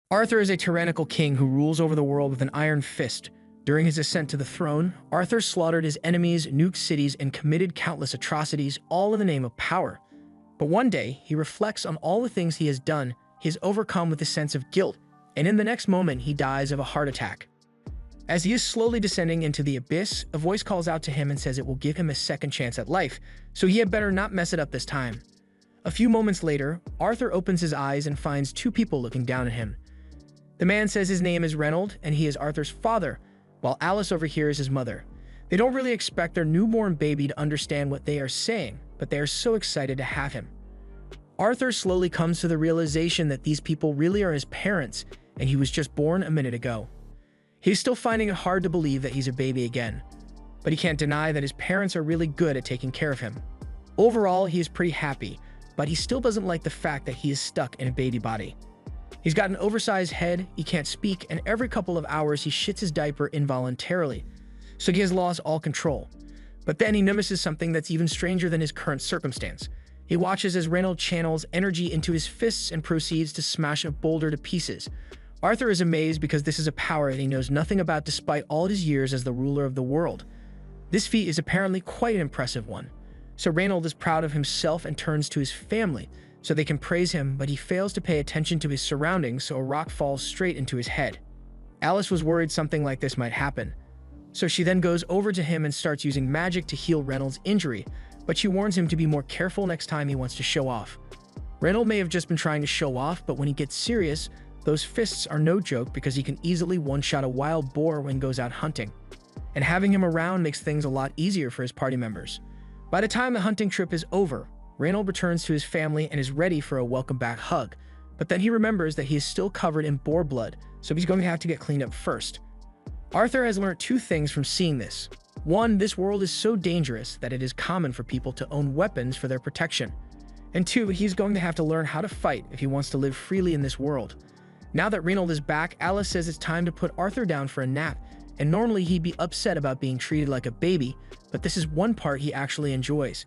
Arthur is a tyrannical king who rules over the world with an iron fist. During his ascent to the throne, Arthur slaughtered his enemies, nuked cities, and committed countless atrocities, all in the name of power. But one day, he reflects on all the things he has done. He is overcome with a sense of guilt, and in the next moment, he dies of a heart attack. As he is slowly descending into the abyss, a voice calls out to him and says it will give him a second chance at life, so he had better not mess it up this time. A few moments later, Arthur opens his eyes and finds two people looking down at him. The man says his name is Reynold, and he is Arthur's father, while Alice overhears his mother. They don't really expect their newborn baby to understand what they are saying, but they are so excited to have him. Arthur slowly comes to the realization that these people really are his parents, and he was just born a minute ago. He's still finding it hard to believe that he's a baby again, but he can't deny that his parents are really good at taking care of him. Overall, he is pretty happy, but he still doesn't like the fact that he is stuck in a baby body. He's got an oversized head, he can't speak, and every couple of hours he shits his diaper involuntarily, so he has lost all control. But then he notices something that's even stranger than his current circumstance. He watches as Reynold channels energy into his fists and proceeds to smash a boulder to pieces. Arthur is amazed because this is a power that he knows nothing about despite all his years as the ruler of the world. This feat is apparently quite an impressive one. So Reynold is proud of himself and turns to his family so they can praise him, but he fails to pay attention to his surroundings, so a rock falls straight into his head. Alice was worried something like this might happen, so she then goes over to him and starts using magic to heal Reynold's injury, but she warns him to be more careful next time he wants to show off. Reynold may have just been trying to show off, but when he gets serious, those fists are no joke because he can easily one-shot a wild boar when he goes out hunting. And having him around makes things a lot easier for his party members. By the time the hunting trip is over, Reynold returns to his family and is ready for a welcome-back hug, but then he remembers that he is still covered in boar blood, so he's going to have to get cleaned up first. Arthur has learned two things from seeing this. One, this world is so dangerous that it is common for people to own weapons for their protection. And two, he's going to have to learn how to fight if he wants to live freely in this world. Now that Reynold is back, Alice says it's time to put Arthur down for a nap, and normally he'd be upset about being treated like a baby, but this is one part he actually enjoys.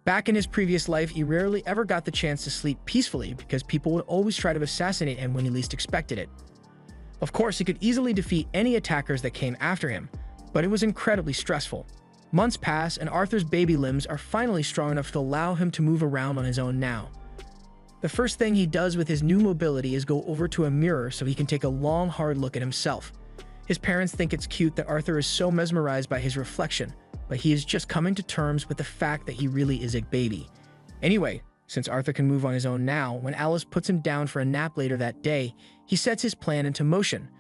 Back in his previous life, he rarely ever got the chance to sleep peacefully because people would always try to assassinate him when he least expected it. Of course, he could easily defeat any attackers that came after him, but it was incredibly stressful. Months pass, and Arthur's baby limbs are finally strong enough to allow him to move around on his own now. The first thing he does with his new mobility is go over to a mirror so he can take a long, hard look at himself. His parents think it's cute that Arthur is so mesmerized by his reflection, but he is just coming to terms with the fact that he really is a baby. Anyway, since Arthur can move on his own now, when Alice puts him down for a nap later that day, he sets his plan into motion.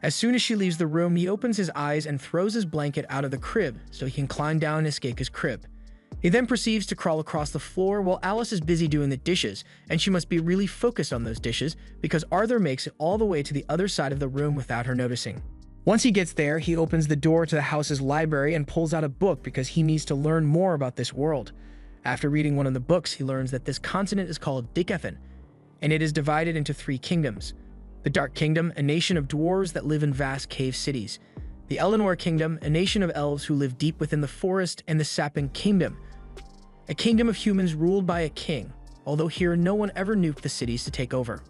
As soon as she leaves the room, he opens his eyes and throws his blanket out of the crib so he can climb down and escape his crib. He then proceeds to crawl across the floor while Alice is busy doing the dishes, and she must be really focused on those dishes because Arthur makes it all the way to the other side of the room without her noticing. Once he gets there, he opens the door to the house's library and pulls out a book because he needs to learn more about this world. After reading one of the books, he learns that this continent is called Decathan, and it is divided into 3 kingdoms. The Dark Kingdom, a nation of dwarves that live in vast cave cities. The Eleanor Kingdom, a nation of elves who live deep within the forest. And the Sapling Kingdom, a kingdom of humans ruled by a king, although here no one ever nuked the cities to take over.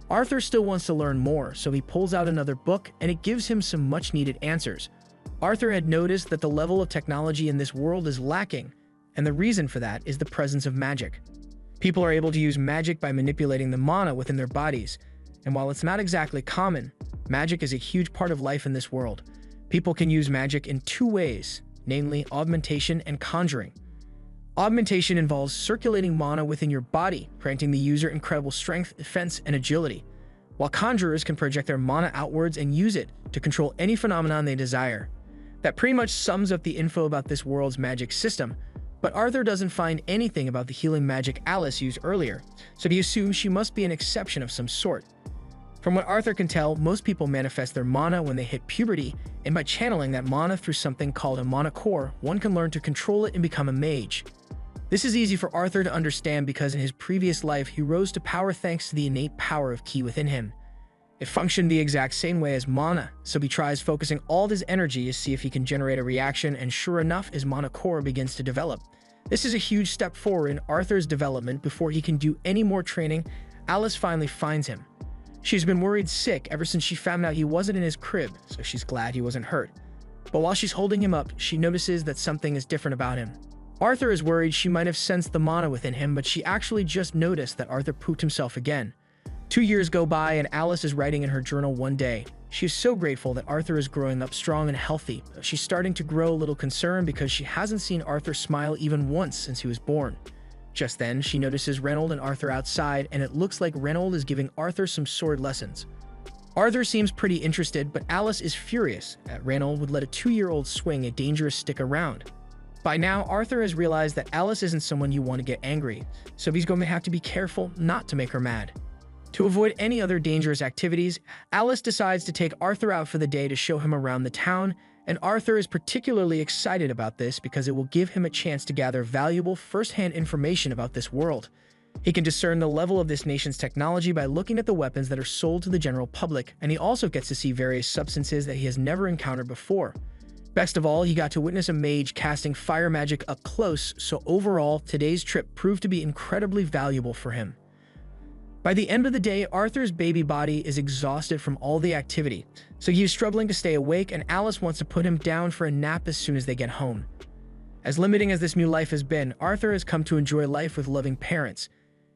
Arthur still wants to learn more, so he pulls out another book and it gives him some much-needed answers. Arthur had noticed that the level of technology in this world is lacking, and the reason for that is the presence of magic. People are able to use magic by manipulating the mana within their bodies, and while it's not exactly common, magic is a huge part of life in this world. People can use magic in 2 ways, namely augmentation and conjuring. Augmentation involves circulating mana within your body, granting the user incredible strength, defense, and agility, while conjurers can project their mana outwards and use it to control any phenomenon they desire. That pretty much sums up the info about this world's magic system, but Arthur doesn't find anything about the healing magic Alice used earlier, so he assumes she must be an exception of some sort. From what Arthur can tell, most people manifest their mana when they hit puberty, and by channeling that mana through something called a mana core, one can learn to control it and become a mage. This is easy for Arthur to understand because in his previous life he rose to power thanks to the innate power of ki within him. It functioned the exact same way as mana, so he tries focusing all his energy to see if he can generate a reaction, and sure enough, his mana core begins to develop. This is a huge step forward in Arthur's development. Before he can do any more training, Alice finally finds him. She's been worried sick ever since she found out he wasn't in his crib, so she's glad he wasn't hurt. But while she's holding him up, she notices that something is different about him. Arthur is worried she might have sensed the mana within him, but she actually just noticed that Arthur pooped himself again. 2 years go by and Alice is writing in her journal one day. She is so grateful that Arthur is growing up strong and healthy. She's starting to grow a little concerned because she hasn't seen Arthur smile even once since he was born. Just then, she notices Reynold and Arthur outside, and it looks like Reynold is giving Arthur some sword lessons. Arthur seems pretty interested, but Alice is furious that Reynold would let a 2-year-old swing a dangerous stick around. By now, Arthur has realized that Alice isn't someone you want to get angry, so he's going to have to be careful not to make her mad. To avoid any other dangerous activities, Alice decides to take Arthur out for the day to show him around the town, and Arthur is particularly excited about this because it will give him a chance to gather valuable first-hand information about this world. He can discern the level of this nation's technology by looking at the weapons that are sold to the general public, and he also gets to see various substances that he has never encountered before. Best of all, he got to witness a mage casting fire magic up close, so overall, today's trip proved to be incredibly valuable for him. By the end of the day, Arthur's baby body is exhausted from all the activity, so he is struggling to stay awake, and Alice wants to put him down for a nap as soon as they get home. As limiting as this new life has been, Arthur has come to enjoy life with loving parents.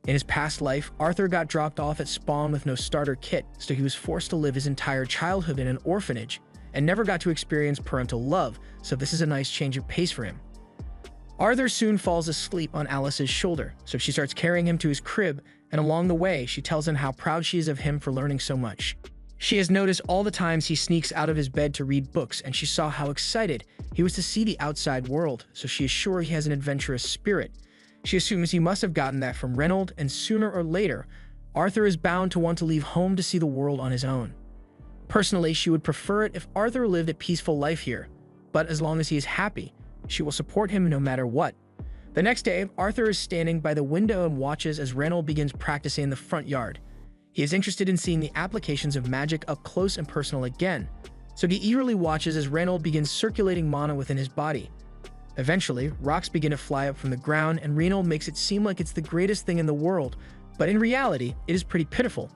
In his past life, Arthur got dropped off at spawn with no starter kit, so he was forced to live his entire childhood in an orphanage, and never got to experience parental love, so this is a nice change of pace for him. Arthur soon falls asleep on Alice's shoulder, so she starts carrying him to his crib, and along the way, she tells him how proud she is of him for learning so much. She has noticed all the times he sneaks out of his bed to read books, and she saw how excited he was to see the outside world, so she is sure he has an adventurous spirit. She assumes he must have gotten that from Reynold, and sooner or later, Arthur is bound to want to leave home to see the world on his own. Personally, she would prefer it if Arthur lived a peaceful life here, but as long as he is happy, she will support him no matter what. The next day, Arthur is standing by the window and watches as Reynold begins practicing in the front yard. He is interested in seeing the applications of magic up close and personal again, so he eagerly watches as Reynold begins circulating mana within his body. Eventually, rocks begin to fly up from the ground, and Reynold makes it seem like it's the greatest thing in the world, but in reality, it is pretty pitiful.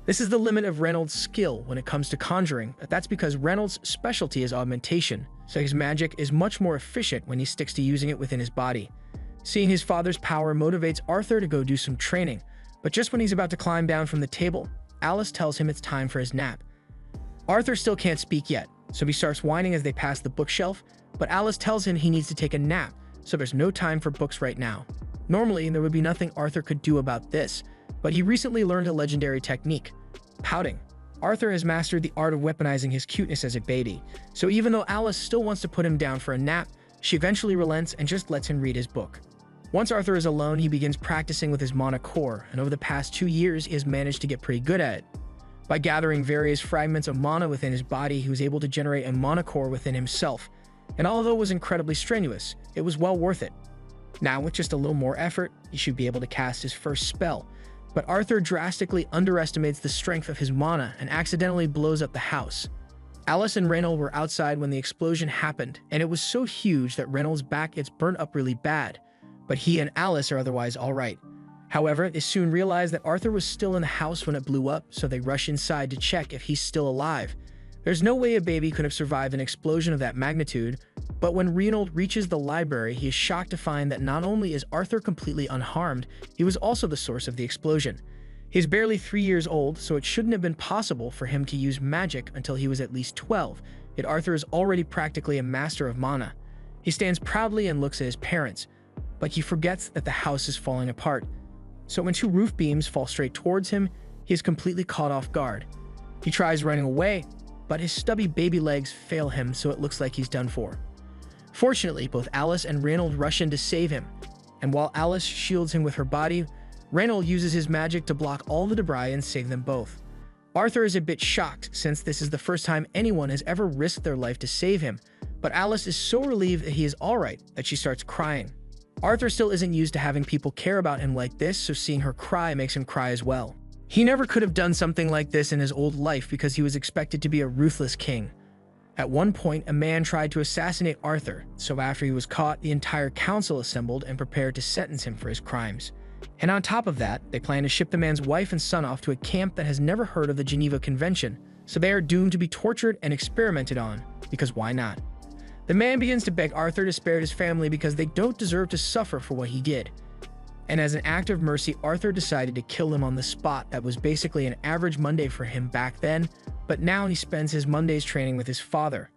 This is the limit of Reynold's skill when it comes to conjuring, but that's because Reynold's specialty is augmentation, so his magic is much more efficient when he sticks to using it within his body. Seeing his father's power motivates Arthur to go do some training, but just when he's about to climb down from the table, Alice tells him it's time for his nap. Arthur still can't speak yet, so he starts whining as they pass the bookshelf, but Alice tells him he needs to take a nap, so there's no time for books right now. Normally, there would be nothing Arthur could do about this, but he recently learned a legendary technique: pouting. Arthur has mastered the art of weaponizing his cuteness as a baby, so even though Alice still wants to put him down for a nap, she eventually relents and just lets him read his book. Once Arthur is alone, he begins practicing with his mana core, and over the past 2 years, he has managed to get pretty good at it. By gathering various fragments of mana within his body, he was able to generate a mana core within himself, and although it was incredibly strenuous, it was well worth it. Now, with just a little more effort, he should be able to cast his first spell, but Arthur drastically underestimates the strength of his mana and accidentally blows up the house. Alice and Reynold were outside when the explosion happened, and it was so huge that Reynold's back gets burnt up really bad, but he and Alice are otherwise alright. However, they soon realize that Arthur was still in the house when it blew up, so they rush inside to check if he's still alive. There's no way a baby could have survived an explosion of that magnitude, but when Reynold reaches the library, he is shocked to find that not only is Arthur completely unharmed, he was also the source of the explosion. He's barely 3 years old, so it shouldn't have been possible for him to use magic until he was at least 12, yet Arthur is already practically a master of mana. He stands proudly and looks at his parents, but he forgets that the house is falling apart. So when 2 roof beams fall straight towards him, he is completely caught off guard. He tries running away, but his stubby baby legs fail him, so it looks like he's done for. Fortunately, both Alice and Reynold rush in to save him, and while Alice shields him with her body, Reynold uses his magic to block all the debris and save them both. Arthur is a bit shocked since this is the first time anyone has ever risked their life to save him, but Alice is so relieved that he is alright that she starts crying. Arthur still isn't used to having people care about him like this, so seeing her cry makes him cry as well. He never could have done something like this in his old life because he was expected to be a ruthless king. At one point, a man tried to assassinate Arthur, so after he was caught, the entire council assembled and prepared to sentence him for his crimes. And on top of that, they plan to ship the man's wife and son off to a camp that has never heard of the Geneva Convention, so they are doomed to be tortured and experimented on, because why not? The man begins to beg Arthur to spare his family because they don't deserve to suffer for what he did. And as an act of mercy, Arthur decided to kill him on the spot. That was basically an average Monday for him back then, but now he spends his Mondays training with his father.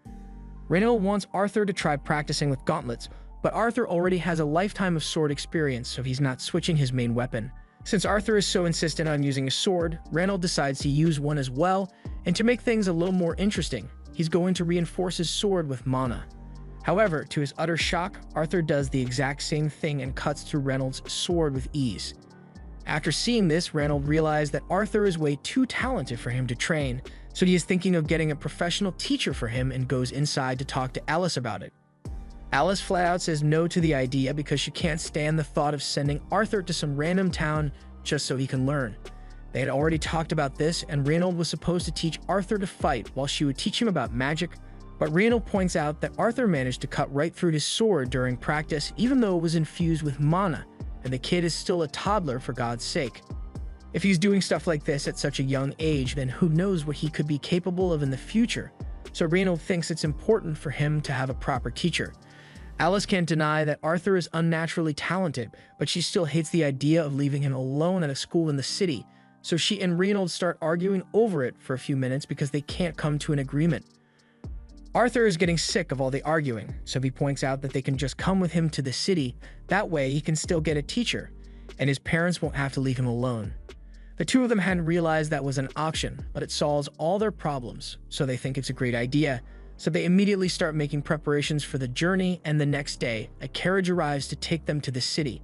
Reynold wants Arthur to try practicing with gauntlets, but Arthur already has a lifetime of sword experience, so he's not switching his main weapon. Since Arthur is so insistent on using a sword, Reynold decides to use one as well, and to make things a little more interesting, he's going to reinforce his sword with mana. However, to his utter shock, Arthur does the exact same thing and cuts through Reynold's sword with ease. After seeing this, Reynold realized that Arthur is way too talented for him to train, so he is thinking of getting a professional teacher for him and goes inside to talk to Alice about it. Alice flat out says no to the idea because she can't stand the thought of sending Arthur to some random town just so he can learn. They had already talked about this, and Reynold was supposed to teach Arthur to fight while she would teach him about magic, but Reynold points out that Arthur managed to cut right through his sword during practice even though it was infused with mana, and the kid is still a toddler for God's sake. If he's doing stuff like this at such a young age, then who knows what he could be capable of in the future, so Reynold thinks it's important for him to have a proper teacher. Alice can't deny that Arthur is unnaturally talented, but she still hates the idea of leaving him alone at a school in the city, so she and Reynold start arguing over it for a few minutes because they can't come to an agreement. Arthur is getting sick of all the arguing, so he points out that they can just come with him to the city, that way he can still get a teacher, and his parents won't have to leave him alone. The two of them hadn't realized that was an option, but it solves all their problems, so they think it's a great idea. So they immediately start making preparations for the journey, and the next day, a carriage arrives to take them to the city.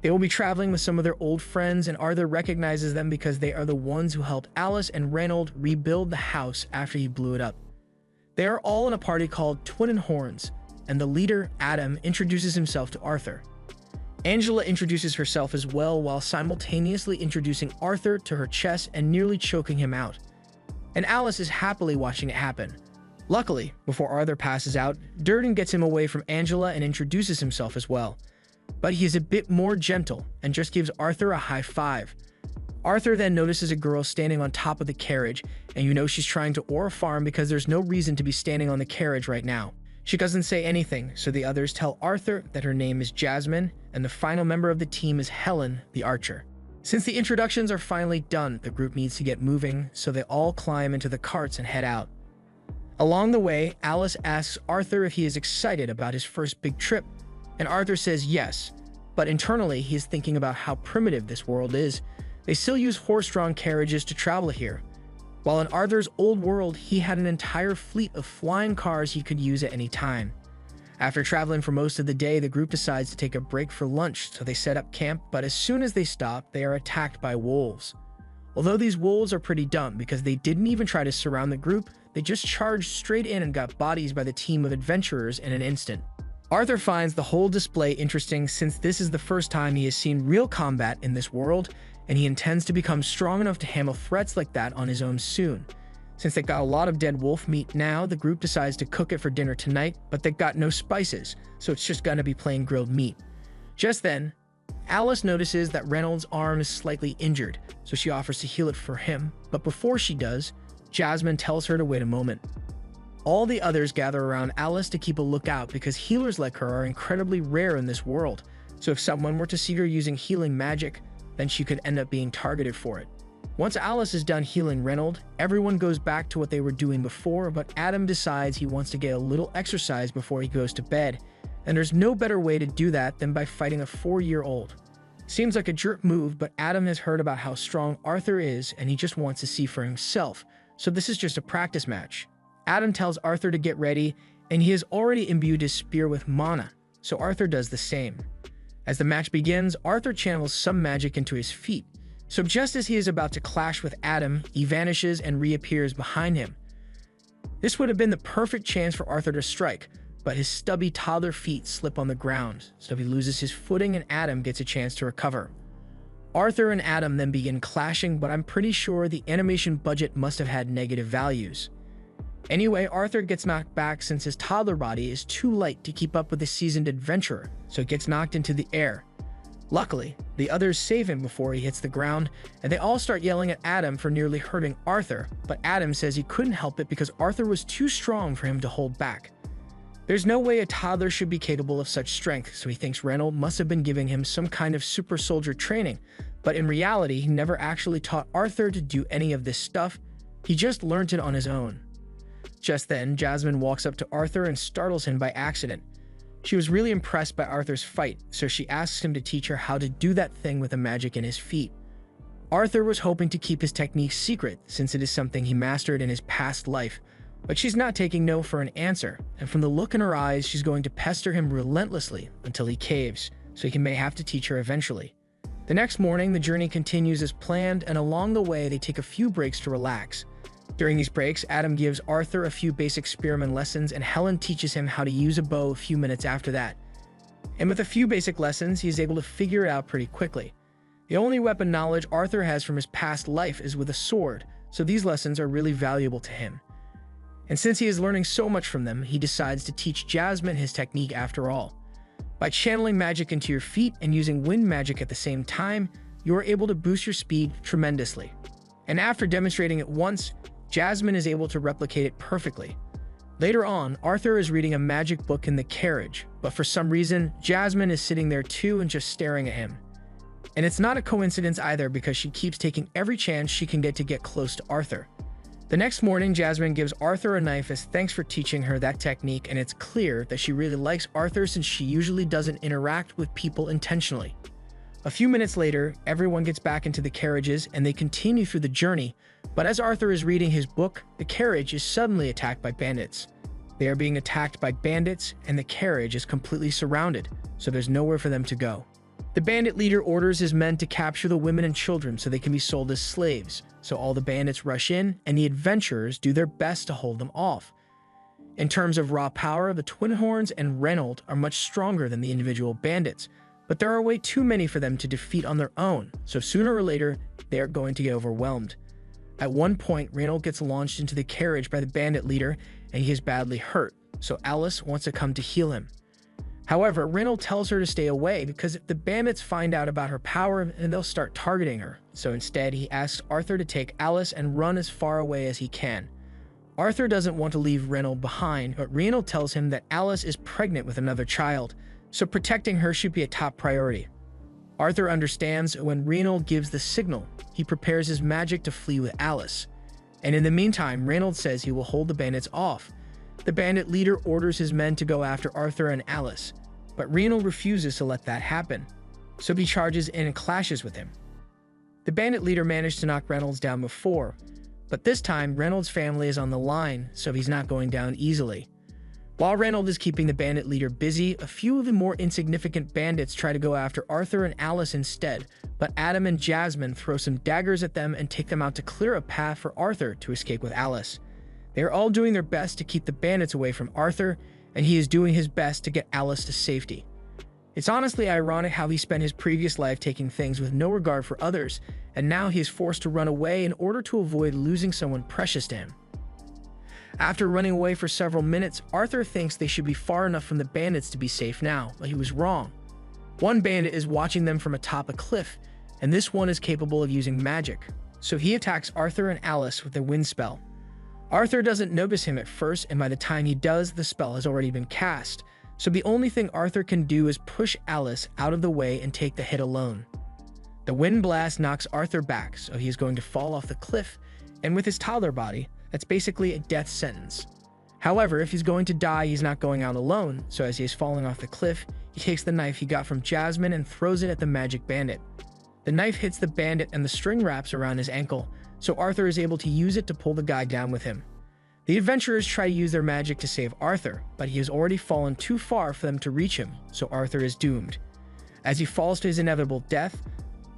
They will be traveling with some of their old friends, and Arthur recognizes them because they are the ones who helped Alice and Reynold rebuild the house after he blew it up. They are all in a party called Twin and Horns, and the leader, Adam, introduces himself to Arthur. Angela introduces herself as well while simultaneously introducing Arthur to her chest and nearly choking him out. And Alice is happily watching it happen. Luckily, before Arthur passes out, Durden gets him away from Angela and introduces himself as well. But he is a bit more gentle and just gives Arthur a high five. Arthur then notices a girl standing on top of the carriage, and you know she's trying to Aura farm because there's no reason to be standing on the carriage right now. She doesn't say anything, so the others tell Arthur that her name is Jasmine, and the final member of the team is Helen, the archer. Since the introductions are finally done, the group needs to get moving, so they all climb into the carts and head out. Along the way, Alice asks Arthur if he is excited about his first big trip, and Arthur says yes, but internally he is thinking about how primitive this world is. They still use horse-drawn carriages to travel here. While in Arthur's old world, he had an entire fleet of flying cars he could use at any time. After traveling for most of the day, the group decides to take a break for lunch, so they set up camp, but as soon as they stop, they are attacked by wolves. Although these wolves are pretty dumb because they didn't even try to surround the group, they just charged straight in and got bodies by the team of adventurers in an instant. Arthur finds the whole display interesting since this is the first time he has seen real combat in this world, and he intends to become strong enough to handle threats like that on his own soon. Since they got a lot of dead wolf meat now, the group decides to cook it for dinner tonight, but they got no spices, so it's just gonna be plain grilled meat. Just then, Alice notices that Reynolds' arm is slightly injured, so she offers to heal it for him, but before she does, Jasmine tells her to wait a moment. All the others gather around Alice to keep a lookout because healers like her are incredibly rare in this world, so if someone were to see her using healing magic, then she could end up being targeted for it. Once Alice is done healing Reynold, everyone goes back to what they were doing before, but Adam decides he wants to get a little exercise before he goes to bed, and there's no better way to do that than by fighting a 4-year-old. Seems like a jerk move, but Adam has heard about how strong Arthur is and he just wants to see for himself, so this is just a practice match. Adam tells Arthur to get ready, and he has already imbued his spear with mana, so Arthur does the same. As the match begins, Arthur channels some magic into his feet, so just as he is about to clash with Adam, he vanishes and reappears behind him. This would have been the perfect chance for Arthur to strike, but his stubby toddler feet slip on the ground, so he loses his footing and Adam gets a chance to recover. Arthur and Adam then begin clashing, but I'm pretty sure the animation budget must have had negative values. Anyway, Arthur gets knocked back since his toddler body is too light to keep up with the seasoned adventurer, so it gets knocked into the air. Luckily, the others save him before he hits the ground, and they all start yelling at Adam for nearly hurting Arthur, but Adam says he couldn't help it because Arthur was too strong for him to hold back. There's no way a toddler should be capable of such strength, so he thinks Reynold must have been giving him some kind of super soldier training, but in reality, he never actually taught Arthur to do any of this stuff. He just learned it on his own. Just then, Jasmine walks up to Arthur and startles him by accident. She was really impressed by Arthur's fight, so she asks him to teach her how to do that thing with the magic in his feet. Arthur was hoping to keep his technique secret since it is something he mastered in his past life, but she's not taking no for an answer, and from the look in her eyes, she's going to pester him relentlessly until he caves, so he may have to teach her eventually. The next morning, the journey continues as planned, and along the way, they take a few breaks to relax. During these breaks, Adam gives Arthur a few basic spearman lessons, and Helen teaches him how to use a bow a few minutes after that. And with a few basic lessons, he is able to figure it out pretty quickly. The only weapon knowledge Arthur has from his past life is with a sword, so these lessons are really valuable to him. And since he is learning so much from them, he decides to teach Jasmine his technique after all. By channeling magic into your feet and using wind magic at the same time, you are able to boost your speed tremendously. And after demonstrating it once, Jasmine is able to replicate it perfectly. Later on, Arthur is reading a magic book in the carriage, but for some reason, Jasmine is sitting there too and just staring at him. And it's not a coincidence either because she keeps taking every chance she can get to get close to Arthur. The next morning, Jasmine gives Arthur a knife as thanks for teaching her that technique, and it's clear that she really likes Arthur since she usually doesn't interact with people intentionally. A few minutes later, everyone gets back into the carriages and they continue through the journey, but as Arthur is reading his book, the carriage is suddenly attacked by bandits. They are being attacked by bandits and the carriage is completely surrounded, so there's nowhere for them to go. The bandit leader orders his men to capture the women and children so they can be sold as slaves, so all the bandits rush in and the adventurers do their best to hold them off. In terms of raw power, the Twin Horns and Reynold are much stronger than the individual bandits, but there are way too many for them to defeat on their own, so sooner or later, they are going to get overwhelmed. At one point, Reynold gets launched into the carriage by the bandit leader, and he is badly hurt, so Alice wants to come to heal him. However, Reynold tells her to stay away because if the bandits find out about her power, then they'll start targeting her, so instead he asks Arthur to take Alice and run as far away as he can. Arthur doesn't want to leave Reynold behind, but Reynold tells him that Alice is pregnant with another child, so protecting her should be a top priority. Arthur understands when Reynold gives the signal, he prepares his magic to flee with Alice. And in the meantime, Reynold says he will hold the bandits off. The bandit leader orders his men to go after Arthur and Alice, but Reynold refuses to let that happen, so he charges in and clashes with him. The bandit leader managed to knock Reynold down before, but this time Reynold's family is on the line, so he's not going down easily. While Reynold is keeping the bandit leader busy, a few of the more insignificant bandits try to go after Arthur and Alice instead, but Adam and Jasmine throw some daggers at them and take them out to clear a path for Arthur to escape with Alice. They are all doing their best to keep the bandits away from Arthur, and he is doing his best to get Alice to safety. It's honestly ironic how he spent his previous life taking things with no regard for others, and now he is forced to run away in order to avoid losing someone precious to him. After running away for several minutes, Arthur thinks they should be far enough from the bandits to be safe now, but he was wrong. One bandit is watching them from atop a cliff, and this one is capable of using magic, so he attacks Arthur and Alice with a wind spell. Arthur doesn't notice him at first, and by the time he does, the spell has already been cast, so the only thing Arthur can do is push Alice out of the way and take the hit alone. The wind blast knocks Arthur back, so he is going to fall off the cliff, and with his toddler body, that's basically a death sentence. However, if he's going to die, he's not going out alone, so as he is falling off the cliff, he takes the knife he got from Jasmine and throws it at the magic bandit. The knife hits the bandit and the string wraps around his ankle, so Arthur is able to use it to pull the guy down with him. The adventurers try to use their magic to save Arthur, but he has already fallen too far for them to reach him, so Arthur is doomed. As he falls to his inevitable death,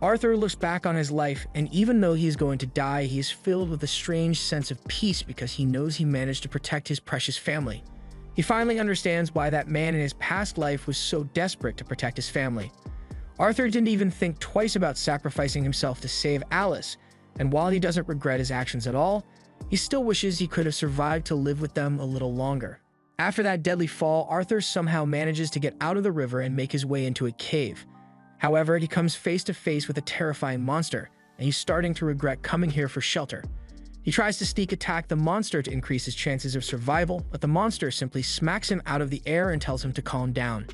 Arthur looks back on his life, and even though he is going to die, he is filled with a strange sense of peace because he knows he managed to protect his precious family. He finally understands why that man in his past life was so desperate to protect his family. Arthur didn't even think twice about sacrificing himself to save Alice, and while he doesn't regret his actions at all, he still wishes he could have survived to live with them a little longer. After that deadly fall, Arthur somehow manages to get out of the river and make his way into a cave. However, he comes face to face with a terrifying monster, and he's starting to regret coming here for shelter. He tries to sneak attack the monster to increase his chances of survival, but the monster simply smacks him out of the air and tells him to calm down.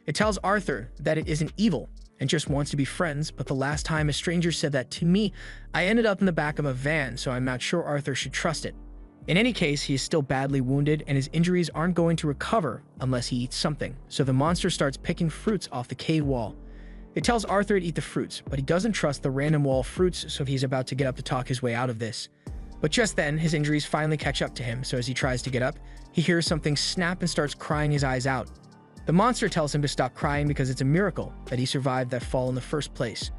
It tells Arthur that it isn't evil and just wants to be friends, but the last time a stranger said that to me, I ended up in the back of a van, so I'm not sure Arthur should trust it. In any case, he is still badly wounded and his injuries aren't going to recover unless he eats something, so the monster starts picking fruits off the cave wall. It tells Arthur to eat the fruits, but he doesn't trust the random wall fruits, so he's about to get up to talk his way out of this. But just then, his injuries finally catch up to him, so as he tries to get up, he hears something snap and starts crying his eyes out. The monster tells him to stop crying because it's a miracle that he survived that fall in the first place.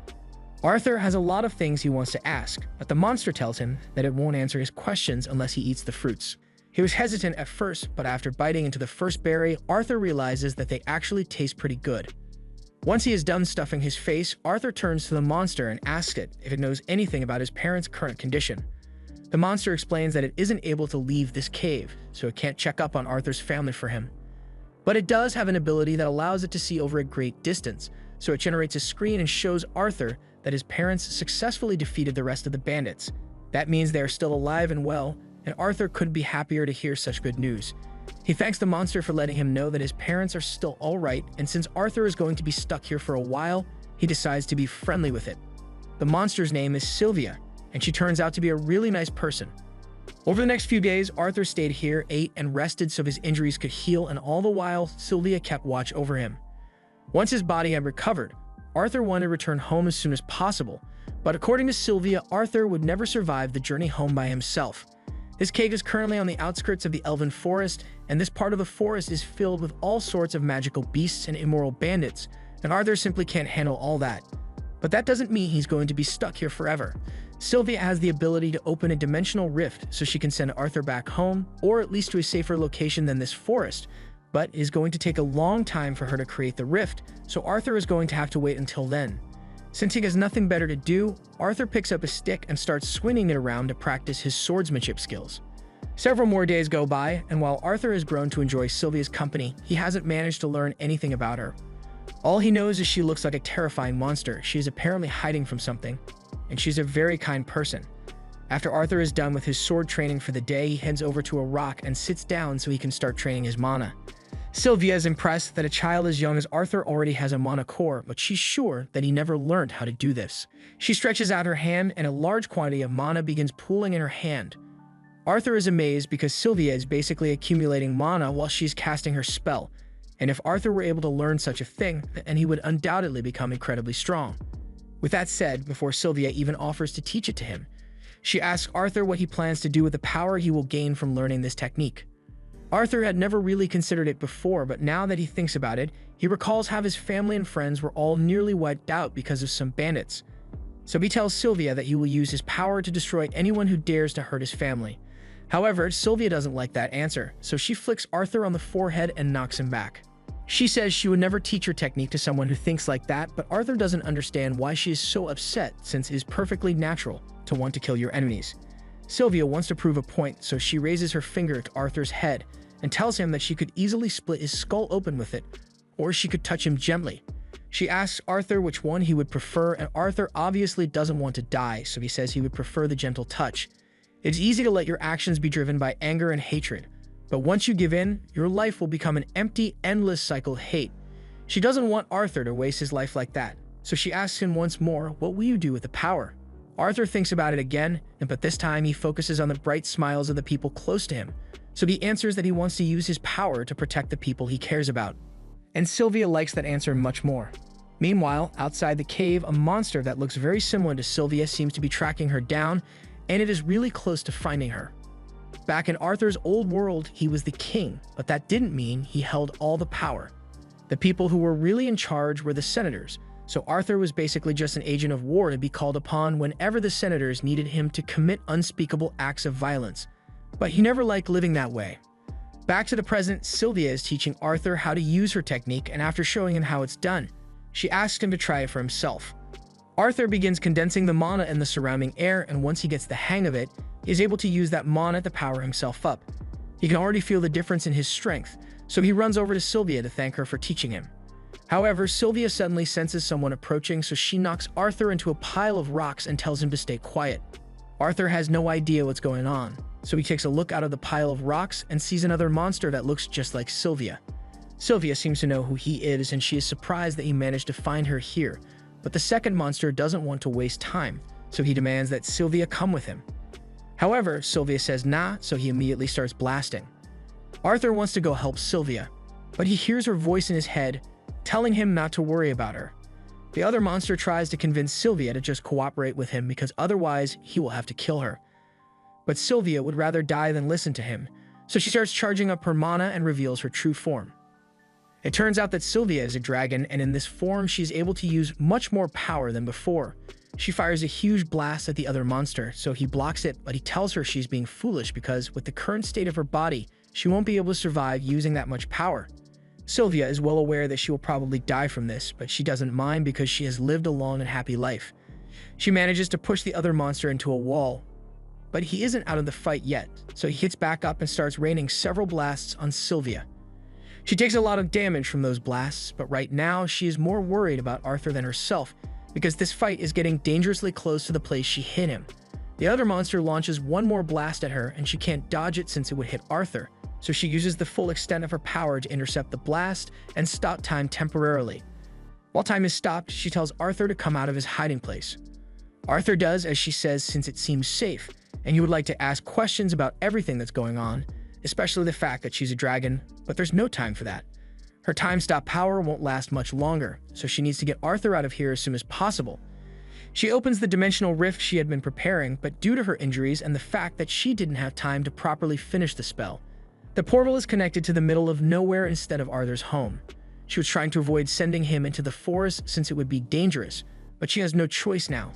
Arthur has a lot of things he wants to ask, but the monster tells him that it won't answer his questions unless he eats the fruits. He was hesitant at first, but after biting into the first berry, Arthur realizes that they actually taste pretty good. Once he is done stuffing his face, Arthur turns to the monster and asks it if it knows anything about his parents' current condition. The monster explains that it isn't able to leave this cave, so it can't check up on Arthur's family for him. But it does have an ability that allows it to see over a great distance, so it generates a screen and shows Arthur that his parents successfully defeated the rest of the bandits. That means they are still alive and well, and Arthur couldn't be happier to hear such good news. He thanks the monster for letting him know that his parents are still alright, and since Arthur is going to be stuck here for a while, he decides to be friendly with it. The monster's name is Sylvia, and she turns out to be a really nice person. Over the next few days, Arthur stayed here, ate, and rested so his injuries could heal, and all the while, Sylvia kept watch over him. Once his body had recovered, Arthur wanted to return home as soon as possible, but according to Sylvia, Arthur would never survive the journey home by himself. This cave is currently on the outskirts of the Elven Forest, and this part of the forest is filled with all sorts of magical beasts and immoral bandits, and Arthur simply can't handle all that. But that doesn't mean he's going to be stuck here forever. Sylvia has the ability to open a dimensional rift so she can send Arthur back home, or at least to a safer location than this forest, but it is going to take a long time for her to create the rift, so Arthur is going to have to wait until then. Since he has nothing better to do, Arthur picks up a stick and starts swinging it around to practice his swordsmanship skills. Several more days go by, and while Arthur has grown to enjoy Sylvia's company, he hasn't managed to learn anything about her. All he knows is she looks like a terrifying monster. She is apparently hiding from something, and she's a very kind person. After Arthur is done with his sword training for the day, he heads over to a rock and sits down so he can start training his mana. Sylvia is impressed that a child as young as Arthur already has a mana core, but she's sure that he never learned how to do this. She stretches out her hand and a large quantity of mana begins pooling in her hand. Arthur is amazed because Sylvia is basically accumulating mana while she's casting her spell, and if Arthur were able to learn such a thing, then he would undoubtedly become incredibly strong. With that said, before Sylvia even offers to teach it to him, she asks Arthur what he plans to do with the power he will gain from learning this technique. Arthur had never really considered it before, but now that he thinks about it, he recalls how his family and friends were all nearly wiped out because of some bandits. So he tells Sylvia that he will use his power to destroy anyone who dares to hurt his family. However, Sylvia doesn't like that answer, so she flicks Arthur on the forehead and knocks him back. She says she would never teach her technique to someone who thinks like that, but Arthur doesn't understand why she is so upset since it is perfectly natural to want to kill your enemies. Sylvia wants to prove a point, so she raises her finger to Arthur's head and tells him that she could easily split his skull open with it, or she could touch him gently. She asks Arthur which one he would prefer, and Arthur obviously doesn't want to die, so he says he would prefer the gentle touch. It's easy to let your actions be driven by anger and hatred, but once you give in, your life will become an empty, endless cycle of hate. She doesn't want Arthur to waste his life like that, so she asks him once more, what will you do with the power? Arthur thinks about it again, but this time he focuses on the bright smiles of the people close to him, so he answers that he wants to use his power to protect the people he cares about. And Sylvia likes that answer much more. Meanwhile, outside the cave, a monster that looks very similar to Sylvia seems to be tracking her down, and it is really close to finding her. Back in Arthur's old world, he was the king, but that didn't mean he held all the power. The people who were really in charge were the senators, so Arthur was basically just an agent of war to be called upon whenever the senators needed him to commit unspeakable acts of violence. But he never liked living that way. Back to the present, Sylvia is teaching Arthur how to use her technique, and after showing him how it's done, she asks him to try it for himself. Arthur begins condensing the mana in the surrounding air, and once he gets the hang of it, he is able to use that mana to power himself up. He can already feel the difference in his strength, so he runs over to Sylvia to thank her for teaching him. However, Sylvia suddenly senses someone approaching, so she knocks Arthur into a pile of rocks and tells him to stay quiet. Arthur has no idea what's going on, so he takes a look out of the pile of rocks and sees another monster that looks just like Sylvia. Sylvia seems to know who he is, and she is surprised that he managed to find her here, but the second monster doesn't want to waste time, so he demands that Sylvia come with him. However, Sylvia says nah, so he immediately starts blasting. Arthur wants to go help Sylvia, but he hears her voice in his head, telling him not to worry about her. The other monster tries to convince Sylvia to just cooperate with him because otherwise he will have to kill her. But Sylvia would rather die than listen to him, so she starts charging up her mana and reveals her true form. It turns out that Sylvia is a dragon, and in this form she is able to use much more power than before. She fires a huge blast at the other monster, so he blocks it, but he tells her she's being foolish because with the current state of her body, she won't be able to survive using that much power. Sylvia is well aware that she will probably die from this, but she doesn't mind because she has lived a long and happy life. She manages to push the other monster into a wall, but he isn't out of the fight yet, so he gets back up and starts raining several blasts on Sylvia. She takes a lot of damage from those blasts, but right now she is more worried about Arthur than herself because this fight is getting dangerously close to the place she hit him. The other monster launches one more blast at her and she can't dodge it since it would hit Arthur, so she uses the full extent of her power to intercept the blast and stop time temporarily. While time is stopped, she tells Arthur to come out of his hiding place. Arthur does as she says since it seems safe, and you would like to ask questions about everything that's going on, especially the fact that she's a dragon, but there's no time for that. Her time-stop power won't last much longer, so she needs to get Arthur out of here as soon as possible. She opens the dimensional rift she had been preparing, but due to her injuries and the fact that she didn't have time to properly finish the spell, the portal is connected to the middle of nowhere instead of Arthur's home. She was trying to avoid sending him into the forest since it would be dangerous, but she has no choice now.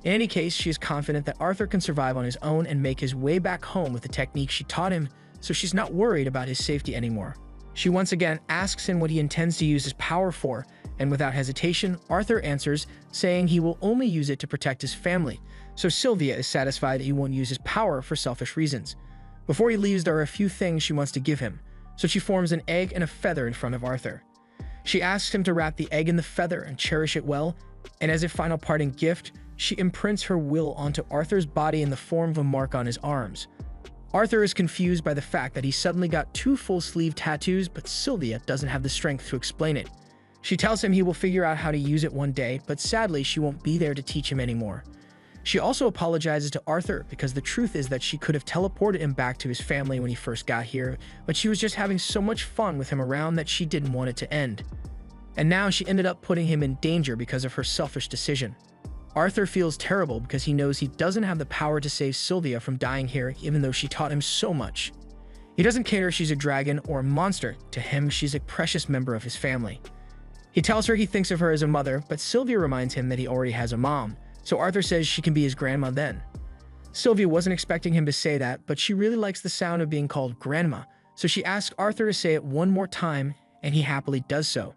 In any case, she is confident that Arthur can survive on his own and make his way back home with the technique she taught him, so she's not worried about his safety anymore. She once again asks him what he intends to use his power for, and without hesitation, Arthur answers, saying he will only use it to protect his family, so Sylvia is satisfied that he won't use his power for selfish reasons. Before he leaves, there are a few things she wants to give him, so she forms an egg and a feather in front of Arthur. She asks him to wrap the egg in the feather and cherish it well, and as a final parting gift, she imprints her will onto Arthur's body in the form of a mark on his arms. Arthur is confused by the fact that he suddenly got 2 full-sleeve tattoos, but Sylvia doesn't have the strength to explain it. She tells him he will figure out how to use it one day, but sadly she won't be there to teach him anymore. She also apologizes to Arthur because the truth is that she could have teleported him back to his family when he first got here, but she was just having so much fun with him around that she didn't want it to end. And now she ended up putting him in danger because of her selfish decision. Arthur feels terrible because he knows he doesn't have the power to save Sylvia from dying here even though she taught him so much. He doesn't care if she's a dragon or a monster. To him, she's a precious member of his family. He tells her he thinks of her as a mother, but Sylvia reminds him that he already has a mom, so Arthur says she can be his grandma then. Sylvia wasn't expecting him to say that, but she really likes the sound of being called grandma, so she asks Arthur to say it one more time, and he happily does so.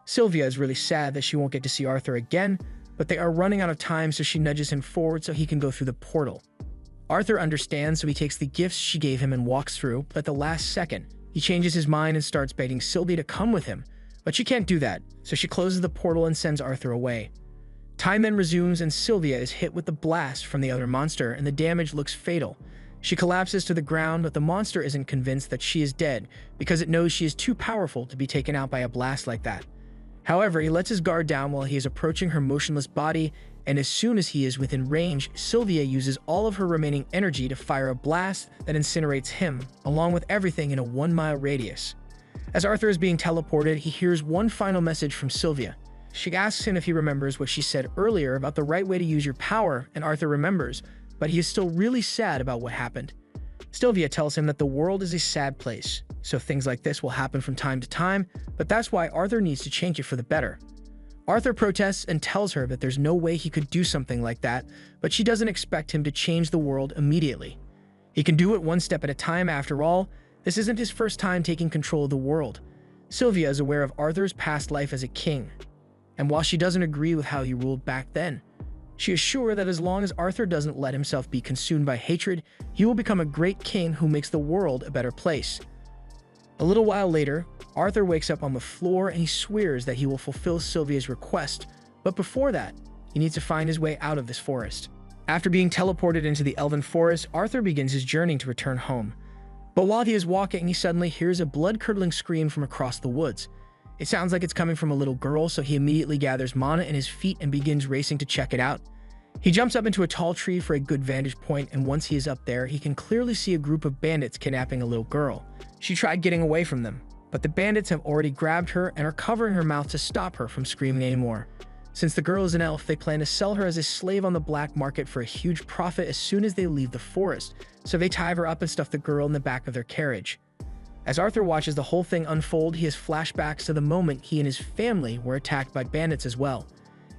Sylvia is really sad that she won't get to see Arthur again, but they are running out of time, so she nudges him forward so he can go through the portal. Arthur understands, so he takes the gifts she gave him and walks through, but at the last second, he changes his mind and starts begging Sylvia to come with him, but she can't do that, so she closes the portal and sends Arthur away. Time then resumes and Sylvia is hit with the blast from the other monster and the damage looks fatal. She collapses to the ground, but the monster isn't convinced that she is dead because it knows she is too powerful to be taken out by a blast like that. However, he lets his guard down while he is approaching her motionless body, and as soon as he is within range, Sylvia uses all of her remaining energy to fire a blast that incinerates him, along with everything in a 1-mile radius. As Arthur is being teleported, he hears one final message from Sylvia. She asks him if he remembers what she said earlier about the right way to use your power, and Arthur remembers, but he is still really sad about what happened. Sylvia tells him that the world is a sad place, so things like this will happen from time to time, but that's why Arthur needs to change it for the better. Arthur protests and tells her that there's no way he could do something like that, but she doesn't expect him to change the world immediately. He can do it one step at a time after all. This isn't his first time taking control of the world. Sylvia is aware of Arthur's past life as a king, and while she doesn't agree with how he ruled back then, she is sure that as long as Arthur doesn't let himself be consumed by hatred, he will become a great king who makes the world a better place. A little while later, Arthur wakes up on the floor and he swears that he will fulfill Sylvia's request, but before that, he needs to find his way out of this forest. After being teleported into the elven forest, Arthur begins his journey to return home. But while he is walking, he suddenly hears a blood-curdling scream from across the woods. It sounds like it's coming from a little girl, so he immediately gathers Mana in his feet and begins racing to check it out. He jumps up into a tall tree for a good vantage point, and once he is up there, he can clearly see a group of bandits kidnapping a little girl. She tried getting away from them, but the bandits have already grabbed her and are covering her mouth to stop her from screaming anymore. Since the girl is an elf, they plan to sell her as a slave on the black market for a huge profit as soon as they leave the forest, so they tie her up and stuff the girl in the back of their carriage. As Arthur watches the whole thing unfold, he has flashbacks to the moment he and his family were attacked by bandits as well.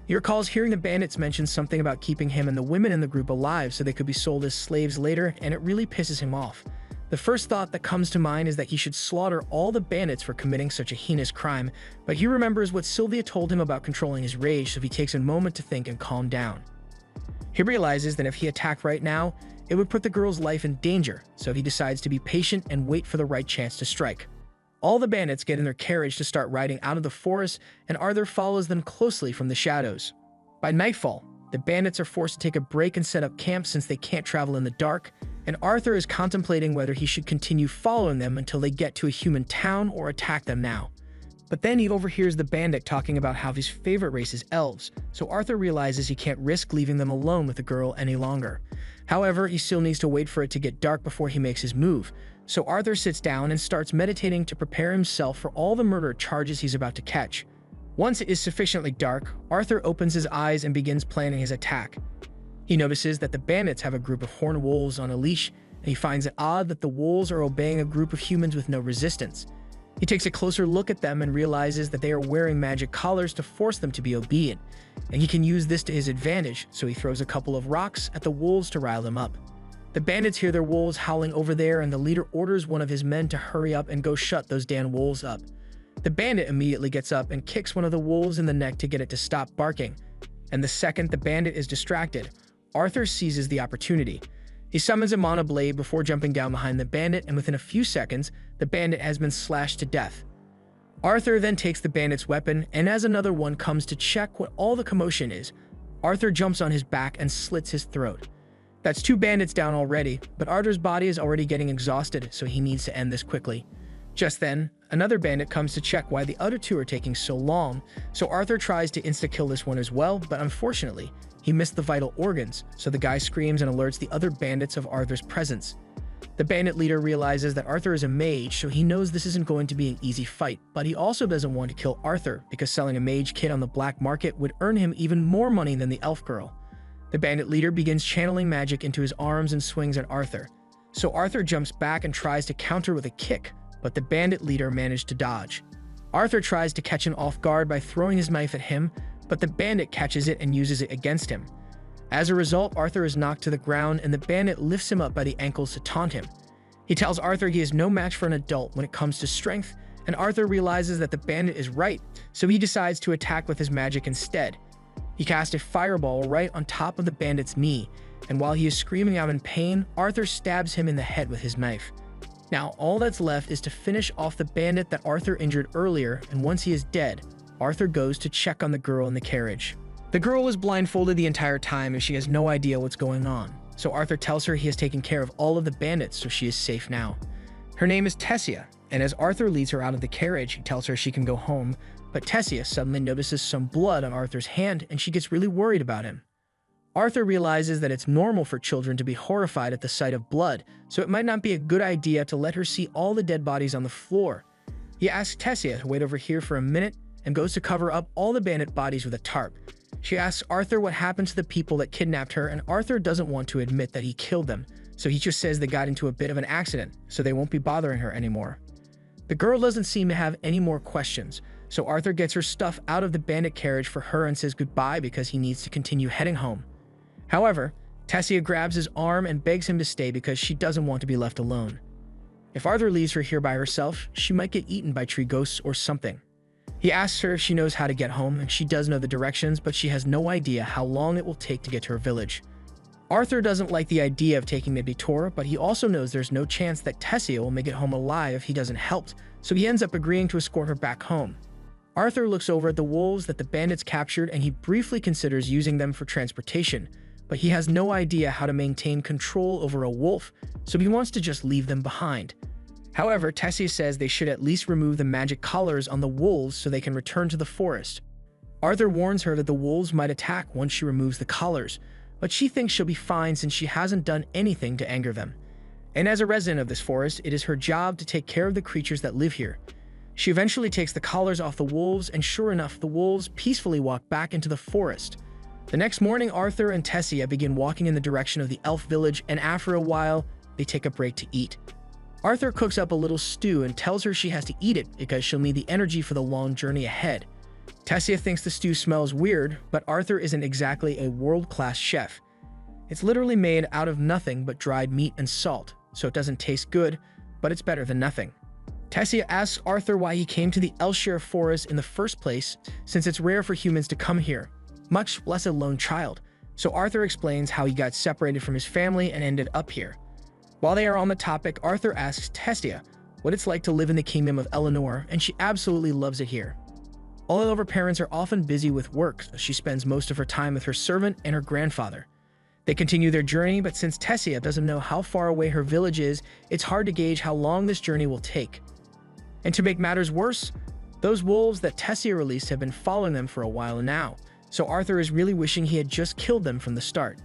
He recalls hearing the bandits mention something about keeping him and the women in the group alive so they could be sold as slaves later, and it really pisses him off. The first thought that comes to mind is that he should slaughter all the bandits for committing such a heinous crime, but he remembers what Sylvia told him about controlling his rage, so he takes a moment to think and calm down. He realizes that if he attacked right now, it would put the girl's life in danger, so he decides to be patient and wait for the right chance to strike. All the bandits get in their carriage to start riding out of the forest, and Arthur follows them closely from the shadows. By nightfall, the bandits are forced to take a break and set up camp since they can't travel in the dark, and Arthur is contemplating whether he should continue following them until they get to a human town or attack them now. But then he overhears the bandit talking about how his favorite race is elves, so Arthur realizes he can't risk leaving them alone with the girl any longer. However, he still needs to wait for it to get dark before he makes his move, so Arthur sits down and starts meditating to prepare himself for all the murder charges he's about to catch. Once it is sufficiently dark, Arthur opens his eyes and begins planning his attack. He notices that the bandits have a group of horned wolves on a leash, and he finds it odd that the wolves are obeying a group of humans with no resistance. He takes a closer look at them and realizes that they are wearing magic collars to force them to be obedient, and he can use this to his advantage, so he throws a couple of rocks at the wolves to rile them up. The bandits hear their wolves howling over there, and the leader orders one of his men to hurry up and go shut those damn wolves up. The bandit immediately gets up and kicks one of the wolves in the neck to get it to stop barking, and the second the bandit is distracted, Arthur seizes the opportunity. He summons a mana blade before jumping down behind the bandit, and within a few seconds, the bandit has been slashed to death. Arthur then takes the bandit's weapon, and as another one comes to check what all the commotion is, Arthur jumps on his back and slits his throat. That's 2 bandits down already, but Arthur's body is already getting exhausted, so he needs to end this quickly. Just then, another bandit comes to check why the other 2 are taking so long, so Arthur tries to insta-kill this one as well, but unfortunately, he missed the vital organs, so the guy screams and alerts the other bandits of Arthur's presence. The bandit leader realizes that Arthur is a mage, so he knows this isn't going to be an easy fight, but he also doesn't want to kill Arthur because selling a mage kit on the black market would earn him even more money than the elf girl. The bandit leader begins channeling magic into his arms and swings at Arthur. So Arthur jumps back and tries to counter with a kick, but the bandit leader managed to dodge. Arthur tries to catch him off guard by throwing his knife at him, but the bandit catches it and uses it against him. As a result, Arthur is knocked to the ground and the bandit lifts him up by the ankles to taunt him. He tells Arthur he is no match for an adult when it comes to strength, and Arthur realizes that the bandit is right, so he decides to attack with his magic instead. He casts a fireball right on top of the bandit's knee, and while he is screaming out in pain, Arthur stabs him in the head with his knife. Now, all that's left is to finish off the bandit that Arthur injured earlier, and once he is dead, Arthur goes to check on the girl in the carriage. The girl was blindfolded the entire time and she has no idea what's going on, so Arthur tells her he has taken care of all of the bandits, so she is safe now. Her name is Tessia, and as Arthur leads her out of the carriage, he tells her she can go home, but Tessia suddenly notices some blood on Arthur's hand and she gets really worried about him. Arthur realizes that it's normal for children to be horrified at the sight of blood, so it might not be a good idea to let her see all the dead bodies on the floor. He asks Tessia to wait over here for a minute and goes to cover up all the bandit bodies with a tarp. She asks Arthur what happened to the people that kidnapped her, and Arthur doesn't want to admit that he killed them, so he just says they got into a bit of an accident, so they won't be bothering her anymore. The girl doesn't seem to have any more questions, so Arthur gets her stuff out of the bandit carriage for her and says goodbye because he needs to continue heading home. However, Tessia grabs his arm and begs him to stay because she doesn't want to be left alone. If Arthur leaves her here by herself, she might get eaten by tree ghosts or something. He asks her if she knows how to get home, and she does know the directions, but she has no idea how long it will take to get to her village. Arthur doesn't like the idea of taking the detour, but he also knows there's no chance that Tessia will make it home alive if he doesn't help, so he ends up agreeing to escort her back home. Arthur looks over at the wolves that the bandits captured and he briefly considers using them for transportation, but he has no idea how to maintain control over a wolf, so he wants to just leave them behind. However, Tessia says they should at least remove the magic collars on the wolves so they can return to the forest. Arthur warns her that the wolves might attack once she removes the collars, but she thinks she'll be fine since she hasn't done anything to anger them. And as a resident of this forest, it is her job to take care of the creatures that live here. She eventually takes the collars off the wolves, and sure enough, the wolves peacefully walk back into the forest. The next morning, Arthur and Tessia begin walking in the direction of the elf village, and after a while, they take a break to eat. Arthur cooks up a little stew and tells her she has to eat it because she'll need the energy for the long journey ahead. Tessia thinks the stew smells weird, but Arthur isn't exactly a world-class chef. It's literally made out of nothing but dried meat and salt, so it doesn't taste good, but it's better than nothing. Tessia asks Arthur why he came to the Elshire forest in the first place, since it's rare for humans to come here, much less a lone child. So Arthur explains how he got separated from his family and ended up here. While they are on the topic, Arthur asks Tessia what it's like to live in the kingdom of Eleanor, and she absolutely loves it here. Although her parents are often busy with work, she spends most of her time with her servant and her grandfather. They continue their journey, but since Tessia doesn't know how far away her village is, it's hard to gauge how long this journey will take. And to make matters worse, those wolves that Tessia released have been following them for a while now, so Arthur is really wishing he had just killed them from the start.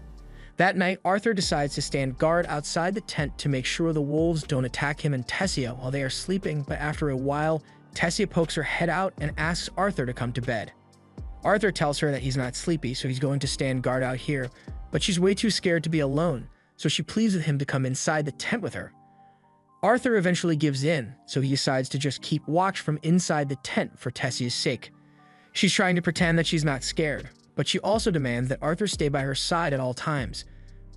That night, Arthur decides to stand guard outside the tent to make sure the wolves don't attack him and Tessia while they are sleeping, but after a while, Tessia pokes her head out and asks Arthur to come to bed. Arthur tells her that he's not sleepy, so he's going to stand guard out here, but she's way too scared to be alone, so she pleads with him to come inside the tent with her. Arthur eventually gives in, so he decides to just keep watch from inside the tent for Tessia's sake. She's trying to pretend that she's not scared, but she also demands that Arthur stay by her side at all times.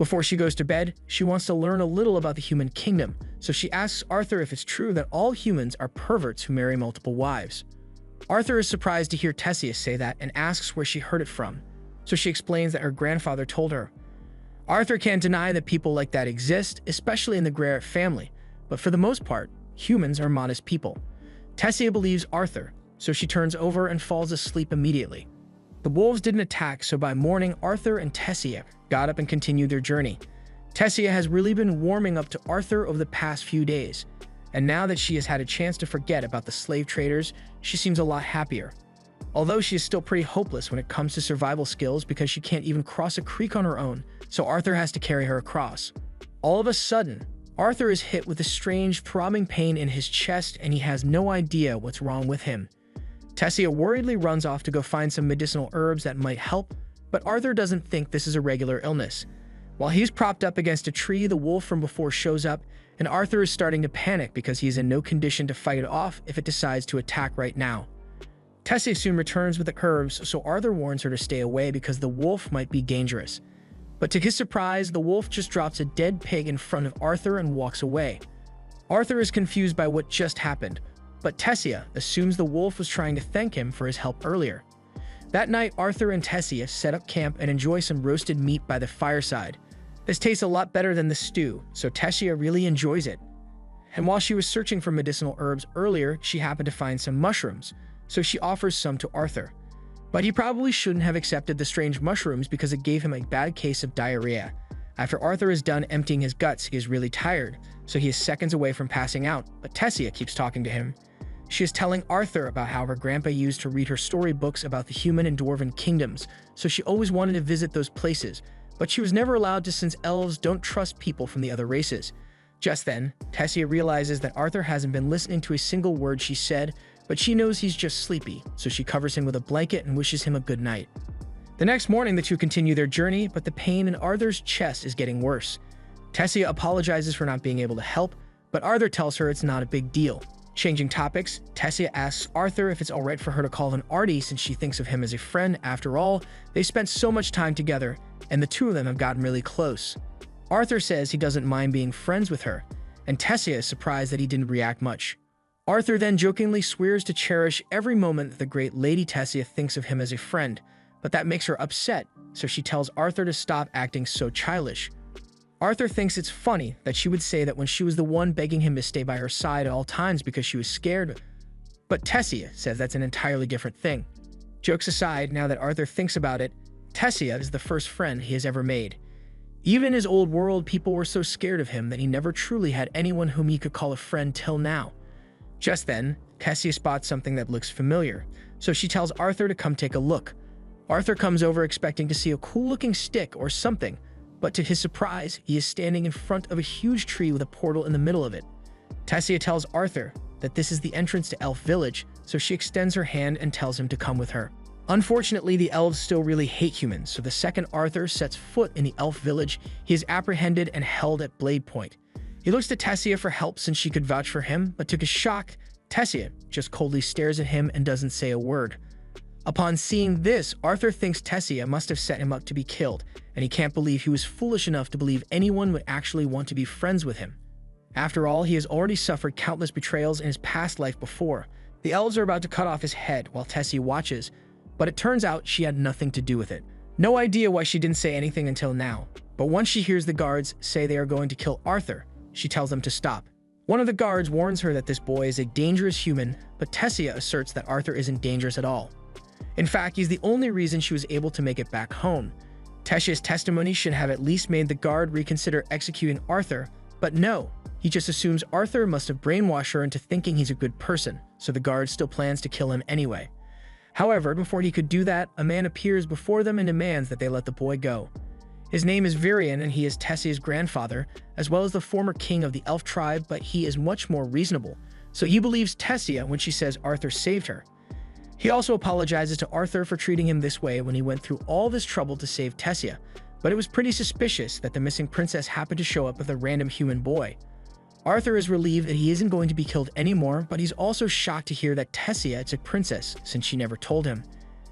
Before she goes to bed, she wants to learn a little about the human kingdom, so she asks Arthur if it's true that all humans are perverts who marry multiple wives. Arthur is surprised to hear Tessia say that and asks where she heard it from, so she explains that her grandfather told her. Arthur can't deny that people like that exist, especially in the Greer family, but for the most part, humans are modest people. Tessia believes Arthur, so she turns over and falls asleep immediately. The wolves didn't attack, so by morning, Arthur and Tessia got up and continued their journey. Tessia has really been warming up to Arthur over the past few days, and now that she has had a chance to forget about the slave traders, she seems a lot happier. Although she is still pretty hopeless when it comes to survival skills because she can't even cross a creek on her own, so Arthur has to carry her across. All of a sudden, Arthur is hit with a strange throbbing pain in his chest and he has no idea what's wrong with him. Tessia worriedly runs off to go find some medicinal herbs that might help, but Arthur doesn't think this is a regular illness. While he's propped up against a tree, the wolf from before shows up, and Arthur is starting to panic because he is in no condition to fight it off if it decides to attack right now. Tessia soon returns with the herbs, so Arthur warns her to stay away because the wolf might be dangerous. But to his surprise, the wolf just drops a dead pig in front of Arthur and walks away. Arthur is confused by what just happened, but Tessia assumes the wolf was trying to thank him for his help earlier. That night, Arthur and Tessia set up camp and enjoy some roasted meat by the fireside. This tastes a lot better than the stew, so Tessia really enjoys it. And while she was searching for medicinal herbs earlier, she happened to find some mushrooms, so she offers some to Arthur. But he probably shouldn't have accepted the strange mushrooms because it gave him a bad case of diarrhea. After Arthur is done emptying his guts, he is really tired, so he is seconds away from passing out, but Tessia keeps talking to him. She is telling Arthur about how her grandpa used to read her storybooks about the human and dwarven kingdoms, so she always wanted to visit those places, but she was never allowed to since elves don't trust people from the other races. Just then, Tessia realizes that Arthur hasn't been listening to a single word she said, but she knows he's just sleepy, so she covers him with a blanket and wishes him a good night. The next morning, the two continue their journey, but the pain in Arthur's chest is getting worse. Tessia apologizes for not being able to help, but Arthur tells her it's not a big deal. Changing topics, Tessia asks Arthur if it's alright for her to call him Artie since she thinks of him as a friend. After all, they spent so much time together, and the two of them have gotten really close. Arthur says he doesn't mind being friends with her, and Tessia is surprised that he didn't react much. Arthur then jokingly swears to cherish every moment that the great Lady Tessia thinks of him as a friend, but that makes her upset, so she tells Arthur to stop acting so childish. Arthur thinks it's funny that she would say that when she was the one begging him to stay by her side at all times because she was scared, but Tessia says that's an entirely different thing. Jokes aside, now that Arthur thinks about it, Tessia is the first friend he has ever made. Even in his old world, people were so scared of him that he never truly had anyone whom he could call a friend till now. Just then, Tessia spots something that looks familiar, so she tells Arthur to come take a look. Arthur comes over expecting to see a cool-looking stick or something, but to his surprise, he is standing in front of a huge tree with a portal in the middle of it. Tessia tells Arthur that this is the entrance to Elf Village, so she extends her hand and tells him to come with her. Unfortunately, the elves still really hate humans, so the second Arthur sets foot in the Elf Village, he is apprehended and held at blade point. He looks to Tessia for help since she could vouch for him, but to his shock, Tessia just coldly stares at him and doesn't say a word. Upon seeing this, Arthur thinks Tessia must have set him up to be killed, and he can't believe he was foolish enough to believe anyone would actually want to be friends with him. After all, he has already suffered countless betrayals in his past life before. The elves are about to cut off his head while Tessia watches, but it turns out she had nothing to do with it. No idea why she didn't say anything until now, but once she hears the guards say they are going to kill Arthur, she tells them to stop. One of the guards warns her that this boy is a dangerous human, but Tessia asserts that Arthur isn't dangerous at all. In fact, he's the only reason she was able to make it back home. Tessia's testimony should have at least made the guard reconsider executing Arthur, but no, he just assumes Arthur must have brainwashed her into thinking he's a good person, so the guard still plans to kill him anyway. However, before he could do that, a man appears before them and demands that they let the boy go. His name is Varian, and he is Tessia's grandfather, as well as the former king of the elf tribe, but he is much more reasonable, so he believes Tessia when she says Arthur saved her. He also apologizes to Arthur for treating him this way when he went through all this trouble to save Tessia, but it was pretty suspicious that the missing princess happened to show up with a random human boy. Arthur is relieved that he isn't going to be killed anymore, but he's also shocked to hear that Tessia is a princess since she never told him.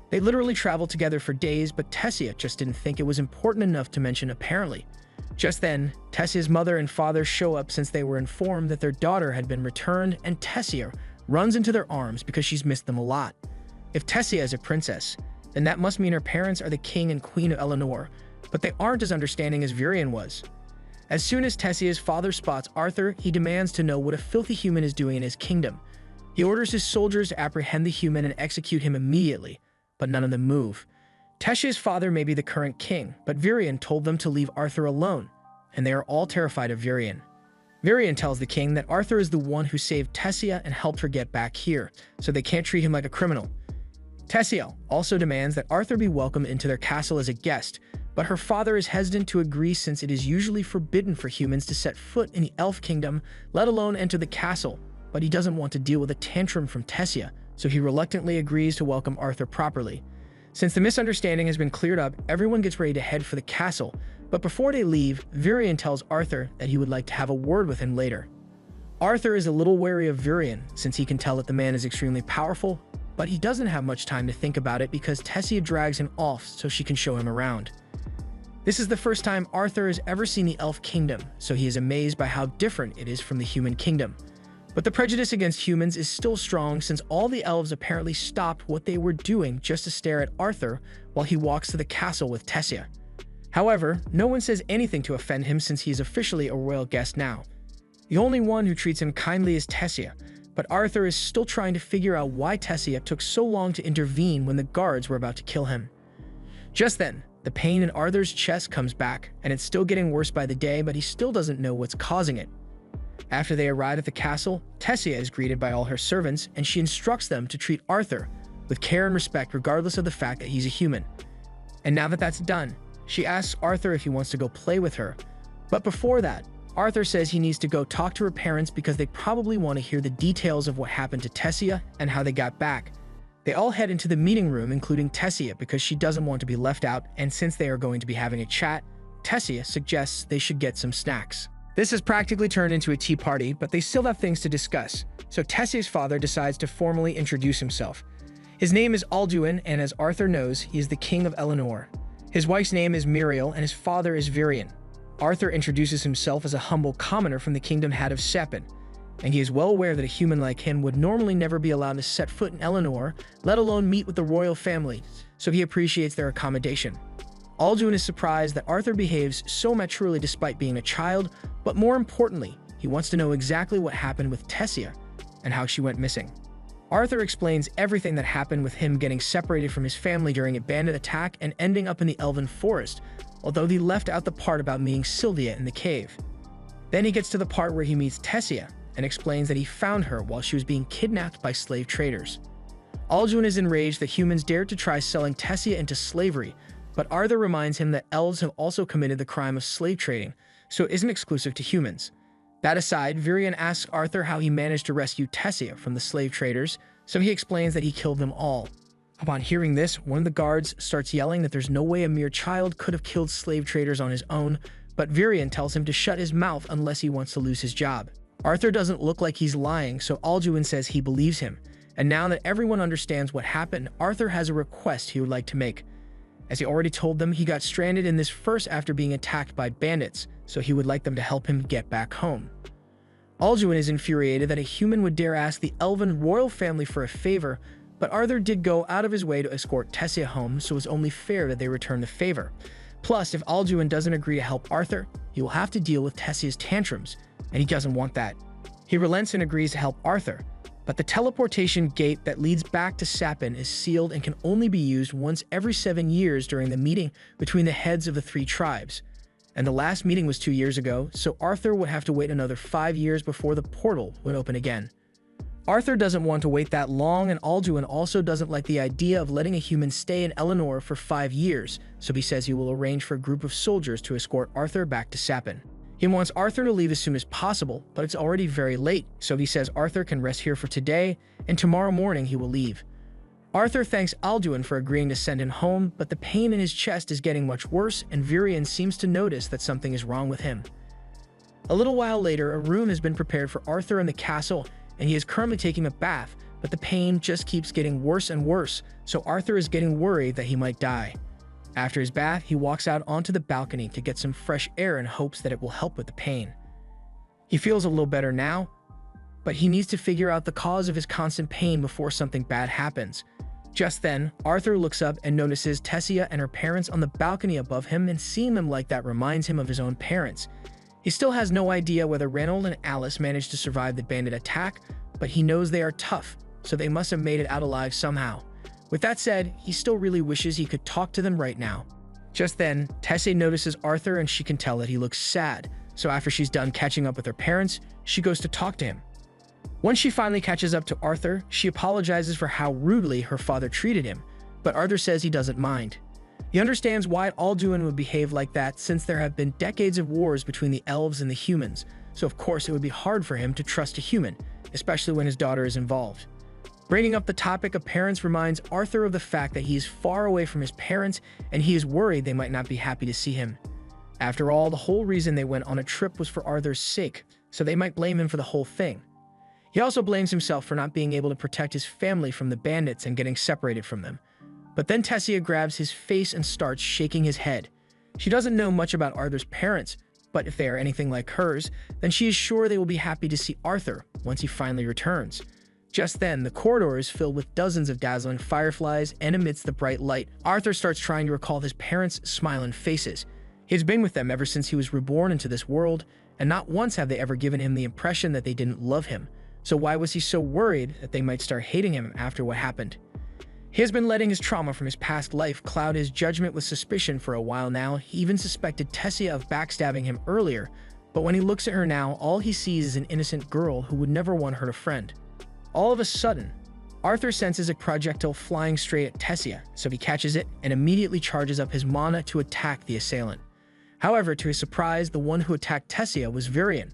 They literally traveled together for days, but Tessia just didn't think it was important enough to mention apparently. Just then, Tessia's mother and father show up since they were informed that their daughter had been returned, and Tessia runs into their arms because she's missed them a lot. If Tessia is a princess, then that must mean her parents are the king and queen of Eleanor, but they aren't as understanding as Varian was. As soon as Tessia's father spots Arthur, he demands to know what a filthy human is doing in his kingdom. He orders his soldiers to apprehend the human and execute him immediately, but none of them move. Tessia's father may be the current king, but Varian told them to leave Arthur alone, and they are all terrified of Varian. Varian tells the king that Arthur is the one who saved Tessia and helped her get back here, so they can't treat him like a criminal. Tessia also demands that Arthur be welcomed into their castle as a guest, but her father is hesitant to agree since it is usually forbidden for humans to set foot in the elf kingdom, let alone enter the castle, but he doesn't want to deal with a tantrum from Tessia, so he reluctantly agrees to welcome Arthur properly. Since the misunderstanding has been cleared up, everyone gets ready to head for the castle, but before they leave, Varian tells Arthur that he would like to have a word with him later. Arthur is a little wary of Varian since he can tell that the man is extremely powerful, but he doesn't have much time to think about it because Tessia drags him off so she can show him around. This is the first time Arthur has ever seen the elf kingdom, so he is amazed by how different it is from the human kingdom. But the prejudice against humans is still strong since all the elves apparently stopped what they were doing just to stare at Arthur while he walks to the castle with Tessia. However, no one says anything to offend him since he is officially a royal guest now. The only one who treats him kindly is Tessia, but Arthur is still trying to figure out why Tessia took so long to intervene when the guards were about to kill him. Just then, the pain in Arthur's chest comes back, and it's still getting worse by the day, but he still doesn't know what's causing it. After they arrive at the castle, Tessia is greeted by all her servants, and she instructs them to treat Arthur with care and respect regardless of the fact that he's a human. And now that that's done, she asks Arthur if he wants to go play with her, but before that, Arthur says he needs to go talk to her parents because they probably want to hear the details of what happened to Tessia and how they got back. They all head into the meeting room, including Tessia, because she doesn't want to be left out, and since they are going to be having a chat, Tessia suggests they should get some snacks. This has practically turned into a tea party, but they still have things to discuss, so Tessia's father decides to formally introduce himself. His name is Alduin, and as Arthur knows, he is the king of Eleanor. His wife's name is Muriel, and his father is Varian. Arthur introduces himself as a humble commoner from the kingdom hat of Sepin. and he is well aware that a human like him would normally never be allowed to set foot in Eleanor, let alone meet with the royal family, so he appreciates their accommodation. Alduin is surprised that Arthur behaves so maturely despite being a child, but more importantly, he wants to know exactly what happened with Tessia and how she went missing. Arthur explains everything that happened with him getting separated from his family during a bandit attack and ending up in the Elven Forest, although he left out the part about meeting Sylvia in the cave. Then he gets to the part where he meets Tessia and explains that he found her while she was being kidnapped by slave traders. Alduin is enraged that humans dared to try selling Tessia into slavery, but Arthur reminds him that elves have also committed the crime of slave trading, so it isn't exclusive to humans. That aside, Virion asks Arthur how he managed to rescue Tessia from the slave traders, so he explains that he killed them all. Upon hearing this, one of the guards starts yelling that there's no way a mere child could have killed slave traders on his own, but Virion tells him to shut his mouth unless he wants to lose his job. Arthur doesn't look like he's lying, so Alduin says he believes him. And now that everyone understands what happened, Arthur has a request he would like to make. As he already told them, he got stranded in this first after being attacked by bandits, so he would like them to help him get back home. Alduin is infuriated that a human would dare ask the elven royal family for a favor, but Arthur did go out of his way to escort Tessia home, so it's only fair that they return the favor. Plus, if Alduin doesn't agree to help Arthur, he will have to deal with Tessia's tantrums, and he doesn't want that. He relents and agrees to help Arthur, but the teleportation gate that leads back to Sapin is sealed and can only be used once every 7 years during the meeting between the heads of the 3 tribes. And the last meeting was 2 years ago, so Arthur would have to wait another 5 years before the portal would open again. Arthur doesn't want to wait that long, and Alduin also doesn't like the idea of letting a human stay in Eleanor for 5 years, so he says he will arrange for a group of soldiers to escort Arthur back to Sapin. He wants Arthur to leave as soon as possible, but it's already very late, so he says Arthur can rest here for today, and tomorrow morning he will leave. Arthur thanks Alduin for agreeing to send him home, but the pain in his chest is getting much worse, and Virion seems to notice that something is wrong with him. A little while later, a room has been prepared for Arthur in the castle, and he is currently taking a bath, but the pain just keeps getting worse and worse, so Arthur is getting worried that he might die. After his bath, he walks out onto the balcony to get some fresh air in hopes that it will help with the pain. He feels a little better now, but he needs to figure out the cause of his constant pain before something bad happens. Just then, Arthur looks up and notices Tessia and her parents on the balcony above him, and seeing them like that reminds him of his own parents. He still has no idea whether Reynold and Alice managed to survive the bandit attack, but he knows they are tough, so they must have made it out alive somehow. With that said, he still really wishes he could talk to them right now. Just then, Tessia notices Arthur and she can tell that he looks sad, so after she's done catching up with her parents, she goes to talk to him. Once she finally catches up to Arthur, she apologizes for how rudely her father treated him, but Arthur says he doesn't mind. He understands why Alduin would behave like that since there have been decades of wars between the elves and the humans, so of course it would be hard for him to trust a human, especially when his daughter is involved. Bringing up the topic of parents reminds Arthur of the fact that he is far away from his parents and he is worried they might not be happy to see him. After all, the whole reason they went on a trip was for Arthur's sake, so they might blame him for the whole thing. He also blames himself for not being able to protect his family from the bandits and getting separated from them. But then Tessia grabs his face and starts shaking his head. She doesn't know much about Arthur's parents, but if they are anything like hers, then she is sure they will be happy to see Arthur once he finally returns. Just then, the corridor is filled with dozens of dazzling fireflies, and amidst the bright light, Arthur starts trying to recall his parents' smiling faces. He has been with them ever since he was reborn into this world, and not once have they ever given him the impression that they didn't love him. So why was he so worried that they might start hating him after what happened? He has been letting his trauma from his past life cloud his judgment with suspicion for a while now. He even suspected Tessia of backstabbing him earlier, but when he looks at her now, all he sees is an innocent girl who would never want her to friend. All of a sudden, Arthur senses a projectile flying straight at Tessia, so he catches it and immediately charges up his mana to attack the assailant. However, to his surprise, the one who attacked Tessia was Virion.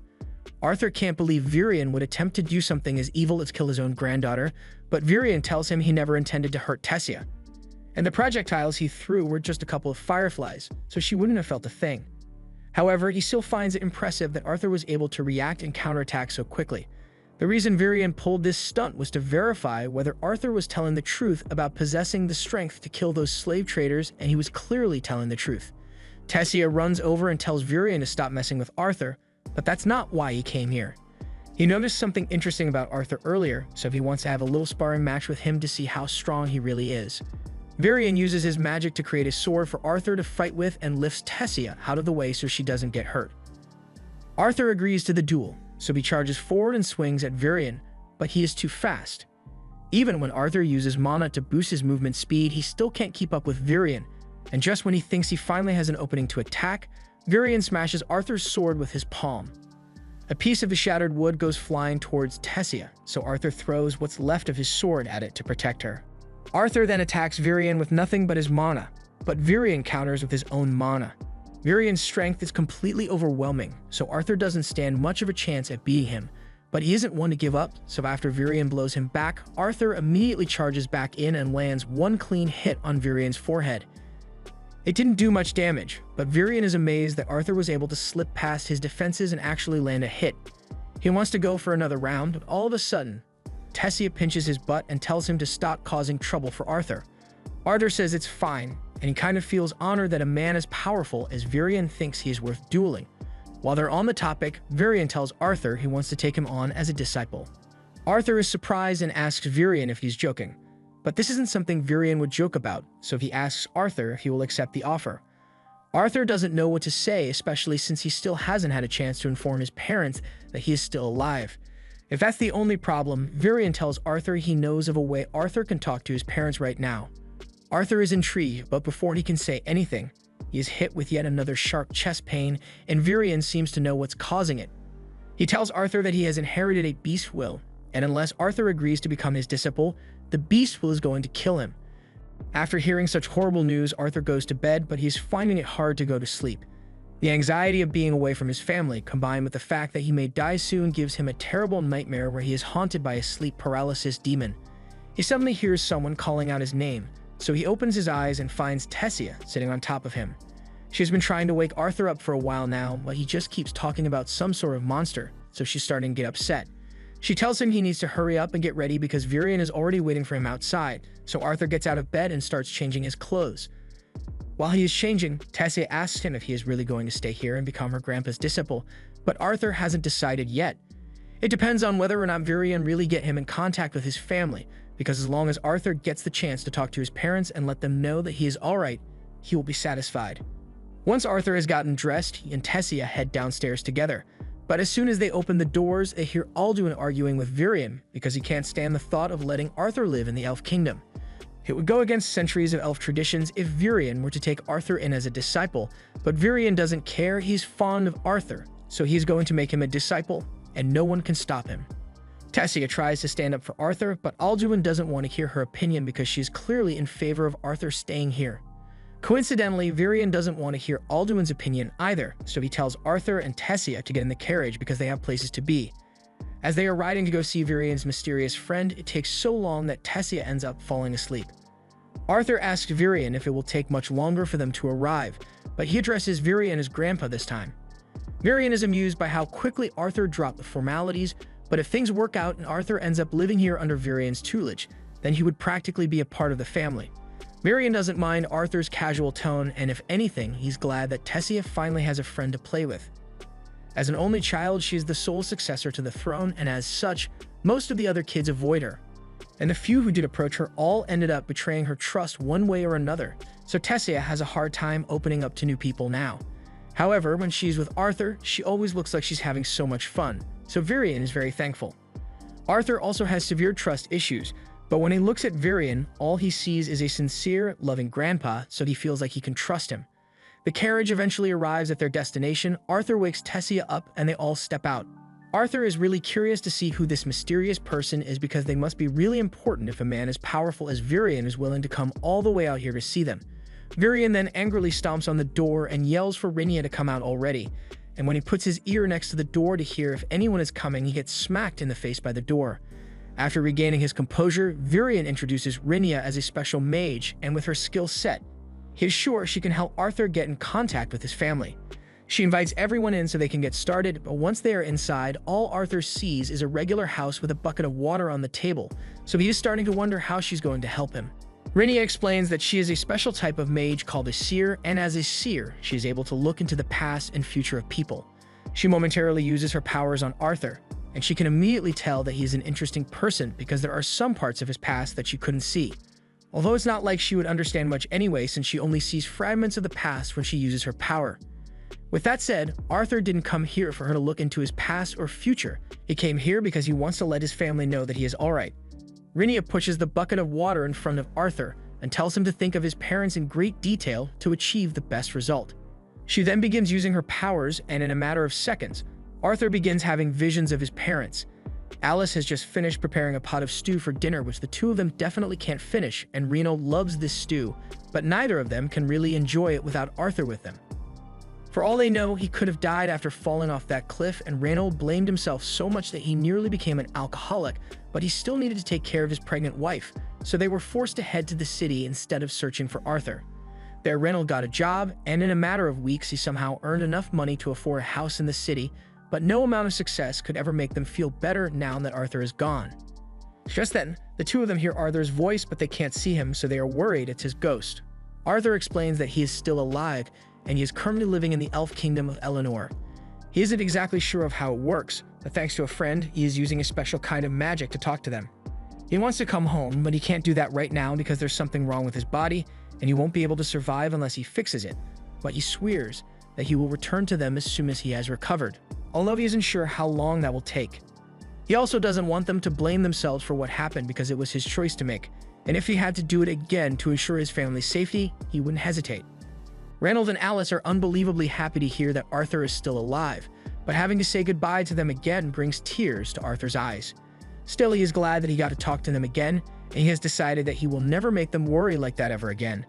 Arthur can't believe Virion would attempt to do something as evil as kill his own granddaughter, but Virion tells him he never intended to hurt Tessia. And the projectiles he threw were just a couple of fireflies, so she wouldn't have felt a thing. However, he still finds it impressive that Arthur was able to react and counterattack so quickly. The reason Virion pulled this stunt was to verify whether Arthur was telling the truth about possessing the strength to kill those slave traders, and he was clearly telling the truth. Tessia runs over and tells Virion to stop messing with Arthur, but that's not why he came here. He noticed something interesting about Arthur earlier, so he wants to have a little sparring match with him to see how strong he really is. Varian uses his magic to create a sword for Arthur to fight with and lifts Tessia out of the way so she doesn't get hurt. Arthur agrees to the duel, so he charges forward and swings at Varian, but he is too fast. Even when Arthur uses mana to boost his movement speed, he still can't keep up with Varian, and just when he thinks he finally has an opening to attack, Varian smashes Arthur's sword with his palm. A piece of the shattered wood goes flying towards Tessia, so Arthur throws what's left of his sword at it to protect her. Arthur then attacks Varian with nothing but his mana, but Varian counters with his own mana. Varian's strength is completely overwhelming, so Arthur doesn't stand much of a chance at beating him, but he isn't one to give up, so after Varian blows him back, Arthur immediately charges back in and lands one clean hit on Varian's forehead. It didn't do much damage, but Varian is amazed that Arthur was able to slip past his defenses and actually land a hit. He wants to go for another round, but all of a sudden, Tessia pinches his butt and tells him to stop causing trouble for Arthur. Arthur says it's fine, and he kind of feels honored that a man as powerful as Varian thinks he is worth dueling. While they're on the topic, Varian tells Arthur he wants to take him on as a disciple. Arthur is surprised and asks Varian if he's joking. But this isn't something Varian would joke about, so he asks Arthur if he will accept the offer. Arthur doesn't know what to say, especially since he still hasn't had a chance to inform his parents that he is still alive. If that's the only problem, Varian tells Arthur he knows of a way Arthur can talk to his parents right now. Arthur is intrigued, but before he can say anything, he is hit with yet another sharp chest pain, and Varian seems to know what's causing it. He tells Arthur that he has inherited a beast will, and unless Arthur agrees to become his disciple, the beast will is going to kill him. After hearing such horrible news, Arthur goes to bed, but he's finding it hard to go to sleep. The anxiety of being away from his family, combined with the fact that he may die soon, gives him a terrible nightmare where he is haunted by a sleep paralysis demon. He suddenly hears someone calling out his name, so he opens his eyes and finds Tessia sitting on top of him. She has been trying to wake Arthur up for a while now, but he just keeps talking about some sort of monster, so she's starting to get upset. She tells him he needs to hurry up and get ready because Varian is already waiting for him outside, so Arthur gets out of bed and starts changing his clothes. While he is changing, Tessia asks him if he is really going to stay here and become her grandpa's disciple, but Arthur hasn't decided yet. It depends on whether or not Varian really get him in contact with his family, because as long as Arthur gets the chance to talk to his parents and let them know that he is alright, he will be satisfied. Once Arthur has gotten dressed, he and Tessia head downstairs together. But as soon as they open the doors, they hear Alduin arguing with Varian because he can't stand the thought of letting Arthur live in the Elf Kingdom. It would go against centuries of elf traditions if Varian were to take Arthur in as a disciple, but Varian doesn't care. He's fond of Arthur, so he's going to make him a disciple, and no one can stop him. Tessia tries to stand up for Arthur, but Alduin doesn't want to hear her opinion because she is clearly in favor of Arthur staying here. Coincidentally, Varian doesn't want to hear Alduin's opinion either, so he tells Arthur and Tessia to get in the carriage because they have places to be. As they are riding to go see Varian's mysterious friend, it takes so long that Tessia ends up falling asleep. Arthur asks Varian if it will take much longer for them to arrive, but he addresses Varian as grandpa this time. Varian is amused by how quickly Arthur dropped the formalities, but if things work out and Arthur ends up living here under Varian's tutelage, then he would practically be a part of the family. Varian doesn't mind Arthur's casual tone, and if anything, he's glad that Tessia finally has a friend to play with. As an only child, she is the sole successor to the throne, and as such, most of the other kids avoid her. And the few who did approach her all ended up betraying her trust one way or another, so Tessia has a hard time opening up to new people now. However, when she's with Arthur, she always looks like she's having so much fun, so Varian is very thankful. Arthur also has severe trust issues, but when he looks at Varian, all he sees is a sincere, loving grandpa, so he feels like he can trust him. The carriage eventually arrives at their destination. Arthur wakes Tessia up and they all step out. Arthur is really curious to see who this mysterious person is because they must be really important if a man as powerful as Varian is willing to come all the way out here to see them. Varian then angrily stomps on the door and yells for Reincarnated to come out already, and when he puts his ear next to the door to hear if anyone is coming, he gets smacked in the face by the door. After regaining his composure, Varian introduces Reincarnated as a special mage, and with her skill set, he is sure she can help Arthur get in contact with his family. She invites everyone in so they can get started, but once they are inside, all Arthur sees is a regular house with a bucket of water on the table, so he is starting to wonder how she's going to help him. Reincarnated explains that she is a special type of mage called a seer, and as a seer, she is able to look into the past and future of people. She momentarily uses her powers on Arthur, and she can immediately tell that he is an interesting person because there are some parts of his past that she couldn't see. Although it's not like she would understand much anyway, since she only sees fragments of the past when she uses her power. With that said, Arthur didn't come here for her to look into his past or future. He came here because he wants to let his family know that he is alright. Rhenia pushes the bucket of water in front of Arthur and tells him to think of his parents in great detail to achieve the best result. She then begins using her powers, and in a matter of seconds, Arthur begins having visions of his parents. Alice has just finished preparing a pot of stew for dinner, which the two of them definitely can't finish, and Reno loves this stew, but neither of them can really enjoy it without Arthur with them. For all they know, he could have died after falling off that cliff, and Reno blamed himself so much that he nearly became an alcoholic, but he still needed to take care of his pregnant wife, so they were forced to head to the city instead of searching for Arthur. There, Reynold got a job, and in a matter of weeks, he somehow earned enough money to afford a house in the city, but no amount of success could ever make them feel better now that Arthur is gone. Just then, the two of them hear Arthur's voice, but they can't see him, so they are worried it's his ghost. Arthur explains that he is still alive, and he is currently living in the elf kingdom of Eleanor. He isn't exactly sure of how it works, but thanks to a friend, he is using a special kind of magic to talk to them. He wants to come home, but he can't do that right now because there's something wrong with his body, and he won't be able to survive unless he fixes it, but he swears that he will return to them as soon as he has recovered, although he isn't sure how long that will take. He also doesn't want them to blame themselves for what happened because it was his choice to make, and if he had to do it again to ensure his family's safety, he wouldn't hesitate. Reynold and Alice are unbelievably happy to hear that Arthur is still alive, but having to say goodbye to them again brings tears to Arthur's eyes. Still, he is glad that he got to talk to them again, and he has decided that he will never make them worry like that ever again.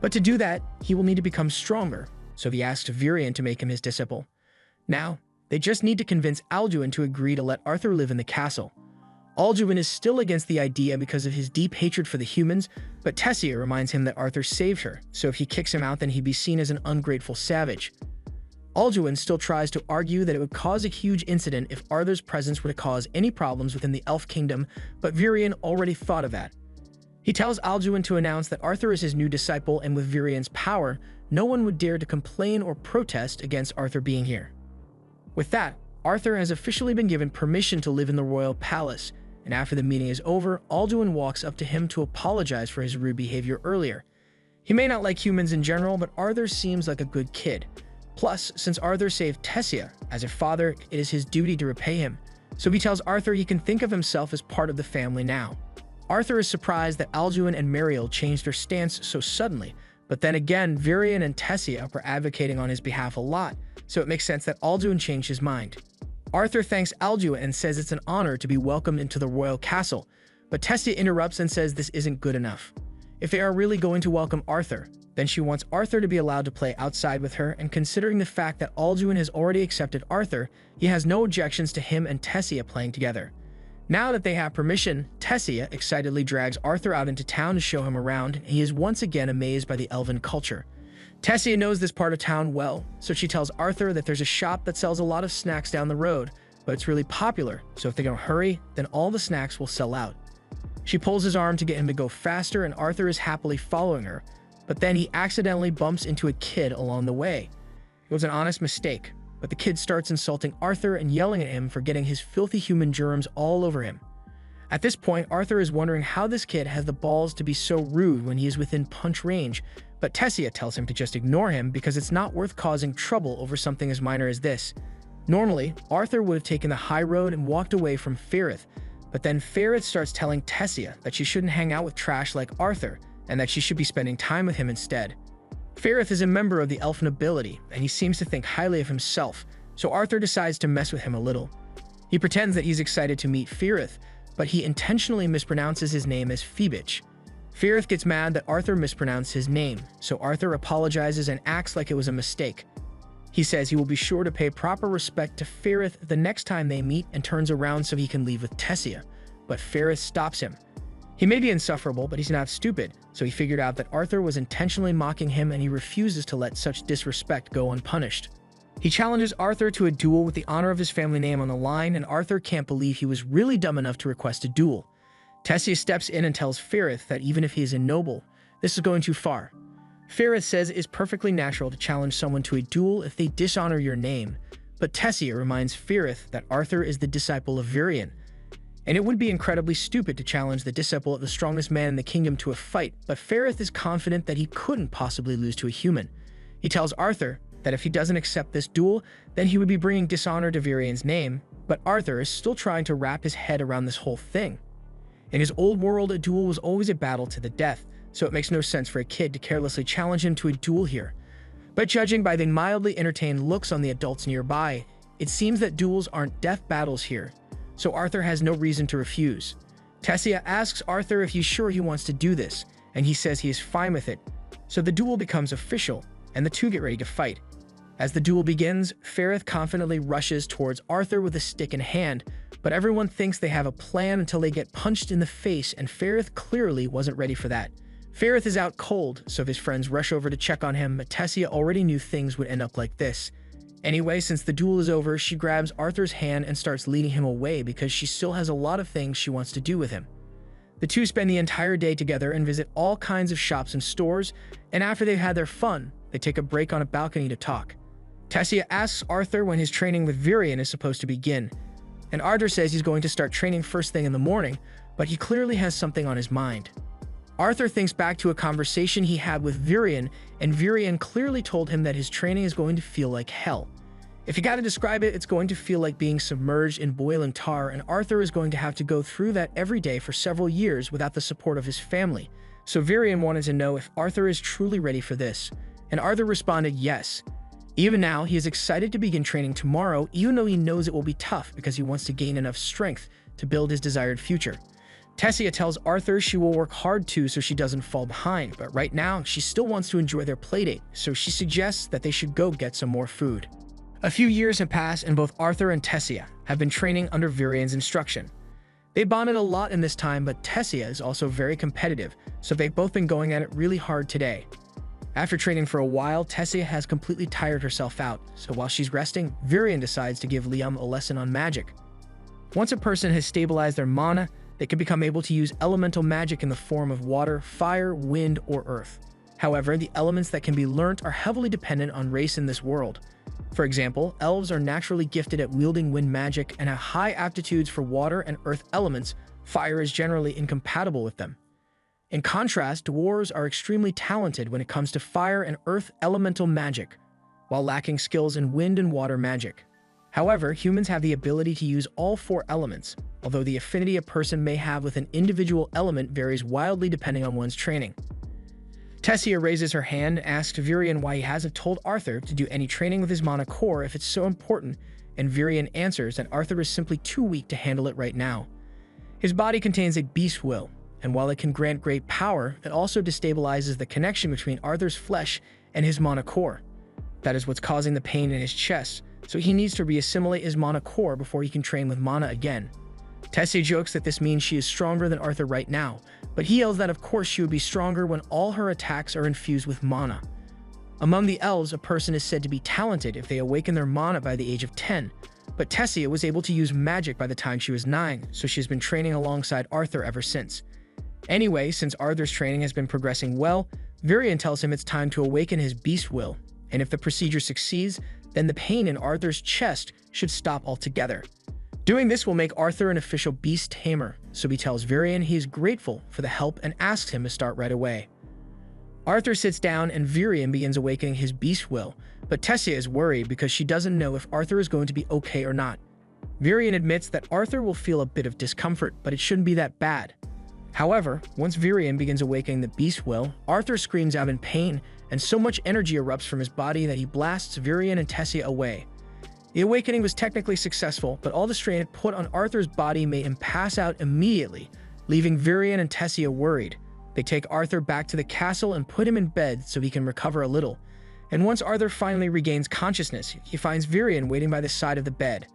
But to do that, he will need to become stronger, so he asks Virian to make him his disciple. Now, they just need to convince Alduin to agree to let Arthur live in the castle. Alduin is still against the idea because of his deep hatred for the humans, but Tessia reminds him that Arthur saved her, so if he kicks him out, then he'd be seen as an ungrateful savage. Alduin still tries to argue that it would cause a huge incident if Arthur's presence were to cause any problems within the Elf Kingdom, but Virian already thought of that. He tells Alduin to announce that Arthur is his new disciple, and with Virian's power, no one would dare to complain or protest against Arthur being here. With that, Arthur has officially been given permission to live in the royal palace, and after the meeting is over, Alduin walks up to him to apologize for his rude behavior earlier. He may not like humans in general, but Arthur seems like a good kid. Plus, since Arthur saved Tessia, as a father, it is his duty to repay him, so he tells Arthur he can think of himself as part of the family now. Arthur is surprised that Alduin and Mariel changed their stance so suddenly, but then again, Virian and Tessia were advocating on his behalf a lot, so it makes sense that Alduin changed his mind. Arthur thanks Alduin and says it's an honor to be welcomed into the royal castle, but Tessia interrupts and says this isn't good enough. If they are really going to welcome Arthur, then she wants Arthur to be allowed to play outside with her, and considering the fact that Alduin has already accepted Arthur, he has no objections to him and Tessia playing together. Now that they have permission, Tessia excitedly drags Arthur out into town to show him around, and he is once again amazed by the elven culture. Tessia knows this part of town well, so she tells Arthur that there's a shop that sells a lot of snacks down the road, but it's really popular, so if they don't hurry, then all the snacks will sell out. She pulls his arm to get him to go faster, and Arthur is happily following her, but then he accidentally bumps into a kid along the way. It was an honest mistake, but the kid starts insulting Arthur and yelling at him for getting his filthy human germs all over him. At this point, Arthur is wondering how this kid has the balls to be so rude when he is within punch range, but Tessia tells him to just ignore him because it's not worth causing trouble over something as minor as this. Normally, Arthur would have taken the high road and walked away from Ferrith, but then Ferrith starts telling Tessia that she shouldn't hang out with trash like Arthur, and that she should be spending time with him instead. Ferrith is a member of the elf nobility, and he seems to think highly of himself, so Arthur decides to mess with him a little. He pretends that he's excited to meet Ferrith, but he intentionally mispronounces his name as Phoebich. Ferrith gets mad that Arthur mispronounced his name, so Arthur apologizes and acts like it was a mistake. He says he will be sure to pay proper respect to Ferrith the next time they meet and turns around so he can leave with Tessia, but Ferrith stops him. He may be insufferable, but he's not stupid, so he figured out that Arthur was intentionally mocking him and he refuses to let such disrespect go unpunished. He challenges Arthur to a duel with the honor of his family name on the line, and Arthur can't believe he was really dumb enough to request a duel. Tessia steps in and tells Ferrith that even if he is ignoble, this is going too far. Ferrith says it is perfectly natural to challenge someone to a duel if they dishonor your name, but Tessia reminds Ferrith that Arthur is the disciple of Virion, and it would be incredibly stupid to challenge the disciple of the strongest man in the kingdom to a fight, but Ferrith is confident that he couldn't possibly lose to a human. He tells Arthur that if he doesn't accept this duel, then he would be bringing dishonor to Virion's name, but Arthur is still trying to wrap his head around this whole thing. In his old world, a duel was always a battle to the death, so it makes no sense for a kid to carelessly challenge him to a duel here. But judging by the mildly entertained looks on the adults nearby, it seems that duels aren't death battles here, so Arthur has no reason to refuse. Tessia asks Arthur if he's sure he wants to do this, and he says he is fine with it. So the duel becomes official, and the two get ready to fight. As the duel begins, Ferrith confidently rushes towards Arthur with a stick in hand, but everyone thinks they have a plan until they get punched in the face, and Ferrith clearly wasn't ready for that. Ferrith is out cold, so his friends rush over to check on him, but Tessia already knew things would end up like this. Anyway, since the duel is over, she grabs Arthur's hand and starts leading him away because she still has a lot of things she wants to do with him. The two spend the entire day together and visit all kinds of shops and stores, and after they've had their fun, they take a break on a balcony to talk. Tessia asks Arthur when his training with Virion is supposed to begin, and Arthur says he's going to start training first thing in the morning, but he clearly has something on his mind. Arthur thinks back to a conversation he had with Virion, and Virion clearly told him that his training is going to feel like hell. If you gotta describe it, it's going to feel like being submerged in boiling tar, and Arthur is going to have to go through that every day for several years without the support of his family. So Virion wanted to know if Arthur is truly ready for this, and Arthur responded yes. Even now, he is excited to begin training tomorrow, even though he knows it will be tough because he wants to gain enough strength to build his desired future. Tessia tells Arthur she will work hard too so she doesn't fall behind, but right now, she still wants to enjoy their playdate, so she suggests that they should go get some more food. A few years have passed and both Arthur and Tessia have been training under Virion's instruction. They bonded a lot in this time, but Tessia is also very competitive, so they've both been going at it really hard today. After training for a while, Tessia has completely tired herself out, so while she's resting, Virion decides to give Liam a lesson on magic. Once a person has stabilized their mana, they can become able to use elemental magic in the form of water, fire, wind, or earth. However, the elements that can be learnt are heavily dependent on race in this world. For example, elves are naturally gifted at wielding wind magic and have high aptitudes for water and earth elements. Fire is generally incompatible with them. In contrast, dwarves are extremely talented when it comes to fire and earth elemental magic, while lacking skills in wind and water magic. However, humans have the ability to use all four elements, although the affinity a person may have with an individual element varies wildly depending on one's training. Tessia raises her hand and asks Virion why he hasn't told Arthur to do any training with his mana core if it's so important, and Virion answers that Arthur is simply too weak to handle it right now. His body contains a beast will, and while it can grant great power, it also destabilizes the connection between Arthur's flesh and his mana core. That is what's causing the pain in his chest, so he needs to reassimilate his mana core before he can train with mana again. Tessia jokes that this means she is stronger than Arthur right now, but he yells that of course she would be stronger when all her attacks are infused with mana. Among the elves, a person is said to be talented if they awaken their mana by the age of 10, but Tessia was able to use magic by the time she was 9, so she's been training alongside Arthur ever since. Anyway, since Arthur's training has been progressing well, Virion tells him it's time to awaken his beast will, and if the procedure succeeds, then the pain in Arthur's chest should stop altogether. Doing this will make Arthur an official beast tamer, so he tells Virion he is grateful for the help and asks him to start right away. Arthur sits down and Virion begins awakening his beast will, but Tessia is worried because she doesn't know if Arthur is going to be okay or not. Virion admits that Arthur will feel a bit of discomfort, but it shouldn't be that bad. However, once Virion begins awakening the beast will, Arthur screams out in pain, and so much energy erupts from his body that he blasts Virion and Tessia away. The awakening was technically successful, but all the strain it put on Arthur's body made him pass out immediately, leaving Virion and Tessia worried. They take Arthur back to the castle and put him in bed so he can recover a little. And once Arthur finally regains consciousness, he finds Virion waiting by the side of the bed.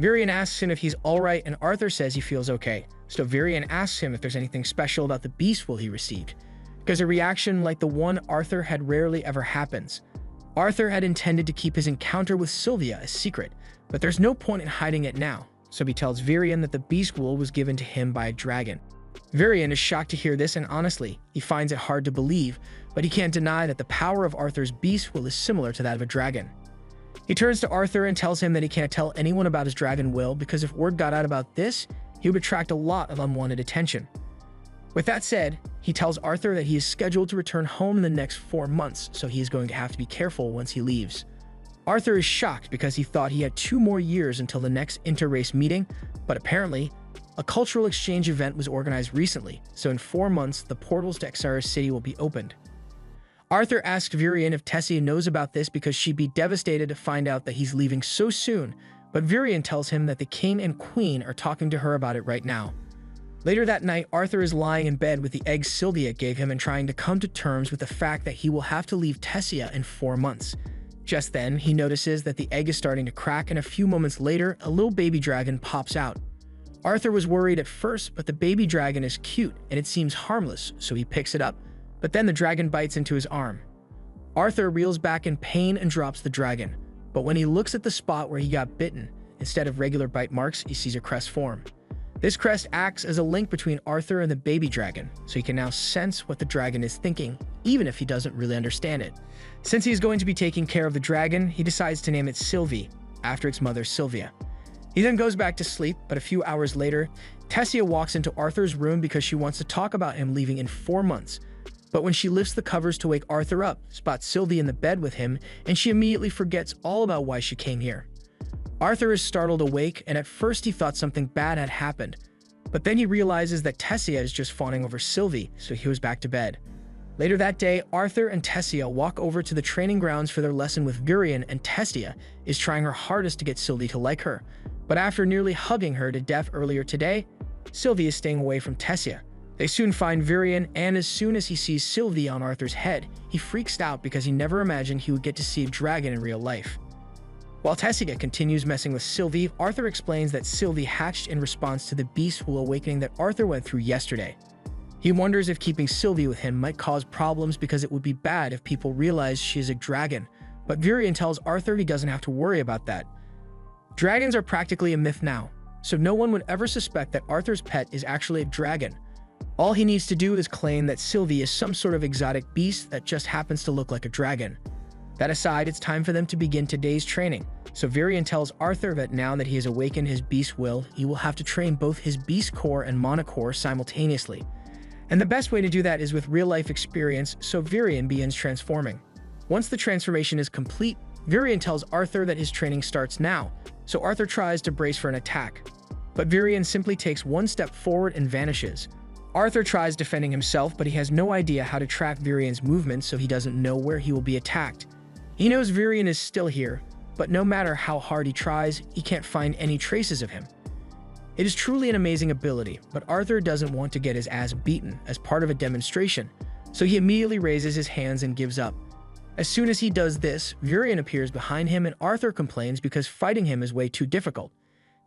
Virion asks him if he's alright, and Arthur says he feels okay. So Virion asks him if there's anything special about the beast will he received, because a reaction like the one Arthur had rarely ever happens. Arthur had intended to keep his encounter with Sylvia a secret, but there's no point in hiding it now, so he tells Virion that the beast will was given to him by a dragon. Virion is shocked to hear this, and honestly, he finds it hard to believe, but he can't deny that the power of Arthur's beast will is similar to that of a dragon. He turns to Arthur and tells him that he can't tell anyone about his dragon will because if word got out about this, he would attract a lot of unwanted attention. With that said, he tells Arthur that he is scheduled to return home in the next 4 months, so he is going to have to be careful once he leaves. Arthur is shocked because he thought he had 2 more years until the next inter-race meeting, but apparently, a cultural exchange event was organized recently, so in 4 months, the portals to Exara's city will be opened. Arthur asks Virion if Tessia knows about this because she'd be devastated to find out that he's leaving so soon, but Virion tells him that the king and queen are talking to her about it right now. Later that night, Arthur is lying in bed with the egg Sylvia gave him and trying to come to terms with the fact that he will have to leave Tessia in 4 months. Just then, he notices that the egg is starting to crack, and a few moments later, a little baby dragon pops out. Arthur was worried at first, but the baby dragon is cute and it seems harmless, so he picks it up, but then the dragon bites into his arm. Arthur reels back in pain and drops the dragon, but when he looks at the spot where he got bitten, instead of regular bite marks, he sees a crest form. This crest acts as a link between Arthur and the baby dragon, so he can now sense what the dragon is thinking, even if he doesn't really understand it. Since he is going to be taking care of the dragon, he decides to name it Sylvie, after its mother Sylvia. He then goes back to sleep, but a few hours later, Tessia walks into Arthur's room because she wants to talk about him leaving in 4 months. But when she lifts the covers to wake Arthur up, spots Sylvie in the bed with him, and she immediately forgets all about why she came here. Arthur is startled awake, and at first he thought something bad had happened. But then he realizes that Tessia is just fawning over Sylvie, so he was back to bed. Later that day, Arthur and Tessia walk over to the training grounds for their lesson with Virion, and Tessia is trying her hardest to get Sylvie to like her. But after nearly hugging her to death earlier today, Sylvie is staying away from Tessia. They soon find Virion, and as soon as he sees Sylvie on Arthur's head, he freaks out because he never imagined he would get to see a dragon in real life. While Tessia continues messing with Sylvie, Arthur explains that Sylvie hatched in response to the beastful awakening that Arthur went through yesterday. He wonders if keeping Sylvie with him might cause problems because it would be bad if people realize she is a dragon, but Virion tells Arthur he doesn't have to worry about that. Dragons are practically a myth now, so no one would ever suspect that Arthur's pet is actually a dragon. All he needs to do is claim that Sylvie is some sort of exotic beast that just happens to look like a dragon. That aside, it's time for them to begin today's training. So Virion tells Arthur that now that he has awakened his beast will, he will have to train both his beast core and monocore simultaneously. And the best way to do that is with real-life experience, so Virion begins transforming. Once the transformation is complete, Virion tells Arthur that his training starts now, so Arthur tries to brace for an attack. But Virion simply takes 1 step forward and vanishes. Arthur tries defending himself, but he has no idea how to track Virion's movements, so he doesn't know where he will be attacked. He knows Virion is still here, but no matter how hard he tries, he can't find any traces of him. It is truly an amazing ability, but Arthur doesn't want to get his ass beaten as part of a demonstration, so he immediately raises his hands and gives up. As soon as he does this, Virion appears behind him and Arthur complains because fighting him is way too difficult.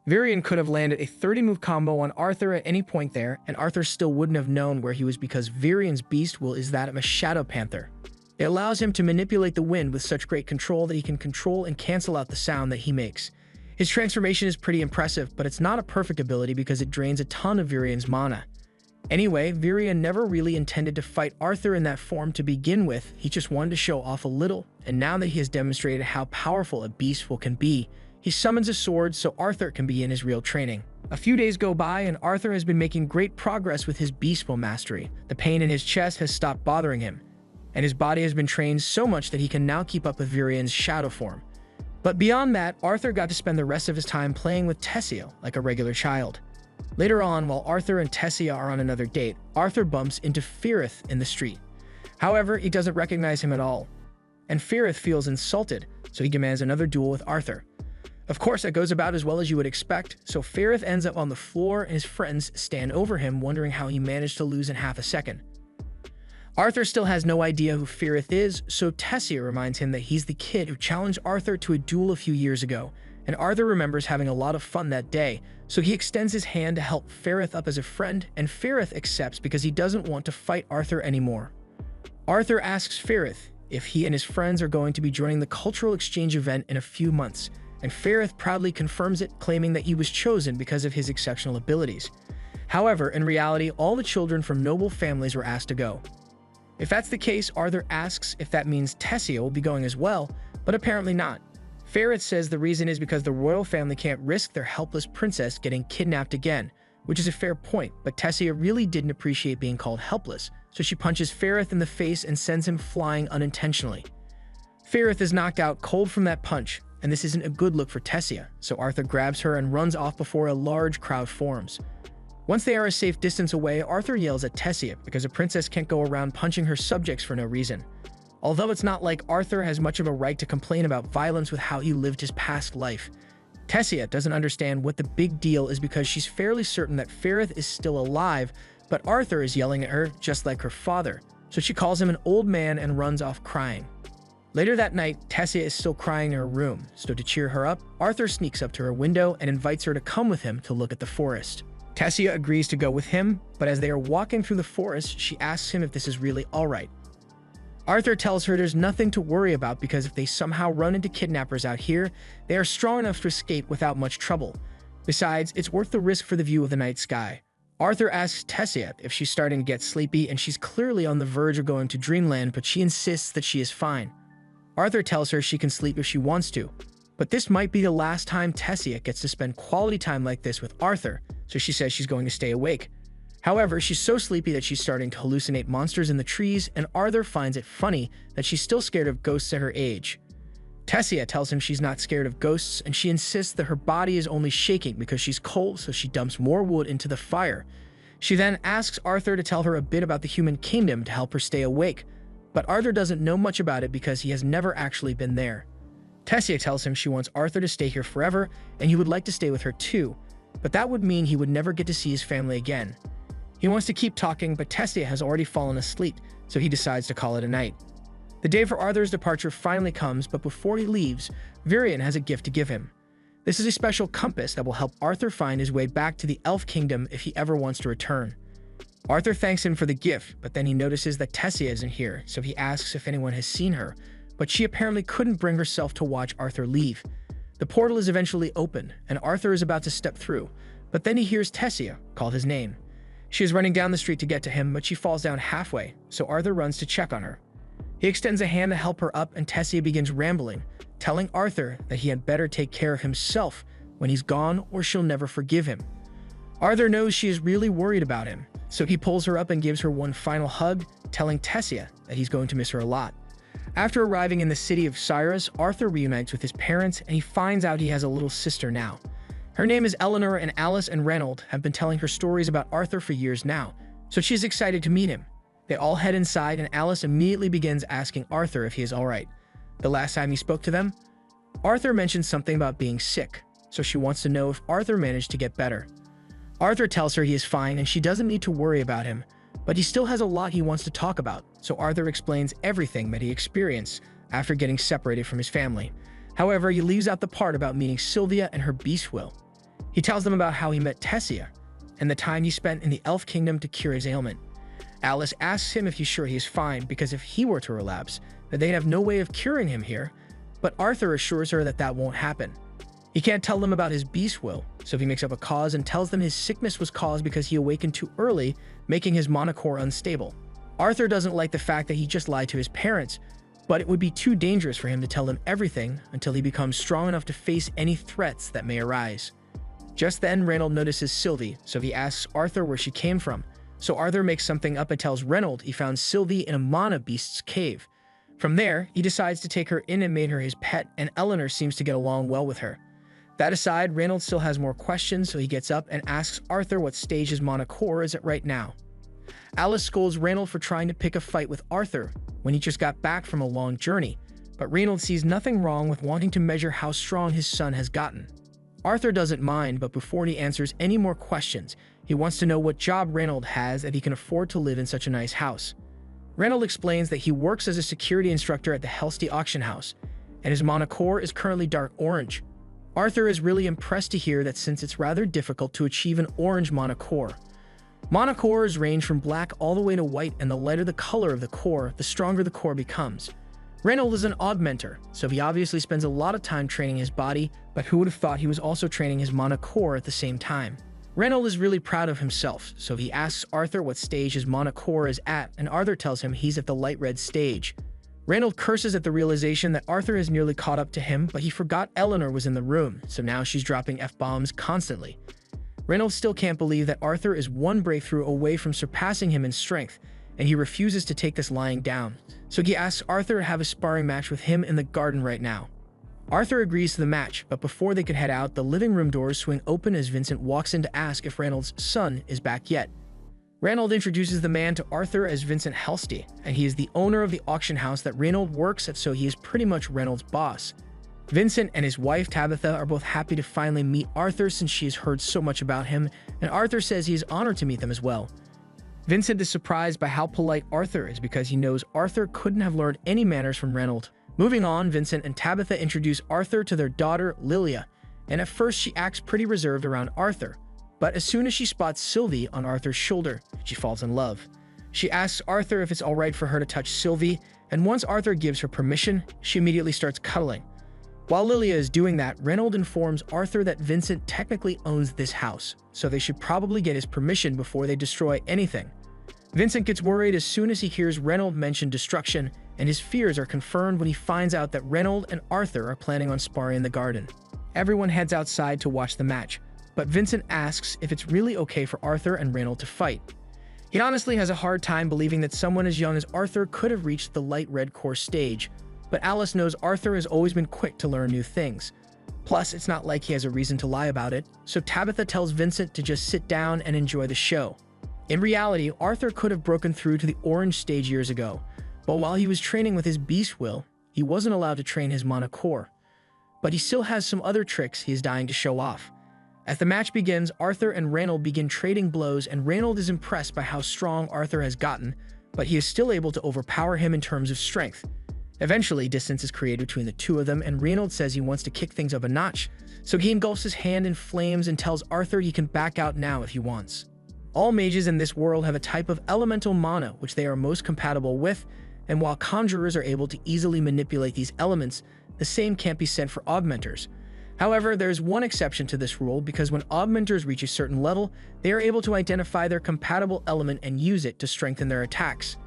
Virion could have landed a 30-move combo on Arthur at any point there, and Arthur still wouldn't have known where he was because Virion's beast will is that of a shadow panther. It allows him to manipulate the wind with such great control that he can control and cancel out the sound that he makes. His transformation is pretty impressive, but it's not a perfect ability because it drains a ton of Virion's mana. Anyway, Virion never really intended to fight Arthur in that form to begin with, he just wanted to show off a little, and now that he has demonstrated how powerful a beast will can be, he summons a sword so Arthur can begin his real training. A few days go by and Arthur has been making great progress with his beast will mastery. The pain in his chest has stopped bothering him, and his body has been trained so much that he can now keep up with Virion's shadow form. But beyond that, Arthur got to spend the rest of his time playing with Tessia like a regular child. Later on, while Arthur and Tessia are on another date, Arthur bumps into Firith in the street. However, he doesn't recognize him at all, and Firith feels insulted, so he demands another duel with Arthur. Of course, that goes about as well as you would expect, so Firith ends up on the floor and his friends stand over him wondering how he managed to lose in half a second. Arthur still has no idea who Firith is, so Tessia reminds him that he's the kid who challenged Arthur to a duel a few years ago, and Arthur remembers having a lot of fun that day, so he extends his hand to help Firith up as a friend, and Firith accepts because he doesn't want to fight Arthur anymore. Arthur asks Firith if he and his friends are going to be joining the cultural exchange event in a few months, and Firith proudly confirms it, claiming that he was chosen because of his exceptional abilities. However, in reality, all the children from noble families were asked to go. If that's the case, Arthur asks if that means Tessia will be going as well, but apparently not. Ferret says the reason is because the royal family can't risk their helpless princess getting kidnapped again, which is a fair point, but Tessia really didn't appreciate being called helpless, so she punches Ferret in the face and sends him flying unintentionally. Ferret is knocked out cold from that punch, and this isn't a good look for Tessia, so Arthur grabs her and runs off before a large crowd forms. Once they are a safe distance away, Arthur yells at Tessia because a princess can't go around punching her subjects for no reason. Although it's not like Arthur has much of a right to complain about violence with how he lived his past life. Tessia doesn't understand what the big deal is because she's fairly certain that Ferret is still alive, but Arthur is yelling at her just like her father, so she calls him an old man and runs off crying. Later that night, Tessia is still crying in her room, so to cheer her up, Arthur sneaks up to her window and invites her to come with him to look at the forest. Tessia agrees to go with him, but as they are walking through the forest, she asks him if this is really alright. Arthur tells her there's nothing to worry about because if they somehow run into kidnappers out here, they are strong enough to escape without much trouble. Besides, it's worth the risk for the view of the night sky. Arthur asks Tessia if she's starting to get sleepy and she's clearly on the verge of going to dreamland, but she insists that she is fine. Arthur tells her she can sleep if she wants to, but this might be the last time Tessia gets to spend quality time like this with Arthur, so she says she's going to stay awake. However, she's so sleepy that she's starting to hallucinate monsters in the trees, and Arthur finds it funny that she's still scared of ghosts at her age. Tessia tells him she's not scared of ghosts, and she insists that her body is only shaking because she's cold, so she dumps more wood into the fire. She then asks Arthur to tell her a bit about the human kingdom to help her stay awake, but Arthur doesn't know much about it because he has never actually been there. Tessia tells him she wants Arthur to stay here forever, and he would like to stay with her too, but that would mean he would never get to see his family again. He wants to keep talking, but Tessia has already fallen asleep, so he decides to call it a night. The day for Arthur's departure finally comes, but before he leaves, Varian has a gift to give him. This is a special compass that will help Arthur find his way back to the Elf Kingdom if he ever wants to return. Arthur thanks him for the gift, but then he notices that Tessia isn't here, so he asks if anyone has seen her, but she apparently couldn't bring herself to watch Arthur leave. The portal is eventually open, and Arthur is about to step through, but then he hears Tessia call his name. She is running down the street to get to him, but she falls down halfway, so Arthur runs to check on her. He extends a hand to help her up, and Tessia begins rambling, telling Arthur that he had better take care of himself when he's gone or she'll never forgive him. Arthur knows she is really worried about him, so he pulls her up and gives her one final hug, telling Tessia that he's going to miss her a lot. After arriving in the city of Cyrus, Arthur reunites with his parents, and he finds out he has a little sister now. Her name is Eleanor, and Alice and Reynold have been telling her stories about Arthur for years now, so she's excited to meet him. They all head inside, and Alice immediately begins asking Arthur if he is alright. The last time he spoke to them, Arthur mentioned something about being sick, so she wants to know if Arthur managed to get better. Arthur tells her he is fine and she doesn't need to worry about him, but he still has a lot he wants to talk about, so Arthur explains everything that he experienced after getting separated from his family. However, he leaves out the part about meeting Sylvia and her beast will. He tells them about how he met Tessia and the time he spent in the Elf Kingdom to cure his ailment. Alice asks him if he's sure he's fine because if he were to relapse, that they'd have no way of curing him here, but Arthur assures her that that won't happen. He can't tell them about his beast will, so he makes up a cause and tells them his sickness was caused because he awakened too early, making his monocore unstable. Arthur doesn't like the fact that he just lied to his parents, but it would be too dangerous for him to tell them everything until he becomes strong enough to face any threats that may arise. Just then, Reynold notices Sylvie, so he asks Arthur where she came from. So Arthur makes something up and tells Reynold he found Sylvie in a mana beast's cave. From there, he decides to take her in and made her his pet, and Eleanor seems to get along well with her. That aside, Reynold still has more questions, so he gets up and asks Arthur what stage his mana core is at right now. Alice scolds Reynold for trying to pick a fight with Arthur when he just got back from a long journey, but Reynold sees nothing wrong with wanting to measure how strong his son has gotten. Arthur doesn't mind, but before he answers any more questions, he wants to know what job Reynold has that he can afford to live in such a nice house. Reynold explains that he works as a security instructor at the Helsty auction house, and his mana core is currently dark orange. Arthur is really impressed to hear that since it's rather difficult to achieve an orange mana core. Mana cores range from black all the way to white, and the lighter the color of the core, the stronger the core becomes. Reynold is an augmenter, so he obviously spends a lot of time training his body, but who would have thought he was also training his mana core at the same time? Reynold is really proud of himself, so he asks Arthur what stage his mana core is at, and Arthur tells him he's at the light red stage. Reynold curses at the realization that Arthur has nearly caught up to him, but he forgot Eleanor was in the room, so now she's dropping F-bombs constantly. Reynold still can't believe that Arthur is one breakthrough away from surpassing him in strength, and he refuses to take this lying down, so he asks Arthur to have a sparring match with him in the garden right now. Arthur agrees to the match, but before they could head out, the living room doors swing open as Vincent walks in to ask if Reynold's son is back yet. Reynold introduces the man to Arthur as Vincent Halsey, and he is the owner of the auction house that Reynold works at, so he is pretty much Reynold's boss. Vincent and his wife Tabitha are both happy to finally meet Arthur since she has heard so much about him, and Arthur says he is honored to meet them as well. Vincent is surprised by how polite Arthur is because he knows Arthur couldn't have learned any manners from Reynold. Moving on, Vincent and Tabitha introduce Arthur to their daughter Lilia, and at first she acts pretty reserved around Arthur. But as soon as she spots Sylvie on Arthur's shoulder, she falls in love. She asks Arthur if it's alright for her to touch Sylvie, and once Arthur gives her permission, she immediately starts cuddling. While Lilia is doing that, Reynold informs Arthur that Vincent technically owns this house, so they should probably get his permission before they destroy anything. Vincent gets worried as soon as he hears Reynold mention destruction, and his fears are confirmed when he finds out that Reynold and Arthur are planning on sparring in the garden. Everyone heads outside to watch the match, but Vincent asks if it's really okay for Arthur and Reynold to fight. He honestly has a hard time believing that someone as young as Arthur could have reached the light red core stage, but Alice knows Arthur has always been quick to learn new things. Plus, it's not like he has a reason to lie about it, so Tabitha tells Vincent to just sit down and enjoy the show. In reality, Arthur could have broken through to the orange stage years ago, but while he was training with his beast will, he wasn't allowed to train his mana core. But he still has some other tricks he is dying to show off. As the match begins, Arthur and Reynold begin trading blows, and Reynold is impressed by how strong Arthur has gotten, but he is still able to overpower him in terms of strength. Eventually, distance is created between the two of them, and Reynold says he wants to kick things up a notch, so he engulfs his hand in flames and tells Arthur he can back out now if he wants. All mages in this world have a type of elemental mana which they are most compatible with, and while conjurers are able to easily manipulate these elements, the same can't be said for augmenters. However, there is one exception to this rule because when augmenters reach a certain level, they are able to identify their compatible element and use it to strengthen their attacks.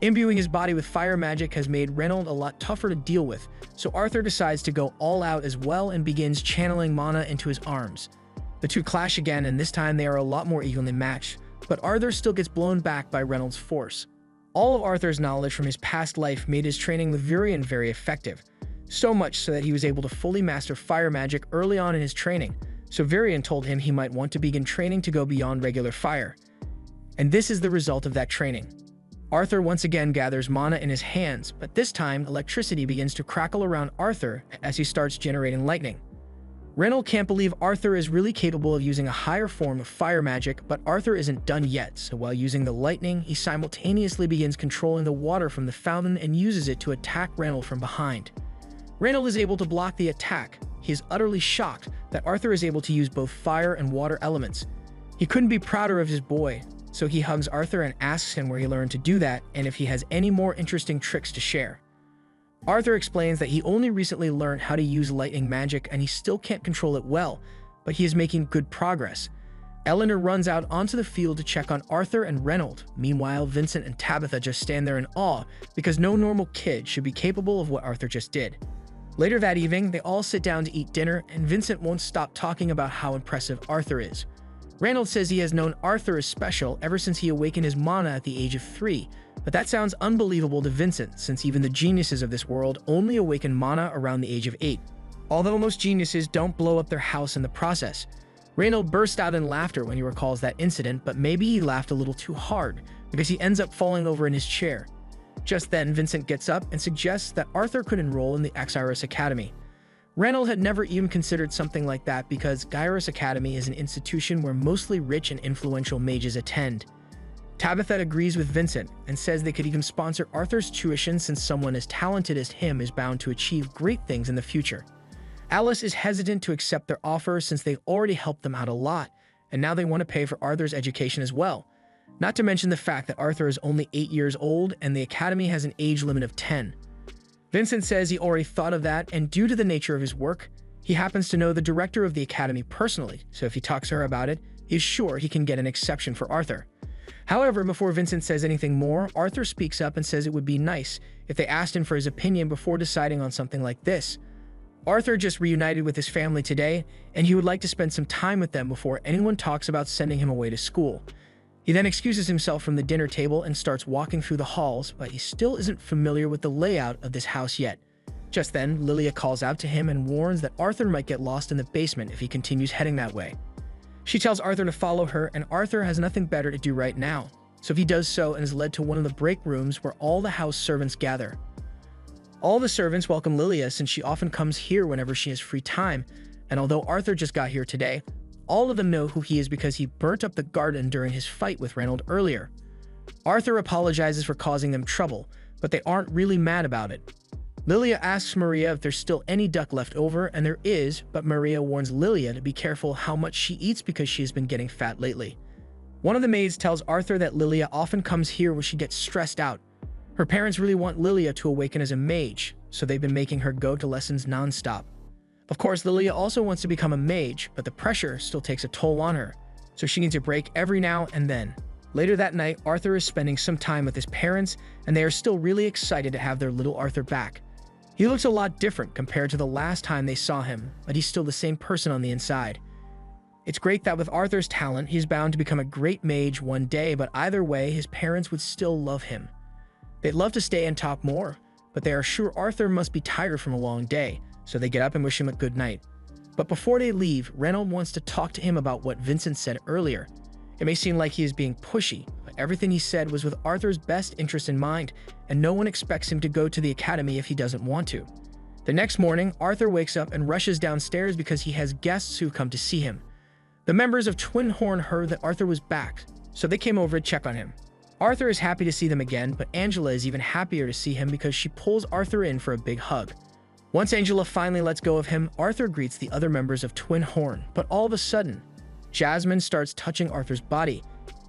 Imbuing his body with fire magic has made Reynold a lot tougher to deal with, so Arthur decides to go all out as well and begins channeling mana into his arms. The two clash again, and this time they are a lot more evenly matched, but Arthur still gets blown back by Reynold's force. All of Arthur's knowledge from his past life made his training with Varian very effective. So much so that he was able to fully master fire magic early on in his training, so Varian told him he might want to begin training to go beyond regular fire. And this is the result of that training. Arthur once again gathers mana in his hands, but this time electricity begins to crackle around Arthur as he starts generating lightning. Reynold can't believe Arthur is really capable of using a higher form of fire magic, but Arthur isn't done yet, so while using the lightning, he simultaneously begins controlling the water from the fountain and uses it to attack Reynold from behind. Reynold is able to block the attack. He is utterly shocked that Arthur is able to use both fire and water elements. He couldn't be prouder of his boy, so he hugs Arthur and asks him where he learned to do that and if he has any more interesting tricks to share. Arthur explains that he only recently learned how to use lightning magic and he still can't control it well, but he is making good progress. Eleanor runs out onto the field to check on Arthur and Reynold. Meanwhile, Vincent and Tabitha just stand there in awe because no normal kid should be capable of what Arthur just did. Later that evening, they all sit down to eat dinner, and Vincent won't stop talking about how impressive Arthur is. Reynold says he has known Arthur as special ever since he awakened his mana at the age of 3, but that sounds unbelievable to Vincent since even the geniuses of this world only awaken mana around the age of 8. Although most geniuses don't blow up their house in the process. Reynold burst out in laughter when he recalls that incident, but maybe he laughed a little too hard because he ends up falling over in his chair. Just then, Vincent gets up and suggests that Arthur could enroll in the Xyros Academy. Reynold had never even considered something like that because Xyros Academy is an institution where mostly rich and influential mages attend. Tabitha agrees with Vincent and says they could even sponsor Arthur's tuition since someone as talented as him is bound to achieve great things in the future. Alice is hesitant to accept their offer since they've already helped them out a lot, and now they want to pay for Arthur's education as well. Not to mention the fact that Arthur is only 8 years old and the academy has an age limit of 10. Vincent says he already thought of that, and due to the nature of his work, he happens to know the director of the academy personally, so if he talks to her about it, he's sure he can get an exception for Arthur. However, before Vincent says anything more, Arthur speaks up and says it would be nice if they asked him for his opinion before deciding on something like this. Arthur just reunited with his family today, and he would like to spend some time with them before anyone talks about sending him away to school. He then excuses himself from the dinner table and starts walking through the halls, but he still isn't familiar with the layout of this house yet. Just then, Lilia calls out to him and warns that Arthur might get lost in the basement if he continues heading that way. She tells Arthur to follow her, and Arthur has nothing better to do right now, so he does so and is led to one of the break rooms where all the house servants gather. All the servants welcome Lilia since she often comes here whenever she has free time, and although Arthur just got here today, all of them know who he is because he burnt up the garden during his fight with Reynold earlier. Arthur apologizes for causing them trouble, but they aren't really mad about it. Lilia asks Maria if there's still any duck left over, and there is, but Maria warns Lilia to be careful how much she eats because she has been getting fat lately. One of the maids tells Arthur that Lilia often comes here when she gets stressed out. Her parents really want Lilia to awaken as a mage, so they've been making her go to lessons non-stop. Of course, Lilia also wants to become a mage, but the pressure still takes a toll on her, so she needs a break every now and then. Later that night, Arthur is spending some time with his parents, and they are still really excited to have their little Arthur back. He looks a lot different compared to the last time they saw him, but he's still the same person on the inside. It's great that with Arthur's talent, he's bound to become a great mage one day, but either way, his parents would still love him. They'd love to stay and talk more, but they are sure Arthur must be tired from a long day, so they get up and wish him a good night. But before they leave, Reynold wants to talk to him about what Vincent said earlier. It may seem like he is being pushy, but everything he said was with Arthur's best interest in mind, and no one expects him to go to the academy if he doesn't want to. The next morning, Arthur wakes up and rushes downstairs because he has guests who've come to see him. The members of Twin Horn heard that Arthur was back, so they came over to check on him. Arthur is happy to see them again, but Angela is even happier to see him because she pulls Arthur in for a big hug. Once Angela finally lets go of him, Arthur greets the other members of Twin Horn, but all of a sudden, Jasmine starts touching Arthur's body.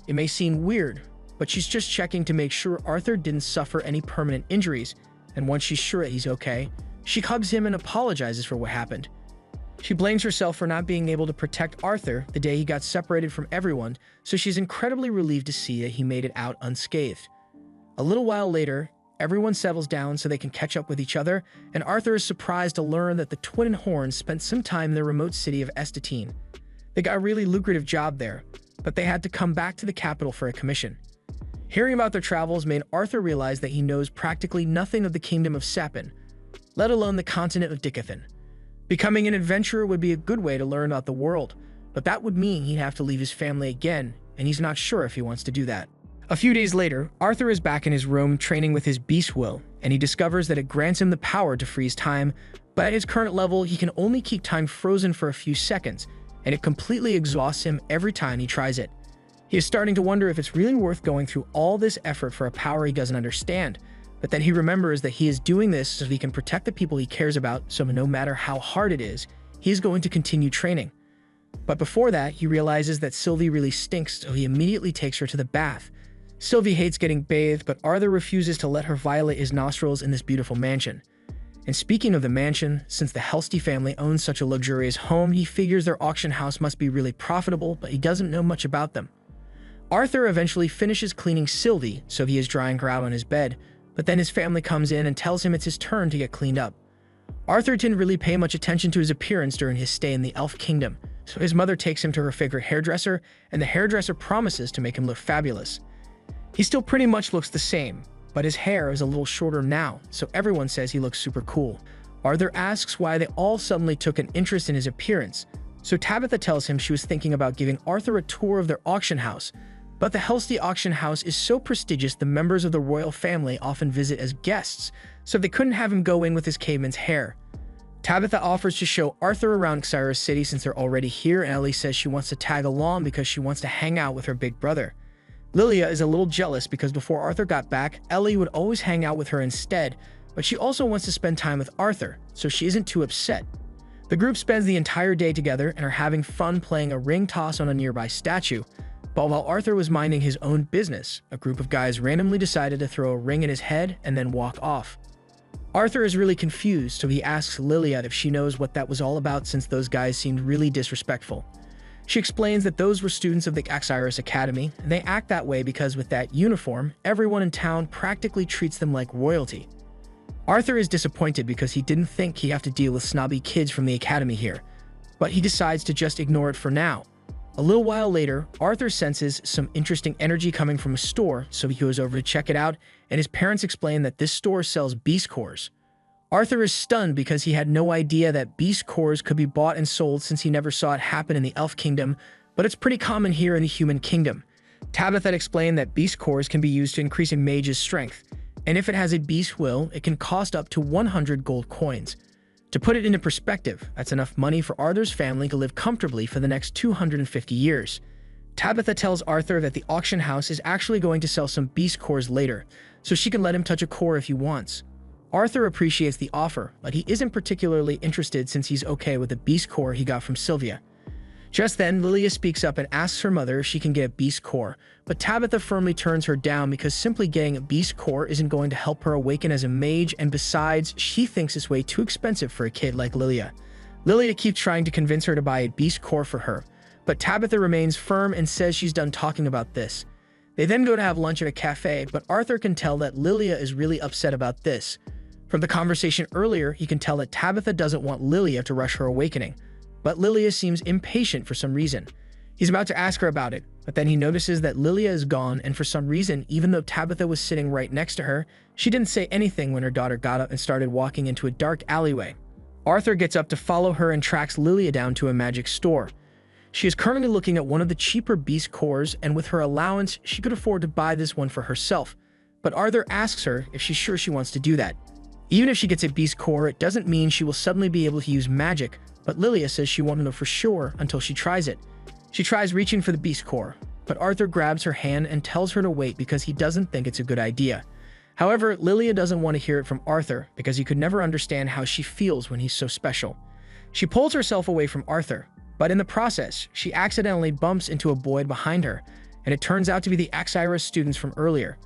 It may seem weird, but she's just checking to make sure Arthur didn't suffer any permanent injuries, and once she's sure that he's okay, she hugs him and apologizes for what happened. She blames herself for not being able to protect Arthur the day he got separated from everyone, so she's incredibly relieved to see that he made it out unscathed. A little while later, everyone settles down so they can catch up with each other, and Arthur is surprised to learn that the Twin Horns spent some time in the remote city of Estatine. They got a really lucrative job there, but they had to come back to the capital for a commission. Hearing about their travels made Arthur realize that he knows practically nothing of the kingdom of Sapin, let alone the continent of Dicathan. Becoming an adventurer would be a good way to learn about the world, but that would mean he'd have to leave his family again, and he's not sure if he wants to do that. A few days later, Arthur is back in his room training with his beast will, and he discovers that it grants him the power to freeze time, but at his current level, he can only keep time frozen for a few seconds, and it completely exhausts him every time he tries it. He is starting to wonder if it's really worth going through all this effort for a power he doesn't understand, but then he remembers that he is doing this so he can protect the people he cares about, so no matter how hard it is, he is going to continue training. But before that, he realizes that Sylvie really stinks, so he immediately takes her to the bath. Sylvie hates getting bathed, but Arthur refuses to let her violate his nostrils in this beautiful mansion. And speaking of the mansion, since the Helsty family owns such a luxurious home, he figures their auction house must be really profitable, but he doesn't know much about them. Arthur eventually finishes cleaning Sylvie, so he is drying her out on his bed, but then his family comes in and tells him it's his turn to get cleaned up. Arthur didn't really pay much attention to his appearance during his stay in the Elf Kingdom, so his mother takes him to her favorite hairdresser, and the hairdresser promises to make him look fabulous. He still pretty much looks the same, but his hair is a little shorter now, so everyone says he looks super cool. Arthur asks why they all suddenly took an interest in his appearance, so Tabitha tells him she was thinking about giving Arthur a tour of their auction house, but the Helsty auction house is so prestigious the members of the royal family often visit as guests, so they couldn't have him go in with his caveman's hair. Tabitha offers to show Arthur around Xyra's city since they're already here, and Ellie says she wants to tag along because she wants to hang out with her big brother. Lilia is a little jealous because before Arthur got back, Ellie would always hang out with her instead, but she also wants to spend time with Arthur, so she isn't too upset. The group spends the entire day together and are having fun playing a ring toss on a nearby statue, but while Arthur was minding his own business, a group of guys randomly decided to throw a ring in his head and then walk off. Arthur is really confused, so he asks Lilia if she knows what that was all about since those guys seemed really disrespectful. She explains that those were students of the Axiris Academy, and they act that way because with that uniform, everyone in town practically treats them like royalty. Arthur is disappointed because he didn't think he'd have to deal with snobby kids from the academy here, but he decides to just ignore it for now. A little while later, Arthur senses some interesting energy coming from a store, so he goes over to check it out, and his parents explain that this store sells beast cores. Arthur is stunned because he had no idea that beast cores could be bought and sold since he never saw it happen in the Elf Kingdom, but it's pretty common here in the Human Kingdom. Tabitha explained that beast cores can be used to increase a mage's strength, and if it has a beast will, it can cost up to 100 gold coins. To put it into perspective, that's enough money for Arthur's family to live comfortably for the next 250 years. Tabitha tells Arthur that the auction house is actually going to sell some beast cores later, so she can let him touch a core if he wants. Arthur appreciates the offer, but he isn't particularly interested since he's okay with the beast core he got from Sylvia. Just then, Lilia speaks up and asks her mother if she can get a beast core, but Tabitha firmly turns her down because simply getting a beast core isn't going to help her awaken as a mage, and besides, she thinks it's way too expensive for a kid like Lilia. Lilia keeps trying to convince her to buy a beast core for her, but Tabitha remains firm and says she's done talking about this. They then go to have lunch at a cafe, but Arthur can tell that Lilia is really upset about this. From the conversation earlier, he can tell that Tabitha doesn't want Lilia to rush her awakening, but Lilia seems impatient for some reason. He's about to ask her about it, but then he notices that Lilia is gone, and for some reason, even though Tabitha was sitting right next to her, she didn't say anything when her daughter got up and started walking into a dark alleyway. Arthur gets up to follow her and tracks Lilia down to a magic store. She is currently looking at one of the cheaper beast cores, and with her allowance, she could afford to buy this one for herself. But Arthur asks her if she's sure she wants to do that. Even if she gets a beast core, it doesn't mean she will suddenly be able to use magic, but Lilia says she won't know for sure until she tries it. She tries reaching for the beast core, but Arthur grabs her hand and tells her to wait because he doesn't think it's a good idea. However, Lilia doesn't want to hear it from Arthur because he could never understand how she feels when he's so special. She pulls herself away from Arthur, but in the process, she accidentally bumps into a boy behind her, and it turns out to be the Axiris students from earlier.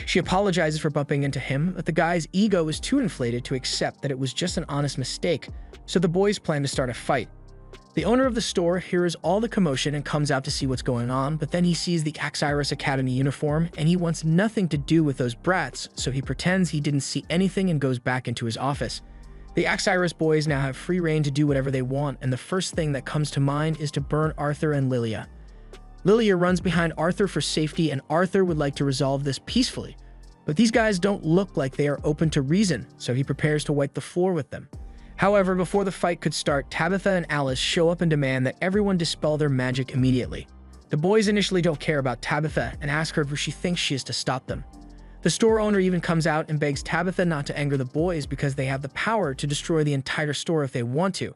She apologizes for bumping into him, but the guy's ego is too inflated to accept that it was just an honest mistake, so the boys plan to start a fight. The owner of the store hears all the commotion and comes out to see what's going on, but then he sees the Axiris Academy uniform, and he wants nothing to do with those brats, so he pretends he didn't see anything and goes back into his office. The Axiris boys now have free reign to do whatever they want, and the first thing that comes to mind is to burn Arthur and Lilia. Lilia runs behind Arthur for safety, and Arthur would like to resolve this peacefully. But these guys don't look like they are open to reason, so he prepares to wipe the floor with them. However, before the fight could start, Tabitha and Alice show up and demand that everyone dispel their magic immediately. The boys initially don't care about Tabitha and ask her if she thinks she is to stop them. The store owner even comes out and begs Tabitha not to anger the boys because they have the power to destroy the entire store if they want to.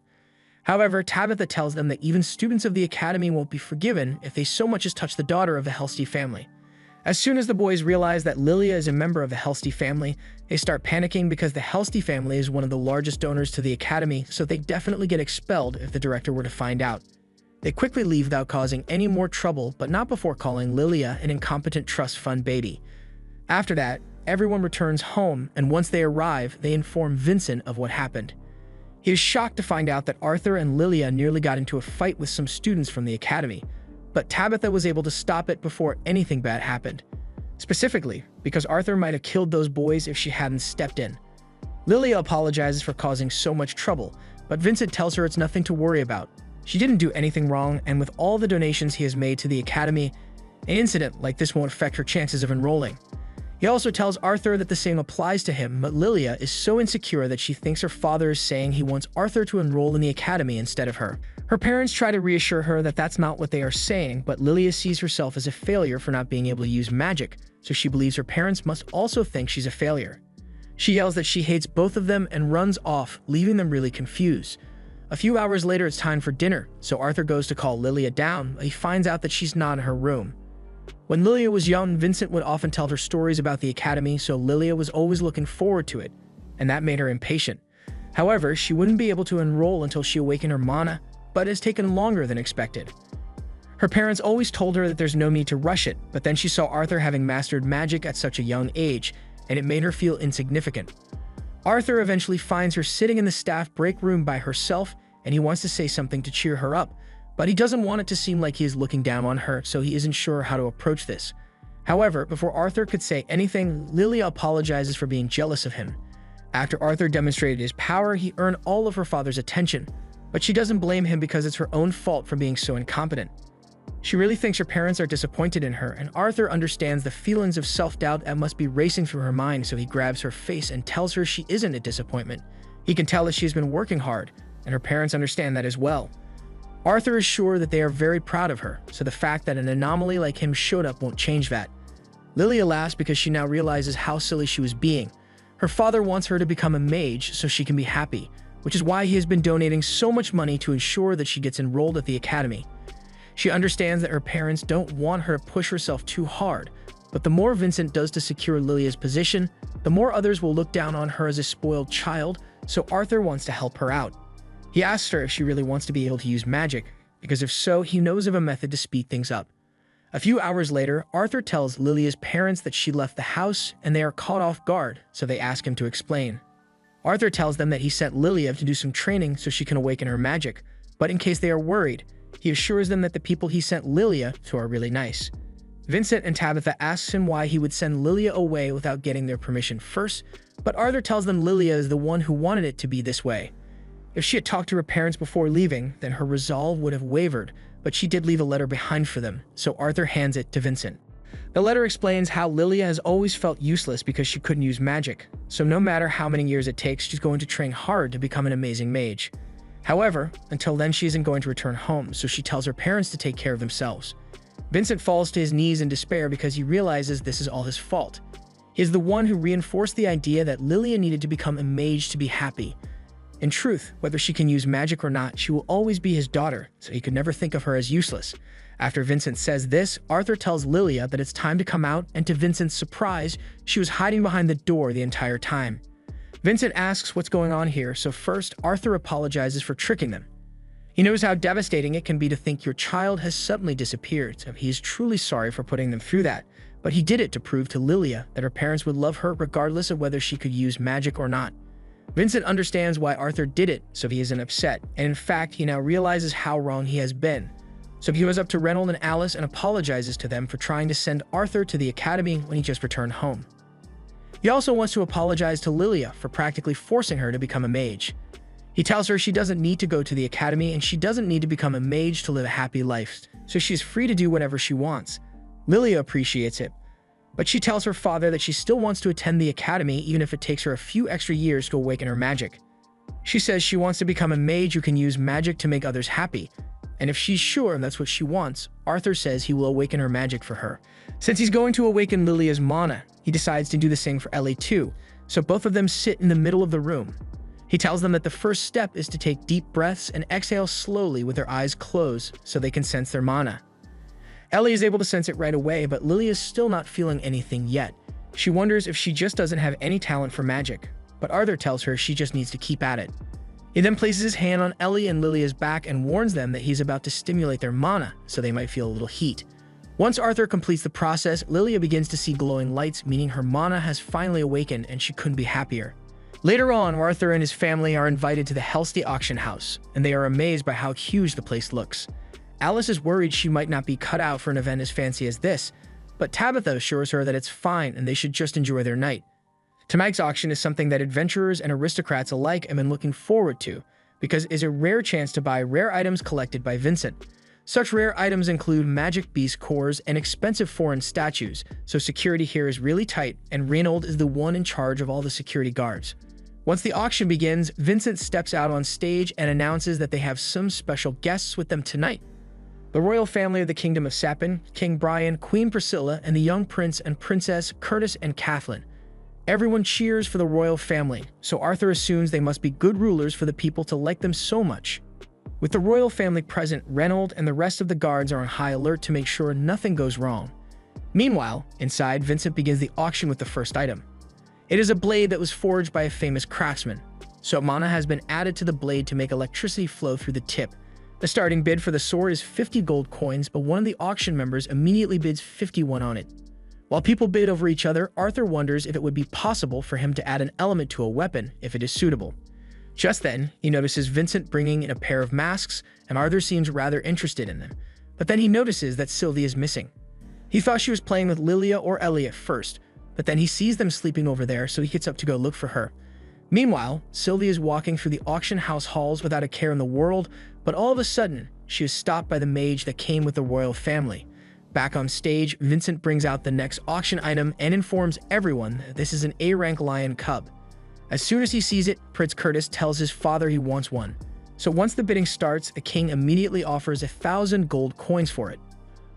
However, Tabitha tells them that even students of the academy won't be forgiven if they so much as touch the daughter of the Helsty family. As soon as the boys realize that Lilia is a member of the Helsty family, they start panicking because the Helsty family is one of the largest donors to the academy, so they definitely get expelled if the director were to find out. They quickly leave without causing any more trouble, but not before calling Lilia an incompetent trust fund baby. After that, everyone returns home, and once they arrive, they inform Vincent of what happened. He is shocked to find out that Arthur and Lilia nearly got into a fight with some students from the academy, but Tabitha was able to stop it before anything bad happened. Specifically, because Arthur might have killed those boys if she hadn't stepped in. Lilia apologizes for causing so much trouble, but Vincent tells her it's nothing to worry about. She didn't do anything wrong, and with all the donations he has made to the academy, an incident like this won't affect her chances of enrolling. He also tells Arthur that the same applies to him, but Lilia is so insecure that she thinks her father is saying he wants Arthur to enroll in the academy instead of her. Her parents try to reassure her that that's not what they are saying, but Lilia sees herself as a failure for not being able to use magic, so she believes her parents must also think she's a failure. She yells that she hates both of them and runs off, leaving them really confused. A few hours later, it's time for dinner, so Arthur goes to call Lilia down, but he finds out that she's not in her room. When Lilia was young, Vincent would often tell her stories about the academy, so Lilia was always looking forward to it, and that made her impatient. However, she wouldn't be able to enroll until she awakened her mana, but it has taken longer than expected. Her parents always told her that there's no need to rush it, but then she saw Arthur having mastered magic at such a young age, and it made her feel insignificant. Arthur eventually finds her sitting in the staff break room by herself, and he wants to say something to cheer her up, but he doesn't want it to seem like he is looking down on her, so he isn't sure how to approach this. However, before Arthur could say anything, Lilia apologizes for being jealous of him. After Arthur demonstrated his power, he earned all of her father's attention, but she doesn't blame him because it's her own fault for being so incompetent. She really thinks her parents are disappointed in her, and Arthur understands the feelings of self-doubt that must be racing through her mind, so he grabs her face and tells her she isn't a disappointment. He can tell that she's been working hard, and her parents understand that as well. Arthur is sure that they are very proud of her, so the fact that an anomaly like him showed up won't change that. Lilia laughs because she now realizes how silly she was being. Her father wants her to become a mage so she can be happy, which is why he has been donating so much money to ensure that she gets enrolled at the academy. She understands that her parents don't want her to push herself too hard, but the more Vincent does to secure Lilia's position, the more others will look down on her as a spoiled child, so Arthur wants to help her out. He asks her if she really wants to be able to use magic, because if so, he knows of a method to speed things up. A few hours later, Arthur tells Lilia's parents that she left the house and they are caught off guard, so they ask him to explain. Arthur tells them that he sent Lilia to do some training so she can awaken her magic, but in case they are worried, he assures them that the people he sent Lilia to are really nice. Vincent and Tabitha asks him why he would send Lilia away without getting their permission first, but Arthur tells them Lilia is the one who wanted it to be this way. If she had talked to her parents before leaving, then her resolve would have wavered, but she did leave a letter behind for them, so Arthur hands it to Vincent. The letter explains how Lilia has always felt useless because she couldn't use magic, so no matter how many years it takes, she's going to train hard to become an amazing mage. However, until then she isn't going to return home, so she tells her parents to take care of themselves. Vincent falls to his knees in despair because he realizes this is all his fault. He is the one who reinforced the idea that Lilia needed to become a mage to be happy. In truth, whether she can use magic or not, she will always be his daughter, so he could never think of her as useless. After Vincent says this, Arthur tells Lilia that it's time to come out, and to Vincent's surprise, she was hiding behind the door the entire time. Vincent asks what's going on here, so first, Arthur apologizes for tricking them. He knows how devastating it can be to think your child has suddenly disappeared, so he is truly sorry for putting them through that, but he did it to prove to Lilia that her parents would love her regardless of whether she could use magic or not. Vincent understands why Arthur did it, so he isn't upset, and in fact, he now realizes how wrong he has been. So he goes up to Reynold and Alice and apologizes to them for trying to send Arthur to the academy when he just returned home. He also wants to apologize to Lilia for practically forcing her to become a mage. He tells her she doesn't need to go to the academy and she doesn't need to become a mage to live a happy life, so she's free to do whatever she wants. Lilia appreciates it, but she tells her father that she still wants to attend the academy even if it takes her a few extra years to awaken her magic. She says she wants to become a mage who can use magic to make others happy, and if she's sure that's what she wants, Arthur says he will awaken her magic for her. Since he's going to awaken Lilia's mana, he decides to do the same for Ellie too, so both of them sit in the middle of the room. He tells them that the first step is to take deep breaths and exhale slowly with their eyes closed so they can sense their mana. Ellie is able to sense it right away, but Lilia is still not feeling anything yet. She wonders if she just doesn't have any talent for magic, but Arthur tells her she just needs to keep at it. He then places his hand on Ellie and Lilia's back and warns them that he's about to stimulate their mana, so they might feel a little heat. Once Arthur completes the process, Lilia begins to see glowing lights, meaning her mana has finally awakened and she couldn't be happier. Later on, Arthur and his family are invited to the Helsty auction house, and they are amazed by how huge the place looks. Alice is worried she might not be cut out for an event as fancy as this, but Tabitha assures her that it's fine and they should just enjoy their night. Tonight's auction is something that adventurers and aristocrats alike have been looking forward to, because it's a rare chance to buy rare items collected by Vincent. Such rare items include magic beast cores and expensive foreign statues, so security here is really tight, and Reynold is the one in charge of all the security guards. Once the auction begins, Vincent steps out on stage and announces that they have some special guests with them tonight. The royal family of the Kingdom of Sapin, King Brian, Queen Priscilla, and the young prince and princess Curtis and Kathleen. Everyone cheers for the royal family, so Arthur assumes they must be good rulers for the people to like them so much. With the royal family present, Reynold and the rest of the guards are on high alert to make sure nothing goes wrong. Meanwhile, inside, Vincent begins the auction with the first item. It is a blade that was forged by a famous craftsman, so mana has been added to the blade to make electricity flow through the tip. The starting bid for the sword is 50 gold coins, but one of the auction members immediately bids 51 on it. While people bid over each other, Arthur wonders if it would be possible for him to add an element to a weapon if it is suitable. Just then, he notices Vincent bringing in a pair of masks, and Arthur seems rather interested in them. But then he notices that Sylvie is missing. He thought she was playing with Lilia or Ellie at first, but then he sees them sleeping over there, so he gets up to go look for her. Meanwhile, Sylvie is walking through the auction house halls without a care in the world, but all of a sudden, she is stopped by the mage that came with the royal family. Back on stage, Vincent brings out the next auction item and informs everyone that this is an A-rank lion cub. As soon as he sees it, Prince Curtis tells his father he wants one. So once the bidding starts, the king immediately offers 1,000 gold coins for it.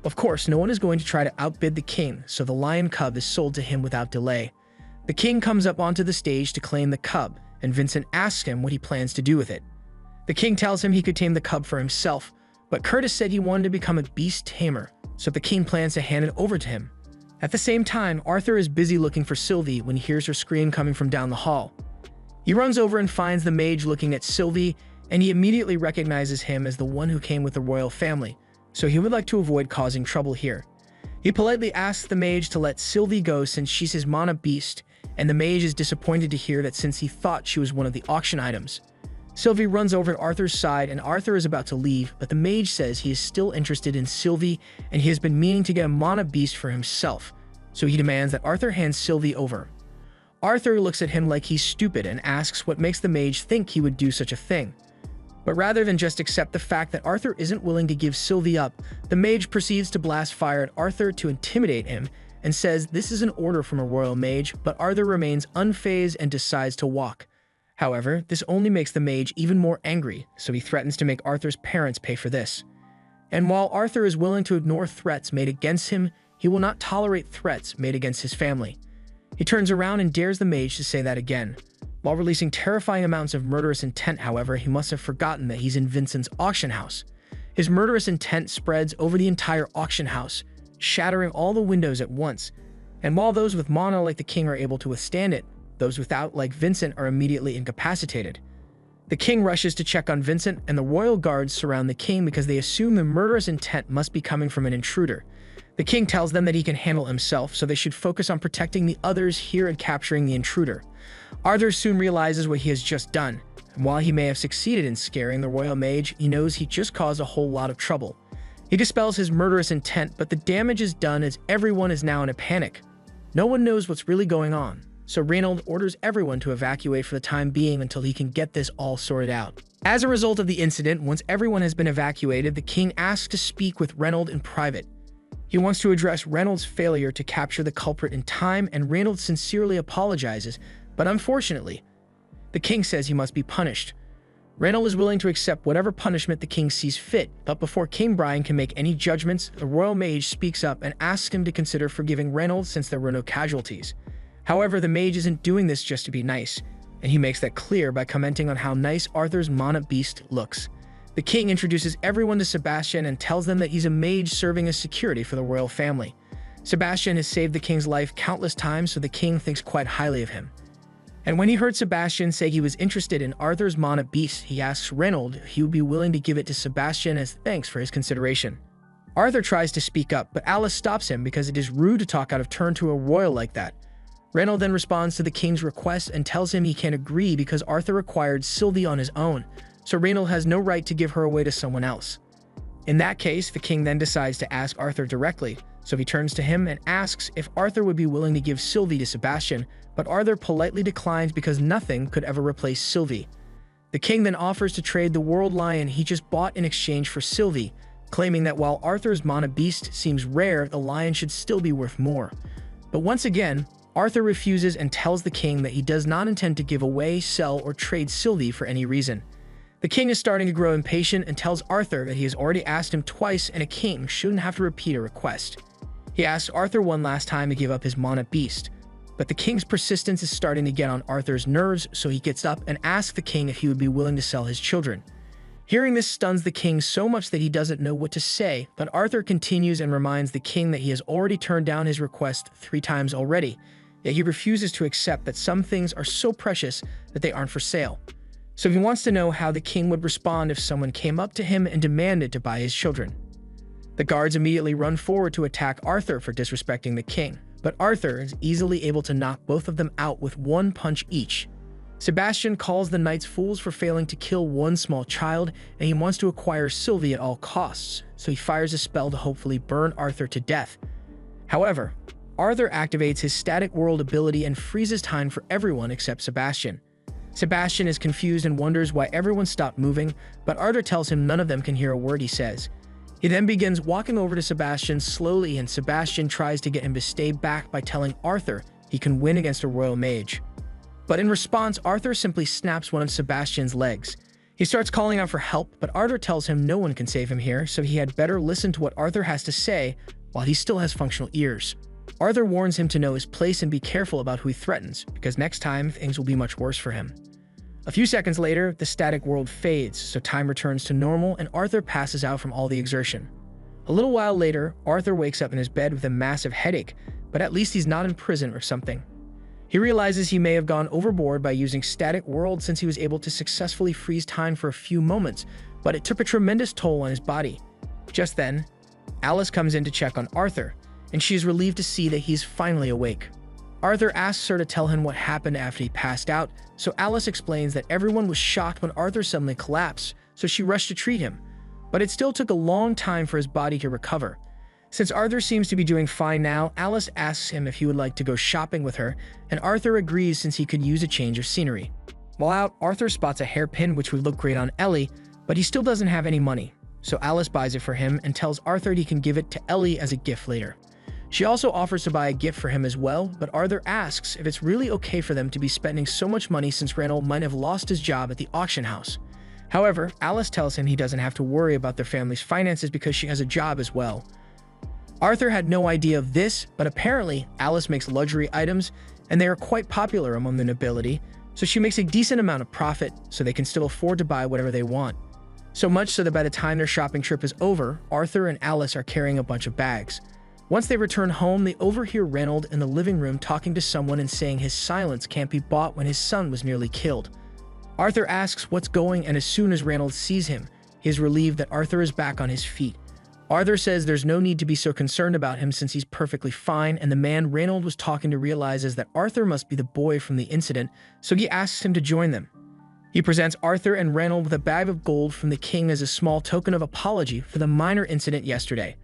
Of course, no one is going to try to outbid the king, so the lion cub is sold to him without delay. The king comes up onto the stage to claim the cub, and Vincent asks him what he plans to do with it. The king tells him he could tame the cub for himself, but Curtis said he wanted to become a beast tamer, so the king plans to hand it over to him. At the same time, Arthur is busy looking for Sylvie when he hears her scream coming from down the hall. He runs over and finds the mage looking at Sylvie, and he immediately recognizes him as the one who came with the royal family, so he would like to avoid causing trouble here. He politely asks the mage to let Sylvie go since she's his mana beast, and the mage is disappointed to hear that since he thought she was one of the auction items. Sylvie runs over to Arthur's side and Arthur is about to leave, but the mage says he is still interested in Sylvie and he has been meaning to get a mana beast for himself, so he demands that Arthur hands Sylvie over. Arthur looks at him like he's stupid and asks what makes the mage think he would do such a thing. But rather than just accept the fact that Arthur isn't willing to give Sylvie up, the mage proceeds to blast fire at Arthur to intimidate him and says this is an order from a royal mage, but Arthur remains unfazed and decides to walk. However, this only makes the mage even more angry, so he threatens to make Arthur's parents pay for this. And while Arthur is willing to ignore threats made against him, he will not tolerate threats made against his family. He turns around and dares the mage to say that again. While releasing terrifying amounts of murderous intent, however, he must have forgotten that he's in Vincent's auction house. His murderous intent spreads over the entire auction house, shattering all the windows at once. And while those with mana like the king are able to withstand it, those without, like Vincent, are immediately incapacitated. The king rushes to check on Vincent, and the royal guards surround the king because they assume the murderous intent must be coming from an intruder. The king tells them that he can handle himself, so they should focus on protecting the others here and capturing the intruder. Arthur soon realizes what he has just done, and while he may have succeeded in scaring the royal mage, he knows he just caused a whole lot of trouble. He dispels his murderous intent, but the damage is done as everyone is now in a panic. No one knows what's really going on, so Reinald orders everyone to evacuate for the time being until he can get this all sorted out. As a result of the incident, once everyone has been evacuated, the king asks to speak with Reinald in private. He wants to address Reinald's failure to capture the culprit in time, and Reinald sincerely apologizes, but unfortunately, the king says he must be punished. Reinald is willing to accept whatever punishment the king sees fit, but before King Brian can make any judgments, the royal mage speaks up and asks him to consider forgiving Reinald since there were no casualties. However, the mage isn't doing this just to be nice, and he makes that clear by commenting on how nice Arthur's mana beast looks. The king introduces everyone to Sebastian and tells them that he's a mage serving as security for the royal family. Sebastian has saved the king's life countless times, so the king thinks quite highly of him. And when he heard Sebastian say he was interested in Arthur's mana beast, he asks Reinald if he would be willing to give it to Sebastian as thanks for his consideration. Arthur tries to speak up, but Alice stops him because it is rude to talk out of turn to a royal like that. Reinald then responds to the king's request and tells him he can't agree because Arthur acquired Sylvie on his own, so Reinald has no right to give her away to someone else. In that case, the king then decides to ask Arthur directly, so he turns to him and asks if Arthur would be willing to give Sylvie to Sebastian, but Arthur politely declines because nothing could ever replace Sylvie. The king then offers to trade the world lion he just bought in exchange for Sylvie, claiming that while Arthur's mana beast seems rare, the lion should still be worth more. But once again, Arthur refuses and tells the king that he does not intend to give away, sell, or trade Sylvie for any reason. The king is starting to grow impatient and tells Arthur that he has already asked him twice and a king shouldn't have to repeat a request. He asks Arthur one last time to give up his mana beast, but the king's persistence is starting to get on Arthur's nerves, so he gets up and asks the king if he would be willing to sell his children. Hearing this stuns the king so much that he doesn't know what to say, but Arthur continues and reminds the king that he has already turned down his request 3 times already, yet he refuses to accept that some things are so precious that they aren't for sale. So he wants to know how the king would respond if someone came up to him and demanded to buy his children. The guards immediately run forward to attack Arthur for disrespecting the king, but Arthur is easily able to knock both of them out with 1 punch each. Sebastian calls the knights fools for failing to kill one small child, and he wants to acquire Sylvie at all costs, so he fires a spell to hopefully burn Arthur to death. However, Arthur activates his static world ability and freezes time for everyone except Sebastian. Sebastian is confused and wonders why everyone stopped moving, but Arthur tells him none of them can hear a word he says. He then begins walking over to Sebastian slowly, and Sebastian tries to get him to stay back by telling Arthur he can win against a royal mage. But in response, Arthur simply snaps one of Sebastian's legs. He starts calling out for help, but Arthur tells him no one can save him here, so he had better listen to what Arthur has to say while he still has functional ears. Arthur warns him to know his place and be careful about who he threatens, because next time things will be much worse for him. A few seconds later, the static world fades, so time returns to normal and Arthur passes out from all the exertion. A little while later, Arthur wakes up in his bed with a massive headache, but at least he's not in prison or something. He realizes he may have gone overboard by using static world since he was able to successfully freeze time for a few moments, but it took a tremendous toll on his body. Just then, Alice comes in to check on Arthur, and she is relieved to see that he's finally awake. Arthur asks her to tell him what happened after he passed out, so Alice explains that everyone was shocked when Arthur suddenly collapsed, so she rushed to treat him. But it still took a long time for his body to recover. Since Arthur seems to be doing fine now, Alice asks him if he would like to go shopping with her, and Arthur agrees since he could use a change of scenery. While out, Arthur spots a hairpin which would look great on Ellie, but he still doesn't have any money, so Alice buys it for him and tells Arthur he can give it to Ellie as a gift later. She also offers to buy a gift for him as well, but Arthur asks if it's really okay for them to be spending so much money since Randall might have lost his job at the auction house. However, Alice tells him he doesn't have to worry about their family's finances because she has a job as well. Arthur had no idea of this, but apparently Alice makes luxury items, and they are quite popular among the nobility, so she makes a decent amount of profit so they can still afford to buy whatever they want. So much so that by the time their shopping trip is over, Arthur and Alice are carrying a bunch of bags. Once they return home, they overhear Reynold in the living room talking to someone and saying his silence can't be bought when his son was nearly killed. Arthur asks what's going, and as soon as Reynold sees him, he is relieved that Arthur is back on his feet. Arthur says there's no need to be so concerned about him since he's perfectly fine, and the man Reynold was talking to realizes that Arthur must be the boy from the incident, so he asks him to join them. He presents Arthur and Reynold with a bag of gold from the king as a small token of apology for the minor incident yesterday.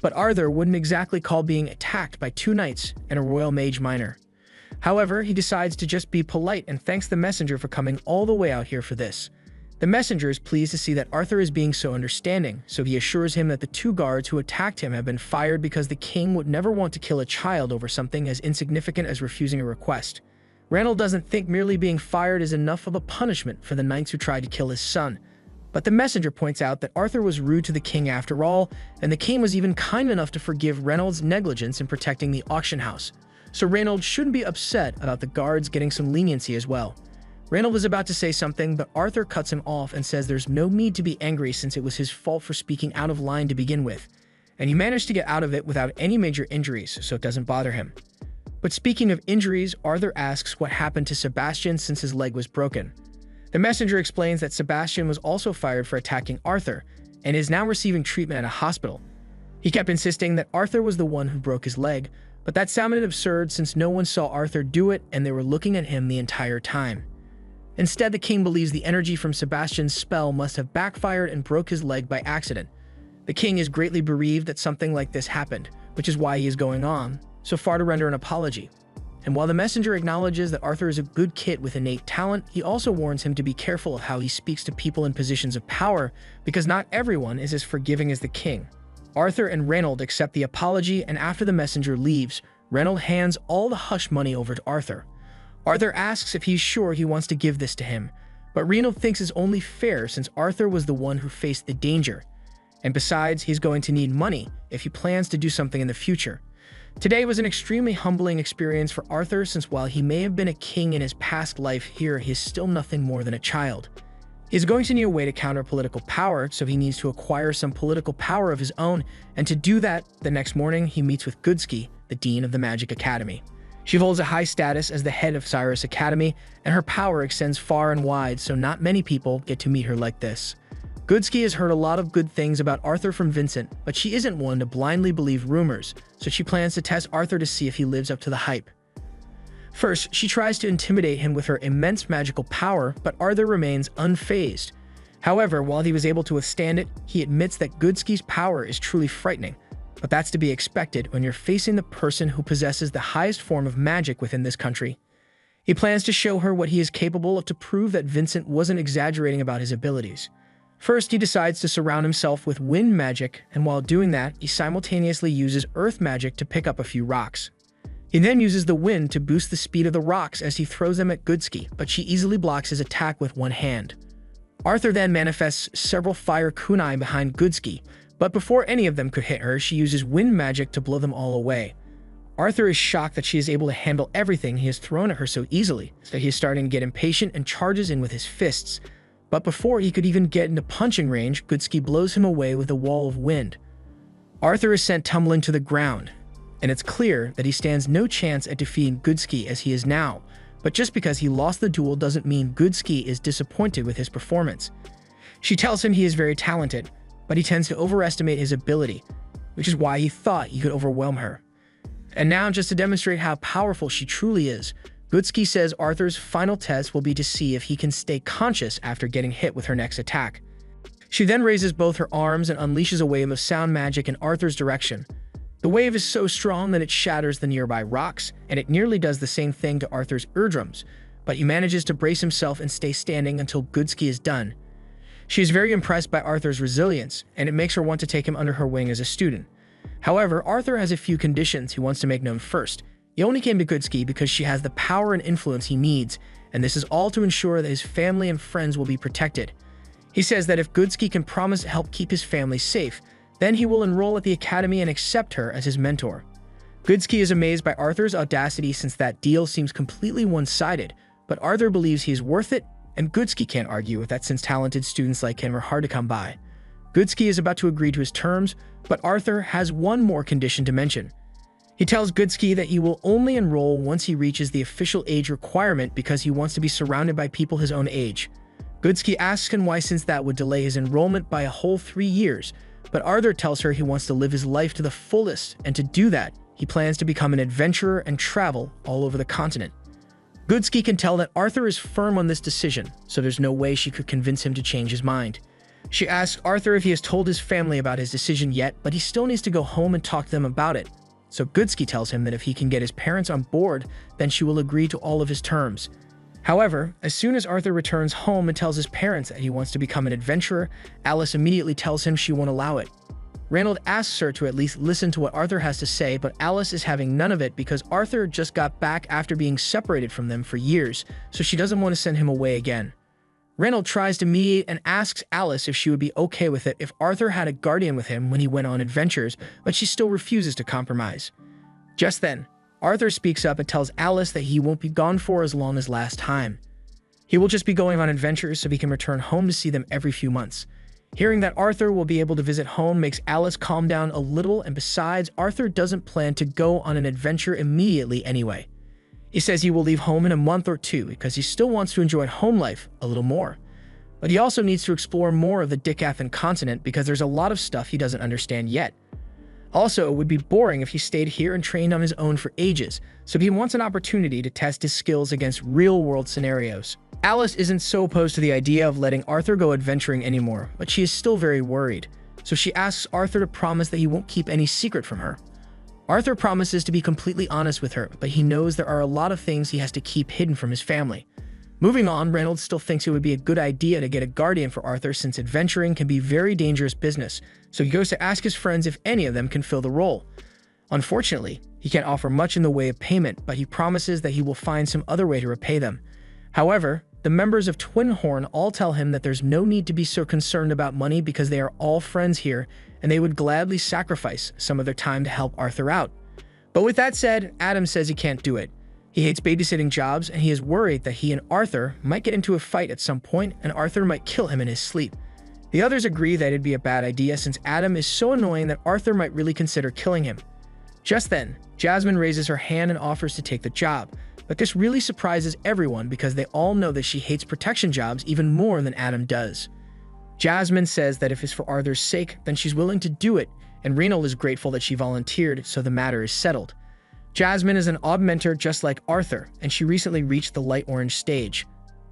But Arthur wouldn't exactly call being attacked by two knights and a royal mage minor. However, he decides to just be polite and thanks the messenger for coming all the way out here for this. The messenger is pleased to see that Arthur is being so understanding, so he assures him that the two guards who attacked him have been fired because the king would never want to kill a child over something as insignificant as refusing a request. Randall doesn't think merely being fired is enough of a punishment for the knights who tried to kill his son. But the messenger points out that Arthur was rude to the king after all, and the king was even kind enough to forgive Reynolds' negligence in protecting the auction house. So Reynolds shouldn't be upset about the guards getting some leniency as well. Reynolds was about to say something, but Arthur cuts him off and says there's no need to be angry since it was his fault for speaking out of line to begin with, and he managed to get out of it without any major injuries, so it doesn't bother him. But speaking of injuries, Arthur asks what happened to Sebastian since his leg was broken. The messenger explains that Sebastian was also fired for attacking Arthur, and is now receiving treatment at a hospital. He kept insisting that Arthur was the one who broke his leg, but that sounded absurd since no one saw Arthur do it and they were looking at him the entire time. Instead, the king believes the energy from Sebastian's spell must have backfired and broke his leg by accident. The king is greatly bereaved that something like this happened, which is why he is going on so far to render an apology. And while the messenger acknowledges that Arthur is a good kid with innate talent, he also warns him to be careful of how he speaks to people in positions of power, because not everyone is as forgiving as the king. Arthur and Reynold accept the apology, and after the messenger leaves, Reynold hands all the hush money over to Arthur. Arthur asks if he's sure he wants to give this to him, but Reynold thinks it's only fair since Arthur was the one who faced the danger. And besides, he's going to need money if he plans to do something in the future. Today was an extremely humbling experience for Arthur since while he may have been a king in his past life, here he is still nothing more than a child. He's going to need a way to counter political power, so he needs to acquire some political power of his own, and to do that, the next morning he meets with Goodsky, the dean of the Magic Academy. She holds a high status as the head of Cyrus Academy, and her power extends far and wide, so not many people get to meet her like this. Goodsky has heard a lot of good things about Arthur from Vincent, but she isn't one to blindly believe rumors, so she plans to test Arthur to see if he lives up to the hype. First, she tries to intimidate him with her immense magical power, but Arthur remains unfazed. However, while he was able to withstand it, he admits that Goodsky's power is truly frightening. But that's to be expected when you're facing the person who possesses the highest form of magic within this country. He plans to show her what he is capable of to prove that Vincent wasn't exaggerating about his abilities. First, he decides to surround himself with wind magic, and while doing that, he simultaneously uses earth magic to pick up a few rocks. He then uses the wind to boost the speed of the rocks as he throws them at Goodsky, but she easily blocks his attack with one hand. Arthur then manifests several fire kunai behind Goodsky, but before any of them could hit her, she uses wind magic to blow them all away. Arthur is shocked that she is able to handle everything he has thrown at her so easily, so he is starting to get impatient and charges in with his fists. But before he could even get into punching range, Goodsky blows him away with a wall of wind. Arthur is sent tumbling to the ground, and it's clear that he stands no chance at defeating Goodsky as he is now, but just because he lost the duel doesn't mean Goodsky is disappointed with his performance. She tells him he is very talented, but he tends to overestimate his ability, which is why he thought he could overwhelm her. And now, just to demonstrate how powerful she truly is, Goodsky says Arthur's final test will be to see if he can stay conscious after getting hit with her next attack. She then raises both her arms and unleashes a wave of sound magic in Arthur's direction. The wave is so strong that it shatters the nearby rocks, and it nearly does the same thing to Arthur's eardrums, but he manages to brace himself and stay standing until Goodsky is done. She is very impressed by Arthur's resilience, and it makes her want to take him under her wing as a student. However, Arthur has a few conditions he wants to make known first. He only came to Goodsky because she has the power and influence he needs, and this is all to ensure that his family and friends will be protected. He says that if Goodsky can promise to help keep his family safe, then he will enroll at the academy and accept her as his mentor. Goodsky is amazed by Arthur's audacity since that deal seems completely one-sided, but Arthur believes he is worth it, and Goodsky can't argue with that since talented students like him are hard to come by. Goodsky is about to agree to his terms, but Arthur has one more condition to mention. He tells Goodsky that he will only enroll once he reaches the official age requirement because he wants to be surrounded by people his own age. Goodsky asks him why, since that would delay his enrollment by a whole 3 years, but Arthur tells her he wants to live his life to the fullest, and to do that, he plans to become an adventurer and travel all over the continent. Goodsky can tell that Arthur is firm on this decision, so there's no way she could convince him to change his mind. She asks Arthur if he has told his family about his decision yet, but he still needs to go home and talk to them about it. So Goodsky tells him that if he can get his parents on board, then she will agree to all of his terms. However, as soon as Arthur returns home and tells his parents that he wants to become an adventurer, Alice immediately tells him she won't allow it. Reynold asks her to at least listen to what Arthur has to say, but Alice is having none of it because Arthur just got back after being separated from them for years, so she doesn't want to send him away again. Reynold tries to mediate and asks Alice if she would be okay with it if Arthur had a guardian with him when he went on adventures, but she still refuses to compromise. Just then, Arthur speaks up and tells Alice that he won't be gone for as long as last time. He will just be going on adventures so he can return home to see them every few months. Hearing that Arthur will be able to visit home makes Alice calm down a little, and besides, Arthur doesn't plan to go on an adventure immediately anyway. He says he will leave home in a month or two because he still wants to enjoy home life a little more. But he also needs to explore more of the Decathlon continent because there's a lot of stuff he doesn't understand yet. Also, it would be boring if he stayed here and trained on his own for ages, so he wants an opportunity to test his skills against real-world scenarios. Alice isn't so opposed to the idea of letting Arthur go adventuring anymore, but she is still very worried, so she asks Arthur to promise that he won't keep any secret from her. Arthur promises to be completely honest with her, but he knows there are a lot of things he has to keep hidden from his family. Moving on, Reynolds still thinks it would be a good idea to get a guardian for Arthur since adventuring can be very dangerous business, so he goes to ask his friends if any of them can fill the role. Unfortunately, he can't offer much in the way of payment, but he promises that he will find some other way to repay them. However, the members of Twin Horn all tell him that there's no need to be so concerned about money because they are all friends here, and they would gladly sacrifice some of their time to help Arthur out. But with that said, Adam says he can't do it. He hates babysitting jobs, and he is worried that he and Arthur might get into a fight at some point, and Arthur might kill him in his sleep. The others agree that it'd be a bad idea since Adam is so annoying that Arthur might really consider killing him. Just then, Jasmine raises her hand and offers to take the job, but this really surprises everyone because they all know that she hates protection jobs even more than Adam does. Jasmine says that if it's for Arthur's sake, then she's willing to do it, and Reno is grateful that she volunteered, so the matter is settled. Jasmine is an augmenter just like Arthur, and she recently reached the light orange stage.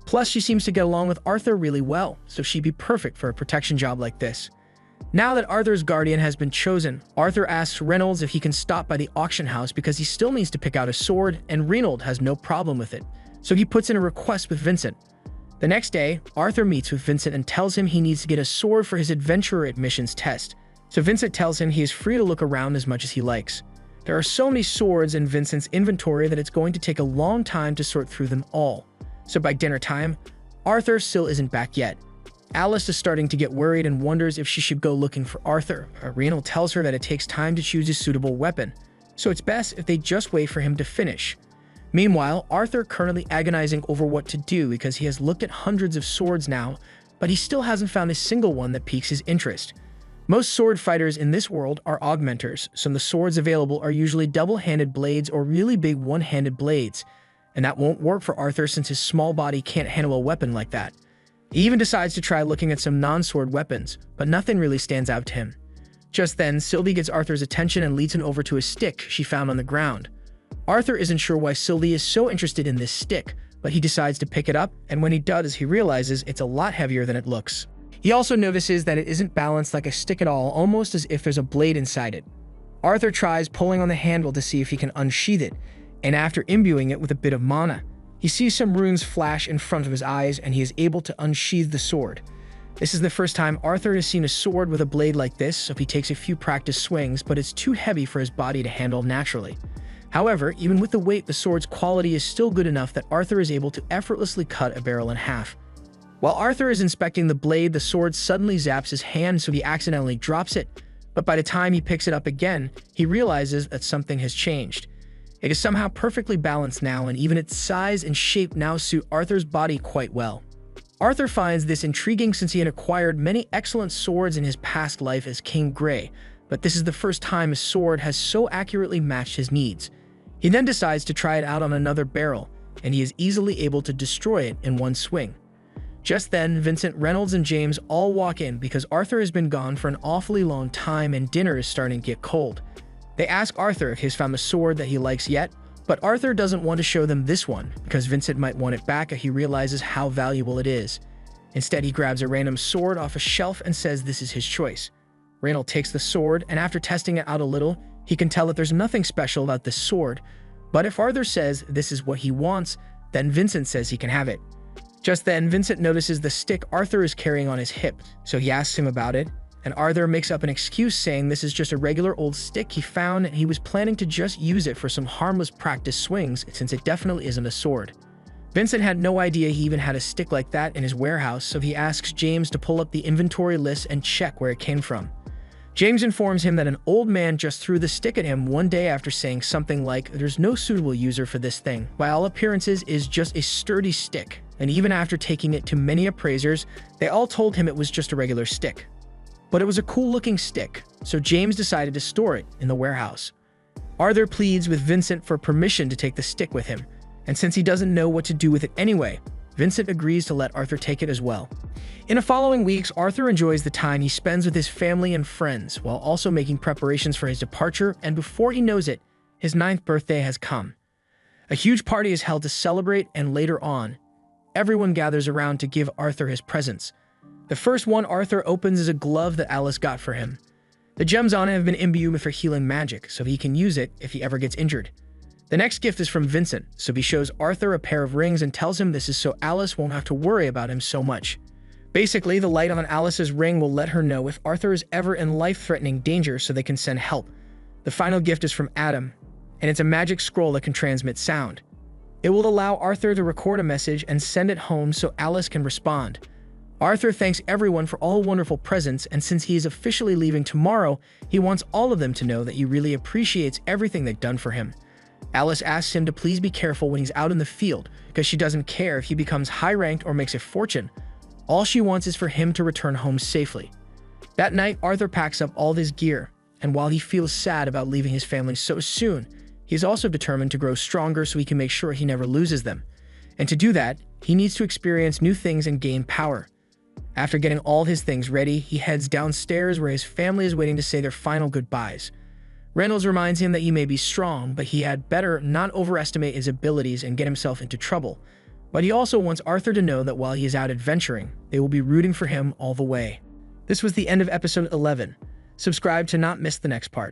Plus, she seems to get along with Arthur really well, so she'd be perfect for a protection job like this. Now that Arthur's guardian has been chosen, Arthur asks Reynolds if he can stop by the auction house because he still needs to pick out a sword, and Reynolds has no problem with it, so he puts in a request with Vincent. The next day, Arthur meets with Vincent and tells him he needs to get a sword for his adventurer admissions test, so Vincent tells him he is free to look around as much as he likes. There are so many swords in Vincent's inventory that it's going to take a long time to sort through them all. So by dinner time, Arthur still isn't back yet. Alice is starting to get worried and wonders if she should go looking for Arthur. Reinald tells her that it takes time to choose a suitable weapon, so it's best if they just wait for him to finish. Meanwhile, Arthur currently agonizing over what to do because he has looked at hundreds of swords now, but he still hasn't found a single one that piques his interest. Most sword fighters in this world are augmenters, so the swords available are usually double-handed blades or really big one-handed blades, and that won't work for Arthur since his small body can't handle a weapon like that. He even decides to try looking at some non-sword weapons, but nothing really stands out to him. Just then, Sylvie gets Arthur's attention and leads him over to a stick she found on the ground. Arthur isn't sure why Sylvie is so interested in this stick, but he decides to pick it up, and when he does, he realizes it's a lot heavier than it looks. He also notices that it isn't balanced like a stick at all, almost as if there's a blade inside it. Arthur tries pulling on the handle to see if he can unsheath it, and after imbuing it with a bit of mana, he sees some runes flash in front of his eyes and he is able to unsheath the sword. This is the first time Arthur has seen a sword with a blade like this, so he takes a few practice swings, but it's too heavy for his body to handle naturally. However, even with the weight, the sword's quality is still good enough that Arthur is able to effortlessly cut a barrel in half. While Arthur is inspecting the blade, the sword suddenly zaps his hand, so he accidentally drops it, but by the time he picks it up again, he realizes that something has changed. It is somehow perfectly balanced now, and even its size and shape now suit Arthur's body quite well. Arthur finds this intriguing since he had acquired many excellent swords in his past life as King Grey, but this is the first time a sword has so accurately matched his needs. He then decides to try it out on another barrel, and he is easily able to destroy it in one swing. Just then, Vincent, Reynolds, and James all walk in because Arthur has been gone for an awfully long time and dinner is starting to get cold. They ask Arthur if he's found the sword that he likes yet, but Arthur doesn't want to show them this one because Vincent might want it back if he realizes how valuable it is. Instead, he grabs a random sword off a shelf and says this is his choice. Reynold takes the sword, and after testing it out a little, he can tell that there's nothing special about this sword, but if Arthur says this is what he wants, then Vincent says he can have it. Just then, Vincent notices the stick Arthur is carrying on his hip, so he asks him about it, and Arthur makes up an excuse saying this is just a regular old stick he found and he was planning to just use it for some harmless practice swings since it definitely isn't a sword. Vincent had no idea he even had a stick like that in his warehouse, so he asks James to pull up the inventory list and check where it came from. James informs him that an old man just threw the stick at him one day after saying something like, "There's no suitable user for this thing. By all appearances, it is just a sturdy stick." And even after taking it to many appraisers, they all told him it was just a regular stick. But it was a cool-looking stick, so James decided to store it in the warehouse. Arthur pleads with Vincent for permission to take the stick with him, and since he doesn't know what to do with it anyway, Vincent agrees to let Arthur take it as well. In the following weeks, Arthur enjoys the time he spends with his family and friends, while also making preparations for his departure, and before he knows it, his 9th birthday has come. A huge party is held to celebrate, and later on, everyone gathers around to give Arthur his presents. The first one Arthur opens is a glove that Alice got for him. The gems on it have been imbued with her healing magic, so he can use it if he ever gets injured. The next gift is from Vincent, so he shows Arthur a pair of rings and tells him this is so Alice won't have to worry about him so much. Basically, the light on Alice's ring will let her know if Arthur is ever in life-threatening danger so they can send help. The final gift is from Adam, and it's a magic scroll that can transmit sound. It will allow Arthur to record a message and send it home so Alice can respond. Arthur thanks everyone for all wonderful presents, and since he is officially leaving tomorrow, he wants all of them to know that he really appreciates everything they've done for him. Alice asks him to please be careful when he's out in the field, because she doesn't care if he becomes high-ranked or makes a fortune. All she wants is for him to return home safely. That night, Arthur packs up all his gear, and while he feels sad about leaving his family so soon, he is also determined to grow stronger so he can make sure he never loses them. And to do that, he needs to experience new things and gain power. After getting all his things ready, he heads downstairs where his family is waiting to say their final goodbyes. Reynolds reminds him that he may be strong, but he had better not overestimate his abilities and get himself into trouble. But he also wants Arthur to know that while he is out adventuring, they will be rooting for him all the way. This was the end of episode 11. Subscribe to not miss the next part.